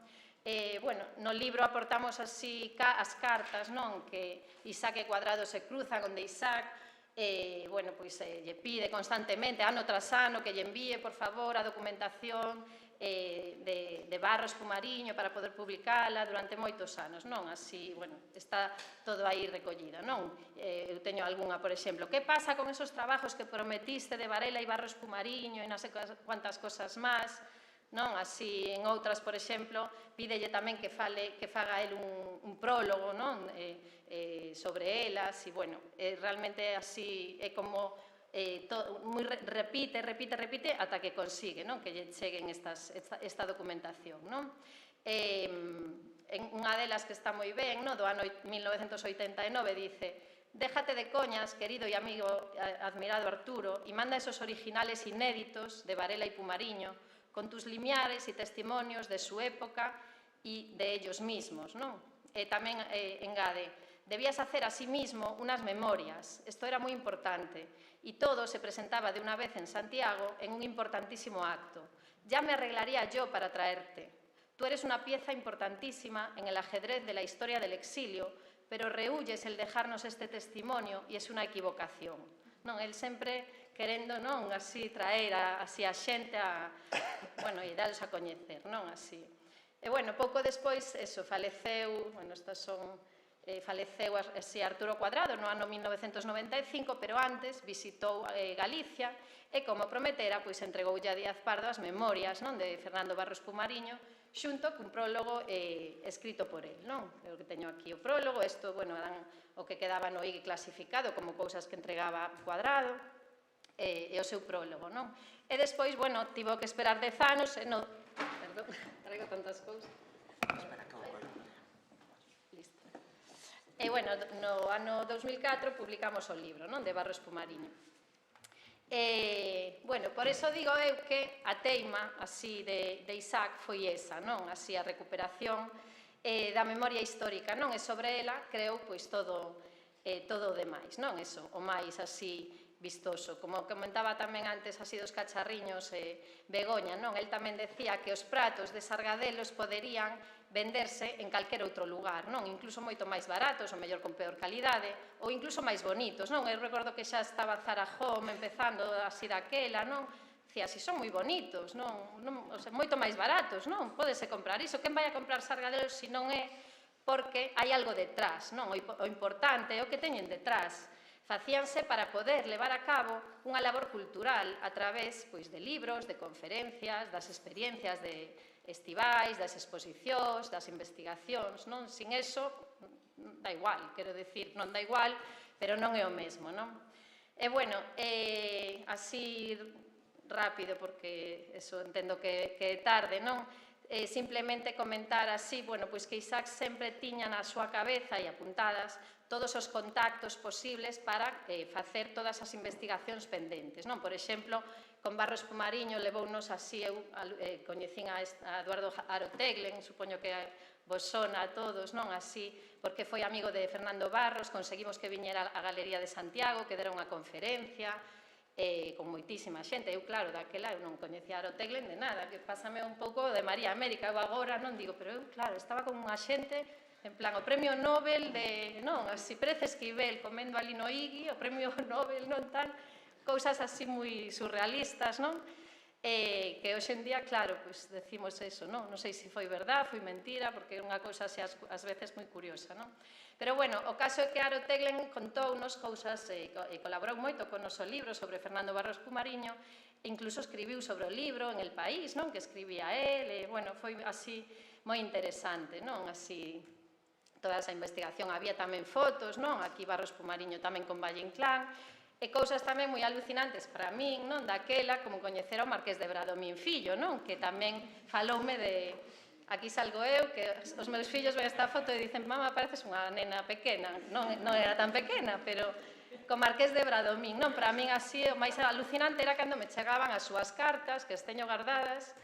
Bueno, no libro aportamos así as cartas, non? Que Isaac e Cuadrado se cruzan, onde Isaac bueno, lle pide constantemente, ano tras ano, que lle envíe, por favor, a documentación de Barros Pumariño para poder publicala durante moitos anos, non? Así, bueno, está todo aí recollido, non? Eu teño algunha, por exemplo, que pasa con esos trabajos que prometiste de Varela e Barros Pumariño e non sei cuantas cosas máis, non? Así, en outras, por exemplo, pídelle tamén que faga el un prólogo, non? Sobre elas, e, bueno, realmente así é como repite ata que consigue, non? Que lle cheguen esta documentación, non? Unha delas que está moi ben, do ano 1989, dice: déjate de coñas, querido e amigo admirado Arturo, y manda esos originales inéditos de Varela y Pumariño, con tus limiares y testimonios de su época y de ellos mismos, ¿no? Tamén engade, debías hacer a sí mismo unas memorias, esto era muy importante, y todo se presentaba de una vez en Santiago en un importantísimo acto. Ya me arreglaría yo para traerte. Tú eres una pieza importantísima en el ajedrez de la historia del exilio, pero rehuyes el dejarnos este testimonio y es una equivocación. Non, el sempre querendo, non, así traer así a xente a, bueno, e dalos a coñecer, non, así. E, bueno, pouco despois, eso, faleceu, bueno, estas son, faleceu así Arturo Cuadrado no ano 1995, pero antes visitou Galicia e, como prometera, pois entregoulle a Díaz Pardo as memorias, non, de Fernando Barros Pumariño, xunto cun prólogo escrito por el, non? O que teño aquí o prólogo, isto, bueno, eran o que quedaba no IG clasificado como cousas que entregaba Cuadrado, e o seu prólogo, non? E despois, bueno, tivo que esperar 10 anos, perdón, traigo tantas cousas. Listo. E, bueno, no ano 2004 publicamos o libro, non? De Barros Pumariño. Bueno, por eso digo eu que a teima así de Isaac foi esa, non? Así a recuperación da memoria histórica, non? E sobre ela creou pois todo todo o demais, non? Eso, o máis así vistoso. Como comentaba tamén antes así dos cacharriños Begoña, non? El tamén decía que os pratos de Sargadelos poderían venderse en calquer outro lugar, non? Incluso moito máis baratos, ou mellor con peor calidade, ou incluso máis bonitos, non? Eu recordo que xa estaba Zara Home empezando así daquela, non? Dicía, si son moi bonitos, non? O sea, moito máis baratos, non? Pódese comprar iso. Quen vai a comprar Sargadelos se non é porque hai algo detrás, non? O importante é o que teñen detrás. Facíanse para poder levar a cabo unha labor cultural a través de libros, de conferencias, das experiencias de estivais, das exposicións, das investigacións, non? Sin eso, da igual, quero dicir, non da igual, pero non é o mesmo, non? E, bueno, así rápido, porque eso entendo que é tarde, non? Simplemente comentar así, bueno, pois que Isaac sempre tiña na súa cabeza e apuntadas todos os contactos posibles para facer todas as investigacións pendentes, non? Por exemplo, con Barros Pumariño levounos así, eu coñecín a Eduardo Aro Teglen, supoño que vos sona a todos, non? Así, porque foi amigo de Fernando Barros, conseguimos que viñera a Galería de Santiago, que dera unha conferencia, con moitísima xente. Eu, claro, daquela eu non coñecía a Aro Teglen de nada, que pásame un pouco de María América, eu agora non digo, pero eu, claro, estaba con unha xente, en plan, o premio Nobel de, non, así, Pérez Esquivel comendo ali no Igui, o premio Nobel, non tal, cousas así moi surrealistas, non? Que hoxe en día, claro, pois decimos eso, non? Non sei se foi verdad, foi mentira, porque é unha cousa así ás veces moi curiosa, non? Pero, bueno, o caso é que Aro Teglen contounos cousas e colaborou moito con o noso libro sobre Fernando Barros Pumariño, e incluso escribiu sobre o libro en El País, non? Que escribía él, e, bueno, foi así moi interesante, non? Así, toda esa investigación. Había tamén fotos, non? Aquí Barros Pumariño tamén con Valle Inclán, e cousas tamén moi alucinantes para min, non? Daquela, como coñecer ao Marqués de Bradomín fillo, non? Que tamén faloume de... Aquí salgo eu, que os meus fillos ven esta foto e dicen, mama, pareces unha nena pequena. Non era tan pequena, pero con Marqués de Bradomín, non? Para min así, o máis alucinante era cando me chegaban as súas cartas, que as teño guardadas,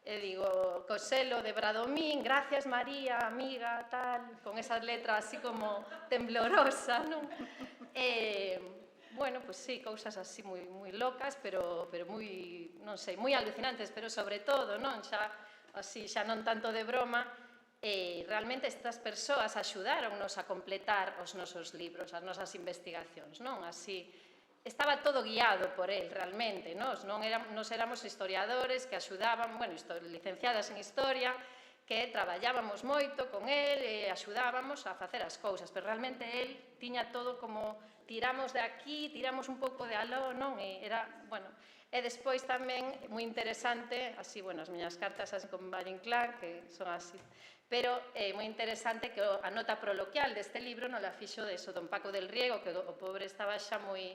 e digo, co selo de Bradomín, gracias María, amiga, tal, con esas letras así como temblorosa, non? Bueno, pois sí, cousas así moi locas, pero moi, non sei, moi alucinantes, pero sobre todo, non? Xa, así, xa non tanto de broma, realmente estas persoas axudáronnos a completar os nosos libros, as nosas investigacións, non? Así, estaba todo guiado por él, realmente, nos éramos historiadores que axudaban, bueno, licenciadas en Historia, que traballábamos moito con él e axudábamos a facer as cousas, pero realmente él tiña todo como tiramos de aquí, tiramos un pouco de aló, non? E era, bueno, e despois tamén, moi interesante, así, bueno, as miñas cartas así con Valle Inclán, que son así, pero é moi interesante que a nota proloquial deste libro non la fixo de eso, don Paco del Riego, que o pobre estaba xa moi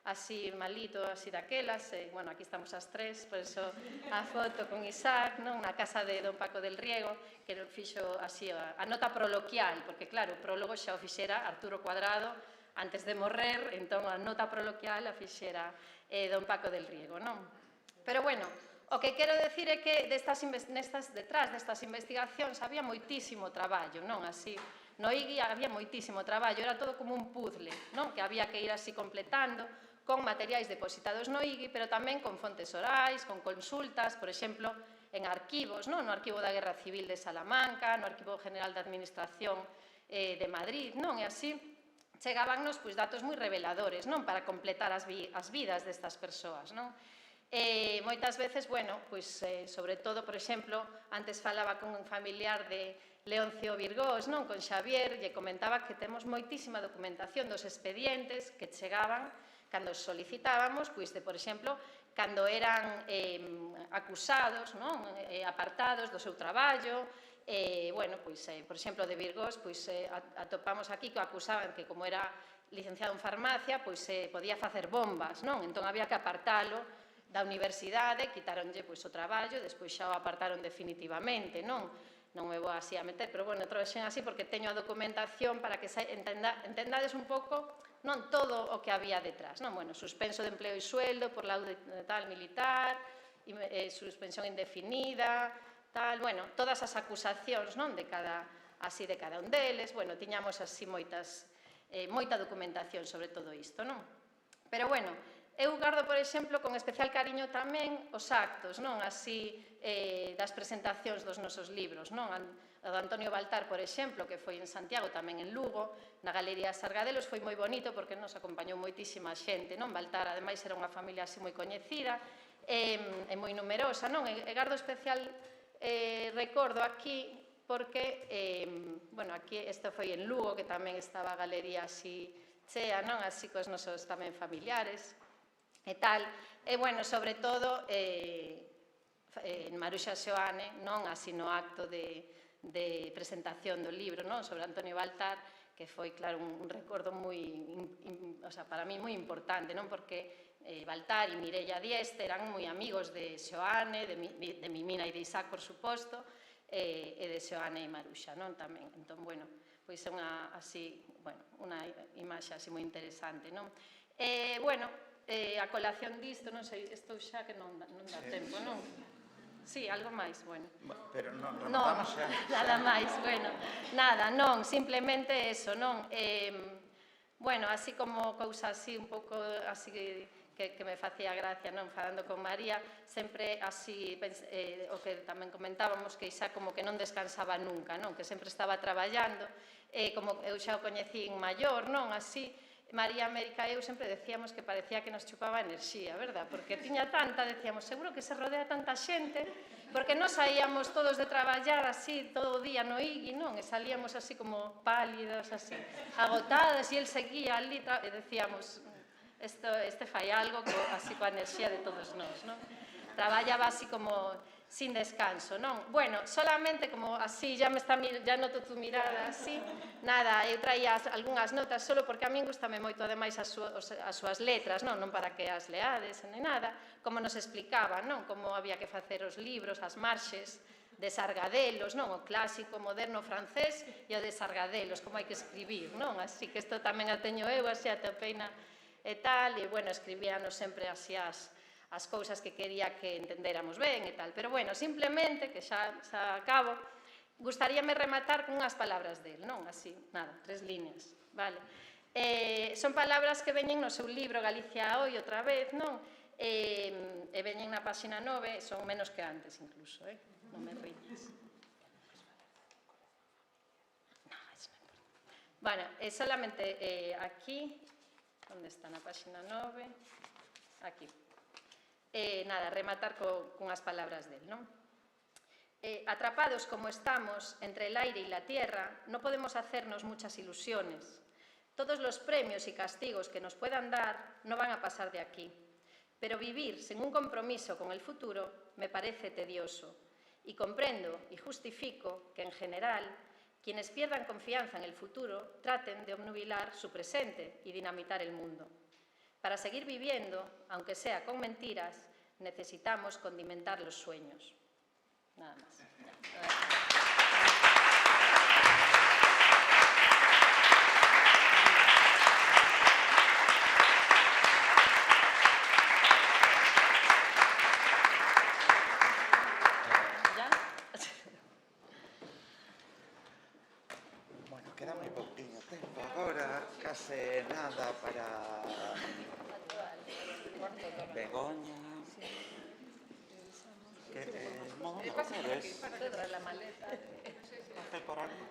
así malito, así daquelas, bueno, aquí estamos as tres, por eso a foto con Isaac, non? Na casa de don Paco del Riego, que fixo así a nota proloquial, porque claro, o prólogo xa o fixera Arturo Cuadrado antes de morrer, entón a nota proloquial a fixera don Paco del Riego, non? Pero bueno, o que quero decir é que detrás destas investigacións había moitísimo traballo, non? Así, no Igui había moitísimo traballo, era todo como un puzzle, non? Que había que ir así completando, con materiais depositados no Igui, pero tamén con fontes orais, con consultas, por exemplo, en arquivos, non? No Arquivo da Guerra Civil de Salamanca, no Arquivo General de Administración de Madrid, non? E así chegábannos datos moi reveladores, non? Para completar as vidas destas persoas, non? E moitas veces, bueno, sobre todo, por exemplo, antes falaba con un familiar de Leoncio Virgós, non? Con Xavier, lle comentaba que temos moitísima documentación dos expedientes que chegaban cando solicitábamos, de, por exemplo, cando eran acusados, non? Apartados do seu traballo, bueno, por exemplo, de Virgós, atopamos aquí que o acusaban que como era licenciado en farmacia, podía facer bombas, non? Entón había que apartalo da universidade, quitáronlle o traballo, despois xa o apartaron definitivamente, non? Non me vou así a meter, pero bueno, trouxen así porque teño a documentación para que entendades un pouco non todo o que había detrás, non? Bueno, suspenso de empleo e sueldo por laudo tal militar, suspensión indefinida, tal, bueno, todas as acusacións, non? De cada un deles, bueno, tiñamos así moitas moita documentación sobre todo isto, non? Pero, bueno, eu gardo, por exemplo, con especial cariño tamén os actos, non? Así, das presentacións dos nosos libros, non? O do Antonio Baltar, por exemplo, que foi en Santiago, tamén en Lugo, na Galería Sargadelos, foi moi bonito porque nos acompañou moitísima xente, non? Baltar, ademais, era unha familia así moi coñecida e moi numerosa, non? E gardo especial recordo aquí porque, bueno, aquí isto foi en Lugo, que tamén estaba a galería así chea, non? Así cos nosos tamén familiares e tal. E, bueno, sobre todo, en Maruxa Xoane, non? Así no acto de presentación do libro, non? Sobre Antonio Baltar, que foi, claro, un recordo moi, o sea, para mí moi importante, non? Porque Baltar e Mireia Dieste eran moi amigos de Xoane, de Mimina e de Isaac, por suposto, e de Xoane e Maruxa, non? Tamén. Entón, bueno, pois é unha, así, bueno, unha imaxe así moi interesante, non? Bueno, a colación disto, non sei, estou xa que non dá tempo, non? Sí, algo máis, bueno. Pero non rematamos xa. Nada máis, bueno. Nada, non, simplemente eso, non? Bueno, así como cousa así un pouco así que me facía gracia, non? Falando con María, sempre así, o que tamén comentábamos, que Isaac como que non descansaba nunca, non? Que sempre estaba traballando, como eu xa o coñecín maior, non? Así, María América e eu sempre decíamos que parecía que nos chupaba enerxía, verdad? Porque tiña tanta, decíamos, seguro que se rodea tanta xente, porque nos saíamos todos de traballar así todo o día no Igui, non? E salíamos así como pálidos, así, agotadas, e el seguía ali, e decíamos, este fai algo así coa enerxía de todos nós, non? Traballaba así como sin descanso, non? Bueno, solamente como así, ya noto tu mirada así, nada, eu traía algunhas notas solo porque a min gustame moito ademais as súas letras, non para que as leades, nem nada, como nos explicaba, non? Como había que facer os libros, as marxes de Sargadelos, non? O clásico moderno francés e o de Sargadelos, como hai que escribir, non? Así que isto tamén a teño eu, así a topeina e tal, e, bueno, escribíanos sempre así as cousas que quería que entendéramos ben e tal. Pero, bueno, simplemente, que xa acabo, gustaríame rematar con unhas palabras del, non? Así, nada, 3 líneas, vale? Son palabras que veñen no seu libro Galicia Hoy, outra vez, non? E veñen na páxina 9, son menos que antes, incluso, non me riñas. Bueno, solamente aquí, onde está na páxina 9, aquí. Nada, rematar cunhas palabras del, non? Atrapados como estamos entre el aire y la tierra, no podemos hacernos muchas ilusiones. Todos los premios y castigos que nos puedan dar no van a pasar de aquí. Pero vivir sin un compromiso con el futuro me parece tedioso. Y comprendo y justifico que, en general, quienes pierdan confianza en el futuro traten de obnubilar su presente y dinamitar el mundo. Para seguir viviendo, aunque sea con mentiras, necesitamos condimentar los sueños. Nada más. ¿Ya? Bueno, queda moi pouquinho tempo agora, case nada para Begoña. La maleta. Por aquí.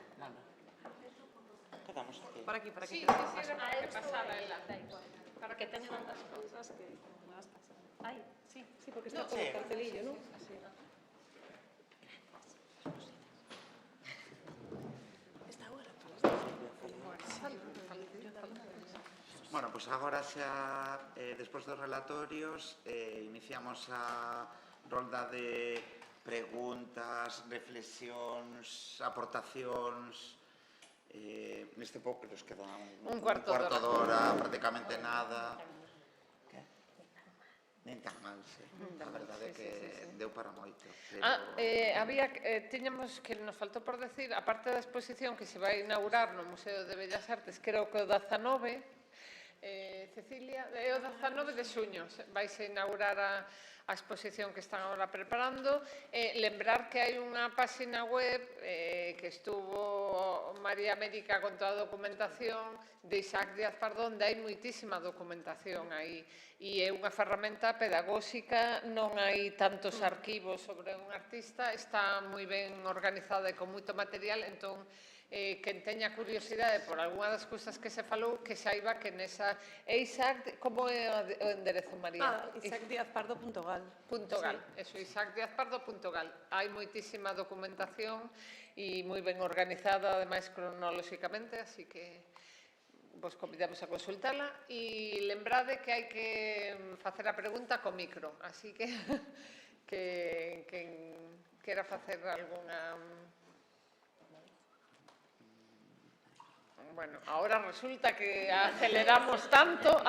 Quedamos aquí. Por aquí, por aquí. Sí, que pasaba ela. Para que teña tantas cousas que me vas pasando. Ai, sí. Sí, porque está todo el cartelillo, ¿no? Bueno, pues agora xa, despois dos relatorios, iniciamos a rolda de preguntas, reflexións, aportacións. Neste pouco nos queda un cuarto de hora, prácticamente nada. Que? Nen tan mal, sí. A verdade é que deu para moito. Tiñamos que nos faltou por decir, a parte da exposición que se vai inaugurar no Museo de Bellas Artes, creo que o 19, Cecilia, é o 19 de xuño, vais a inaugurar a exposición que están agora preparando. Lembrar que hai unha páxina web que estuvo María América con toda a documentación de Isaac Díaz Pardo, onde hai moitísima documentación aí, e é unha ferramenta pedagóxica, non hai tantos arquivos sobre un artista, está moi ben organizada e con moito material, entón quen teña curiosidade por algunha das cousas que se falou, que saiba que nesa... Isaac, como é o enderezo, María? isacdiazpardo.gal. Eso, isacdiazpardo.gal. Hai moitísima documentación e moi ben organizada, ademais cronolóxicamente, así que vos convidamos a consultala. E lembrade que hai que facer a pregunta co micro, así que quen quera facer algunha... Bueno, ahora resulta que aceleramos tanto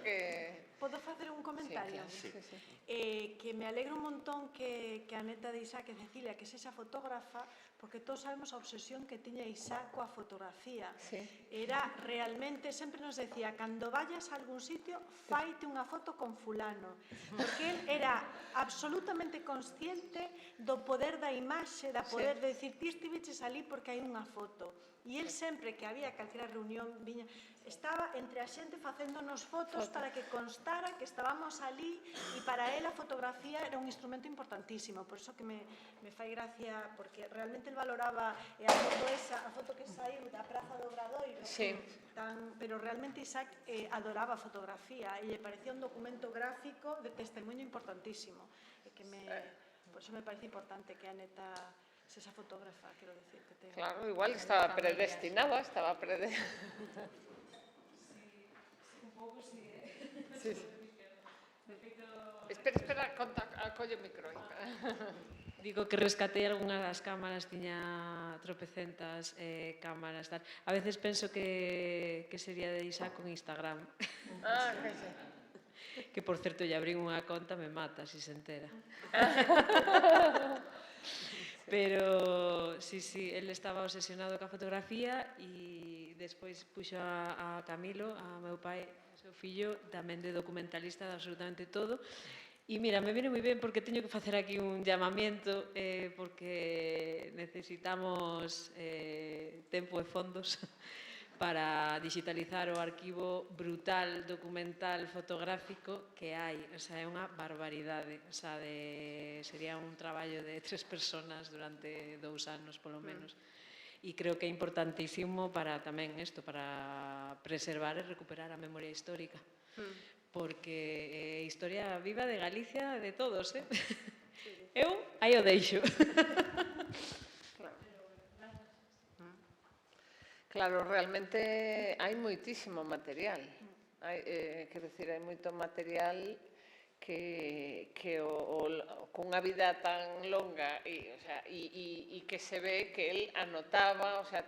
que... Podo facer un comentario? Sí, claro. Sí. Que me alegro un montón que a neta de Isaac e Cecilia, que sexa fotógrafa, porque todos sabemos a obsesión que tiña Isaac coa fotografía. Sí. Era realmente, sempre nos decía, cando vayas a algún sitio, faite unha foto con fulano. Porque él era absolutamente consciente do poder da imaxe, da poder de dicir, ti estiveches ali porque hai unha foto. E el sempre que había calquera reunión viña, estaba entre a xente facéndonos fotos para que constara que estábamos ali, e para él a fotografía era un instrumento importantísimo, por iso que me fai gracia, porque realmente el valoraba a foto que saiu da Praza do Obradoiro, pero realmente Isaac adoraba a fotografía e lle parecía un documento gráfico de testemunho importantísimo, por iso me parece importante que a neta esa fotógrafa, quero decir que ten... Claro, igual estaba predestinada, un pouco sí, Sí. Espera, acolle o micro. Digo que rescatei algunhas das cámaras, tiña tropecentas cámaras, tal. A veces penso que sería de Isaac con Instagram. Que sí. Que, por certo, lle abrín unha conta, me mata, si se entera. Pero, sí, el estaba obsesionado coa fotografía e despois puxo a Camilo, a meu pai, a seu fillo, tamén de documentalista de absolutamente todo. E mira, me viene moi ben porque teño que facer aquí un llamamiento porque necesitamos tempo e fondos para digitalizar o arquivo brutal, documental, fotográfico que hai. O sea, é unha barbaridade. O sea, sería un traballo de 3 personas durante 2 anos, polo menos. E creo que é importantísimo para tamén isto, para preservar e recuperar a memoria histórica. Porque é historia viva de Galicia de todos, Eu aí o deixo. Claro, realmente hai moitísimo material. Quero dicir, hai moito material que cunha vida tan longa e que se ve que el anotaba, o sea,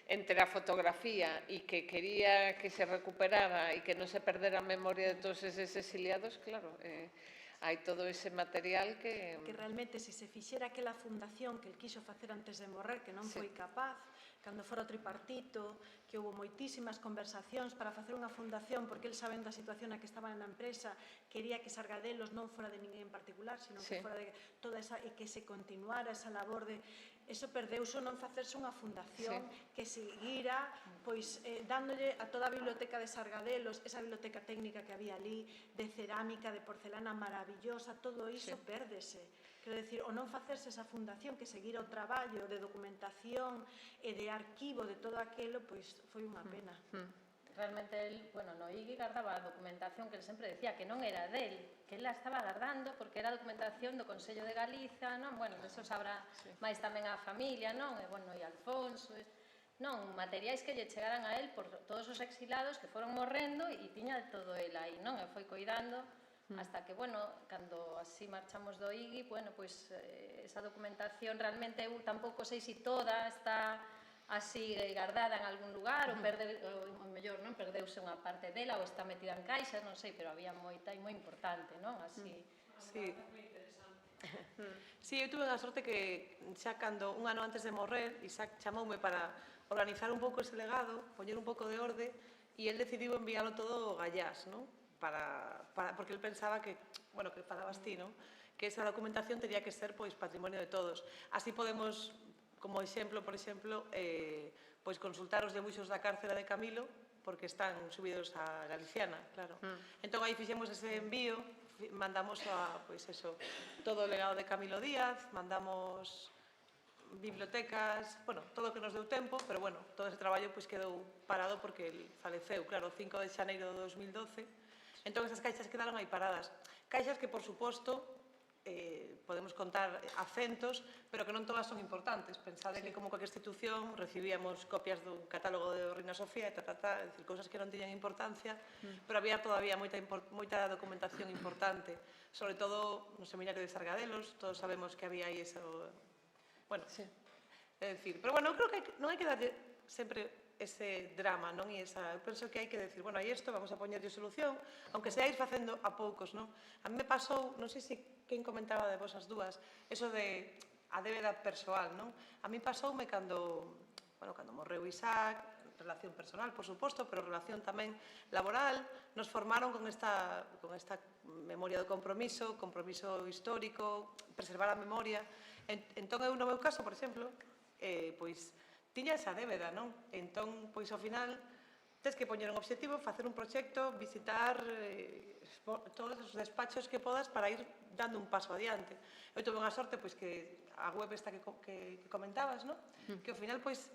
entre a fotografía e que quería que se recuperara e que non se perdera a memoria de todos eses exiliados, claro, hai todo ese material que... Que realmente, se se fixera aquela fundación que el quiso facer antes de morrer, que non foi capaz, cando fora o tripartito, que houve moitísimas conversacións para facer unha fundación, porque el, sabendo a situación na que estaba na empresa, quería que Sargadelos non fora de ninguén en particular, sino que fora de toda esa, e que se continuara esa labor de... Eso perdeuse non facerse unha fundación que seguira pois dándolle a toda a biblioteca de Sargadelos, esa biblioteca técnica que había ali, de cerámica, de porcelana maravillosa, todo iso pérdese. Quero dicir, o non facerse esa fundación que seguira o traballo de documentación e de arquivo de todo aquilo, pois foi unha pena. Realmente, el, bueno, no IGI guardaba a documentación que ele sempre decía que non era del, que ele la estaba guardando porque era documentación do Consello de Galiza, non? Bueno, eso sabrá máis tamén a familia, non? E, bueno, e Alfonso, non? Materiais que lle chegaran a él por todos os exilados que foron morrendo e tiña todo el aí, non? E foi coidando hasta que, bueno, cando así marchamos do IGI, bueno, pois esa documentación realmente eu tampouco sei se toda está así guardada en algún lugar ou mellor, non, perdeuse unha parte dela ou está metida en caixas, non sei, pero había moita e moi importante, non? Así. Sí. Sí, eu tuve a sorte que xa cando un ano antes de morrer, Isaac chamoume para organizar un pouco ese legado, poñer un pouco de orde, e el decidiu enviálo todo gallás, non? Porque el pensaba que, bueno, que falabas ti, non? Que esa documentación tería que ser pois patrimonio de todos. Así podemos, como exemplo, por exemplo, pois consultar os debuxos da cárcera de Camilo, porque están subidos a Galiciana, claro. Entón, aí fixemos ese envío, mandamos pois eso, todo o legado de Camilo Díaz, mandamos bibliotecas, bueno, todo o que nos deu tempo, pero bueno, todo ese traballo pois quedou parado porque el faleceu, claro, o 5 de xaneiro de 2012. Entón, esas caixas quedaron aí paradas. Caixas que, por suposto, podemos contar a centos, pero que non todas son importantes. Pensade que, como cualquier institución, recibíamos copias dun catálogo de Reina Sofía, é dicir, cousas que non tiñan importancia, pero había todavía moita documentación importante, sobre todo no Seminario de Sargadelos, todos sabemos que había aí eso. Bueno, é dicir, pero bueno, creo que non hai que darlle sempre ese drama, non? E eu penso que hai que decir, bueno, hai isto, vamos a poñerlle solución, aunque sea ir facendo a poucos, non? A mí me pasou, non sei se quen comentaba de vos as dúas, eso de a débeda persoal, non? A mí pasoume cando morreu Isaac, relación personal, por suposto, pero relación tamén laboral, nos formaron con esta memoria do compromiso histórico, preservar a memoria. Entón, eu no meu caso, por exemplo, pois, tiña esa débeda, non? Entón, pois, ao final, tens que poñer un objetivo, facer un proxecto, visitar todos os despachos que podas para ir dando un paso adiante. Eu tuve unha sorte, pois, que a web esta que comentabas, non? Que ao final, pois,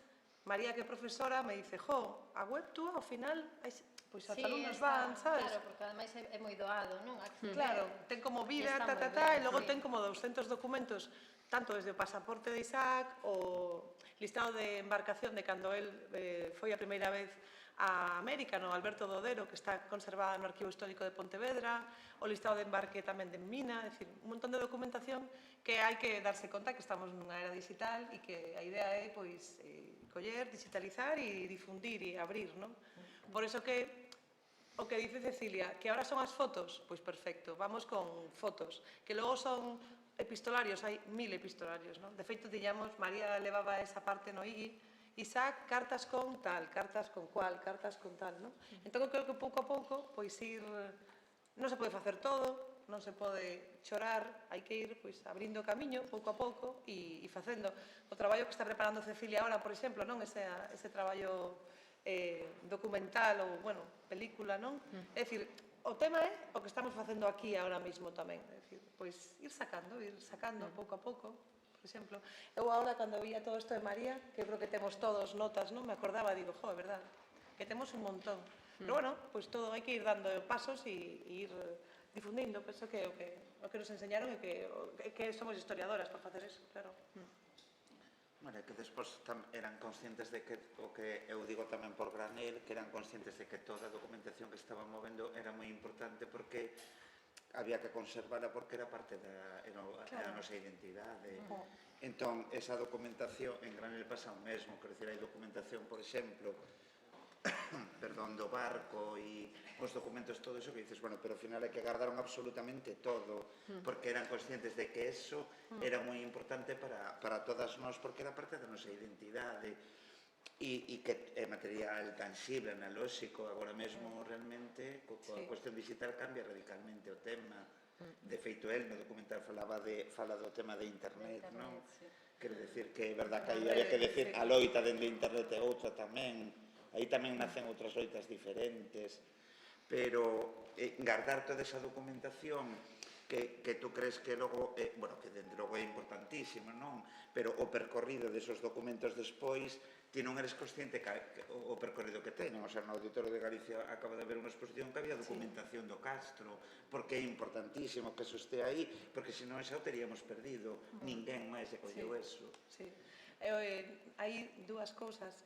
María, que é profesora, me dice, a web tú, ao final, pois, os alumnos van, sabes? Claro, porque ademais é moi doado, non? Claro, ten como vida, e logo ten como 200 documentos, tanto desde o pasaporte de Isaac, o listado de embarcación de cando el foi a primeira vez a América, no Alberto Dodero, que está conservada no Arquivo Histórico de Pontevedra, o listado de embarque tamén de Mina, é dicir, un montón de documentación que hai que darse conta que estamos nunha era digital e que a idea é, pois, coller, digitalizar e difundir e abrir, non? Por iso que o que dice Cecilia, que ahora son as fotos, pois perfecto, vamos con fotos, que logo son epistolarios, hai 1000 epistolarios, non? De feito, tiñamos, María levaba esa parte no IGI, Isaac, cartas con tal, cartas con cual, cartas con tal, non? Entón, eu creo que pouco a pouco, pois ir, non se pode facer todo, non se pode chorar, hai que ir, pois, abrindo camiño, pouco a pouco, e facendo. O traballo que está preparando Cecilia ahora, por exemplo, non? Ese traballo documental ou, bueno, película, non? É dicir, o tema é o que estamos facendo aquí ahora mesmo tamén, é dicir, pois ir sacando pouco a pouco. Por exemplo, eu agora cando vía todo isto de María, que creo que temos todos notas, non? Me acordaba, digo, é verdad, que temos un montón. Pero bueno, pois todo hai que ir dando pasos e ir difundindo, penso que o que nos enseñaron é que somos historiadoras por facer eso, claro. Bueno, que despois eran conscientes de que, o que eu digo tamén por granel, que eran conscientes de que toda a documentación que estaban movendo era moi importante porque había que conservala porque era parte da nosa identidade. Entón, esa documentación en granel pasa o mesmo, quero dicir, hai documentación, por exemplo, do barco e os documentos, todo eso que dices, bueno, pero ao final hai que guardaron absolutamente todo, porque eran conscientes de que eso era moi importante para todas nós, porque era parte da nosa identidade e que é material tangible, analóxico, agora mesmo realmente, coa cuestión digital cambia radicalmente o tema. De feito, el no documental fala do tema de internet, non? Quero dicir que é verdad que aí había que decir a loita dende internet é outra tamén. Aí tamén nacen outras loitas diferentes, pero guardar toda esa documentación que tú crees que logo, bueno, que dende logo é importantísimo, non? Pero o percorrido desos documentos despois, ti non eres consciente o percorrido que teñen. O sea, no Auditorio de Galicia acaba de haber unha exposición que había documentación do Castro, porque é importantísimo que eso este aí, porque senón xa o teríamos perdido. Ninguén máis se colleu eso. Sí. Hai dúas cousas.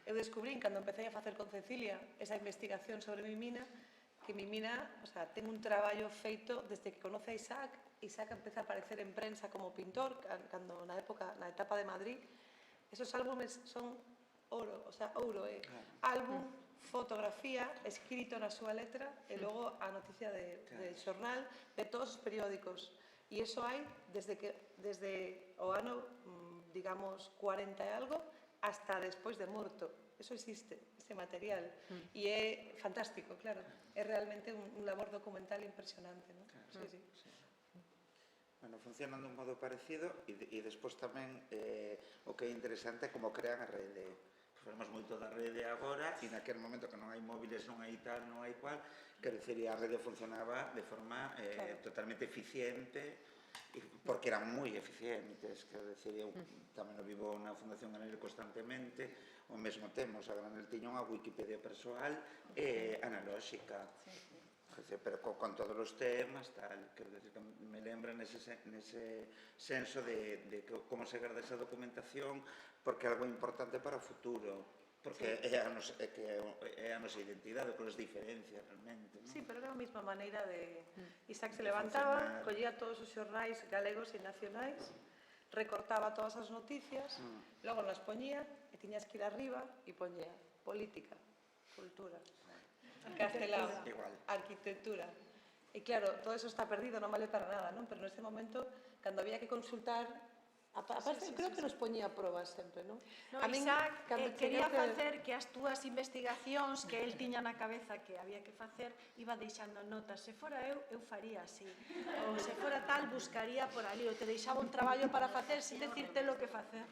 Eu descubrín, cando empecé a facer con Cecilia esa investigación sobre Mimina, que Mimina, o sea, ten un traballo feito desde que conoce a Isaac. Isaac empeza a aparecer en prensa como pintor, cando na etapa de Madrid. Esos álbumes son ouro, o sea, ouro, álbum, fotografía, escrito na súa letra, e logo a noticia de xornal, de todos os periódicos. E iso hai desde o ano, digamos, 40 e algo, hasta despois de morto. Eso existe. este material. E é fantástico, claro. É realmente un labor documental impresionante, non? Sí, sí. Bueno, funcionan dun modo parecido e despois tamén o que é interesante é como crean a rede. Falamos moito da rede agora e naquele momento que non hai móviles, non hai tal, non hai cual, que decir, a rede funcionaba de forma totalmente eficiente porque eran moi eficientes, que decir, eu tamén o vivo na Fundación Granel constantemente, o mesmo temos, a Granel tiña unha Wikipedia persoal analóxica, pero con todos os temas, tal, que me lembra nese senso de como se garda esa documentación, porque é algo importante para o futuro, porque é a nosa identidade, con as diferencias, realmente. Sí, pero era a mesma maneira de... Isaac se levantaba, collía todos os xornais galegos e nacionais, recortaba todas as noticias, logo nas poñía, e tiñas que ir arriba e poñía política, cultura, castelao, arquitectura. E claro, todo eso está perdido, non vale para nada, non? Pero neste momento, cando había que consultar, aparte, creo que nos poñía probas sempre, non? Isaac quería facer que as túas investigacións que el tiña na cabeza que había que facer, iba deixando notas. Se fora eu faría así. Ou se fora tal, buscaría por ali. Ou te deixaba un traballo para facer sin decirte lo que facer.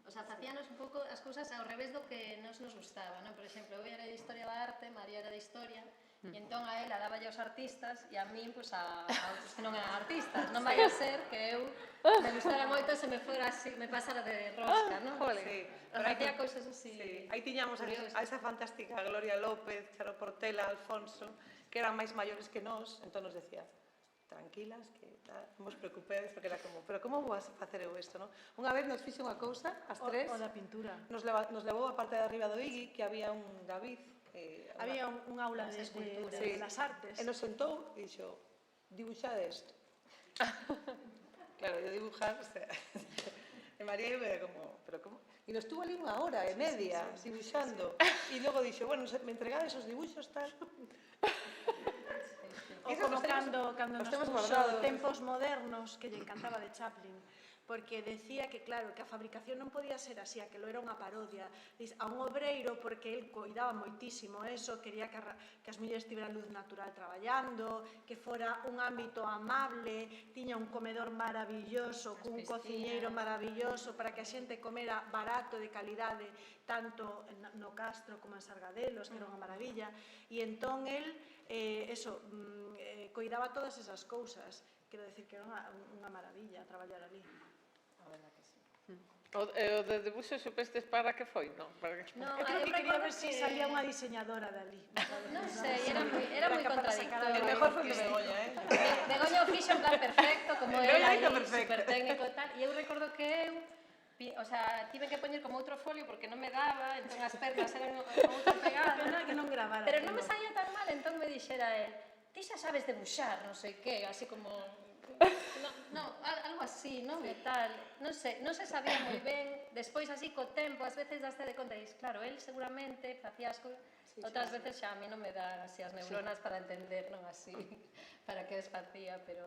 O sea, facíanos un pouco as cousas ao revés do que nos gustaba, non? Por exemplo, eu era de Historia da Arte, María era de Historia, e entón a ela daba aos artistas e a min, pois, a outros que non eran artistas. Non vai a ser que eu me gustara moito e se me fora así, me pasara de rosca, non? Sí. Facía cousas así. Aí tiñamos a esa fantástica Gloria López, Charo Portela, Alfonso, que eran máis maiores que nós, entón nos decía, tranquilas, que non vos preocupedes, porque era como, pero como vou a facer eu isto, non? Unha vez nos fixe unha cousa, as tres, O da pintura. Nos levou a parte de arriba do Igui, que había un David, había un aula de las artes. E nos sentou e dixo, dibuixade isto. Claro, eu dibujar, o sea, e María iba como, pero como? E nos estuvo ali unha hora e media dibuixando. E logo dixo, bueno, me entregades os dibuixos, tal. O como cando nos puxo Tempos Modernos, que lle encantaba de Chaplin, porque decía que, claro, que a fabricación non podía ser así, que lo era unha parodia. A un obreiro, porque el coidaba moitísimo eso, quería que as mulleres tiveran luz natural traballando, que fora un ámbito amable, tiña un comedor maravilloso, cun cociñeiro maravilloso, para que a xente comera barato, de calidade, tanto no Castro como en Sargadelos, que era unha maravilla. E entón, el, coidaba todas esas cousas. Quero decir que era unha maravilla traballar ali. O de dibuixo supestes para que foi, non? Eu creo que quería ver se salía unha diseñadora dali. Non sei, era moi contradictorio. O mejor foi que Begoña, Begoña o fixo en plan perfecto, como era aí, super técnico e tal. E eu recordo que eu, o sea, tive que poñer como outro folio porque non me daba, entón as pernas eran outro pegado. Que non gravara. Pero non me saía tan mal, entón me dixera el, ti xa sabes debuxar, non sei que, así como... No, algo así, non? E tal, non se sabía moi ben, despois así co tempo, ás veces daste de conta, e claro, el seguramente facía as cousas, outras veces xa a mí non me dan así as neuronas para entender, non así, para que desfacía, pero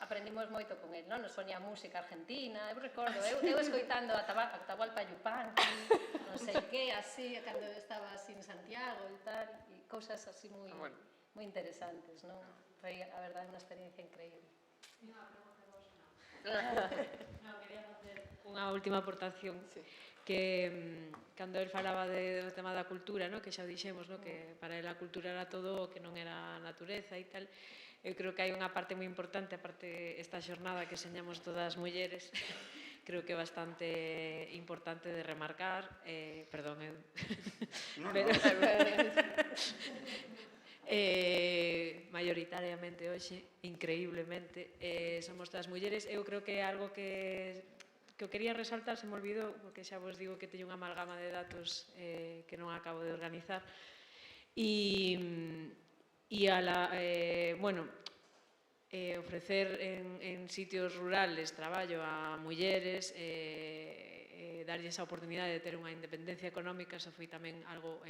aprendimos moito con el, non? Nos ponía música argentina, eu recordo, eu escoitando a Atahualpa Yupanqui, non sei que, así, cando estaba así en Santiago e tal, e cousas así moi interesantes, non? Foi, a verdade, unha experiencia increíble. Quería facer unha última aportación que cando el falaba do tema da cultura, que xa dixemos que para ele a cultura era todo o que non era a natureza e tal, eu creo que hai unha parte moi importante, aparte esta xornada que señamos todas as mulleres, creo que é bastante importante de remarcar, perdón, maioritariamente hoxe, increíblemente, somos todas mulleres. Eu creo que é algo que o quería resaltar, se me olvidou, porque xa vos digo que teño unha amalgama de datos que non acabo de organizar. Ofrecer en sitios rurales traballo a mulleres, darlles a oportunidade de ter unha independencia económica, eso foi tamén algo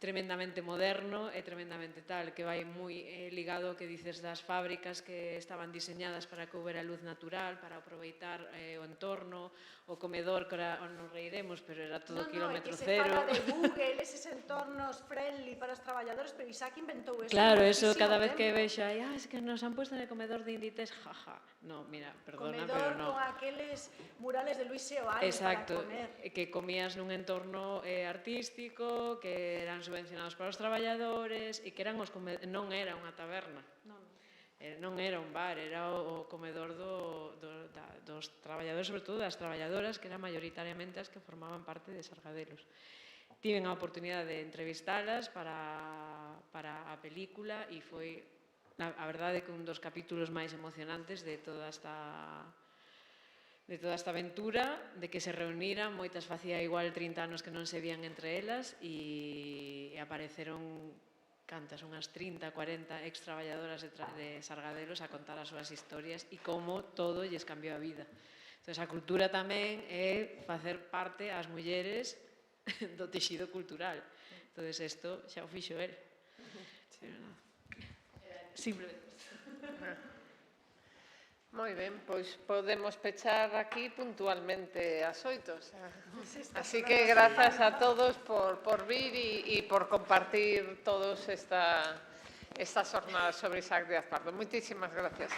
tremendamente moderno e tremendamente tal, que vai moi ligado ao que dices das fábricas que estaban diseñadas para que houbera luz natural, para aproveitar o entorno, o comedor, que ahora nos reiremos, pero era todo kilómetro cero. No, é que se fala de Google, eses entornos friendly para os traballadores, pero Isaac inventou eso. Claro, eso cada vez que vexo aí, es que nos han puesto en el comedor de Inditex, jaja. No, mira, perdona, pero no. Comedor con aqueles murales de Luis Seoane para comer. Exacto, que comías nun entorno artístico, que eran subvencionados para os traballadores e que eran non era unha taberna. Non era un bar, era o comedor dos traballadores, sobre todo das traballadoras, que eran maioritariamente as que formaban parte de Sargadelos. Tiven a oportunidade de entrevistalas para a película e foi, a verdade, que un dos capítulos máis emocionantes de toda esta aventura, de que se reuniran, moitas facía igual 30 anos que non se vían entre elas e apareceron cantas, unhas 30, 40 ex-traballadoras de Sargadelos a contar as súas historias e como todo lles cambiou a vida. Entón, a cultura tamén é facer parte ás mulleres do texido cultural. Entón, isto xa o fixo el. Simplemente. Moi ben, pois podemos pechar aquí puntualmente as 8. Así que grazas a todos por vir e por compartir todos estas jornadas sobre Isaac Díaz Pardo. Moitísimas gracias.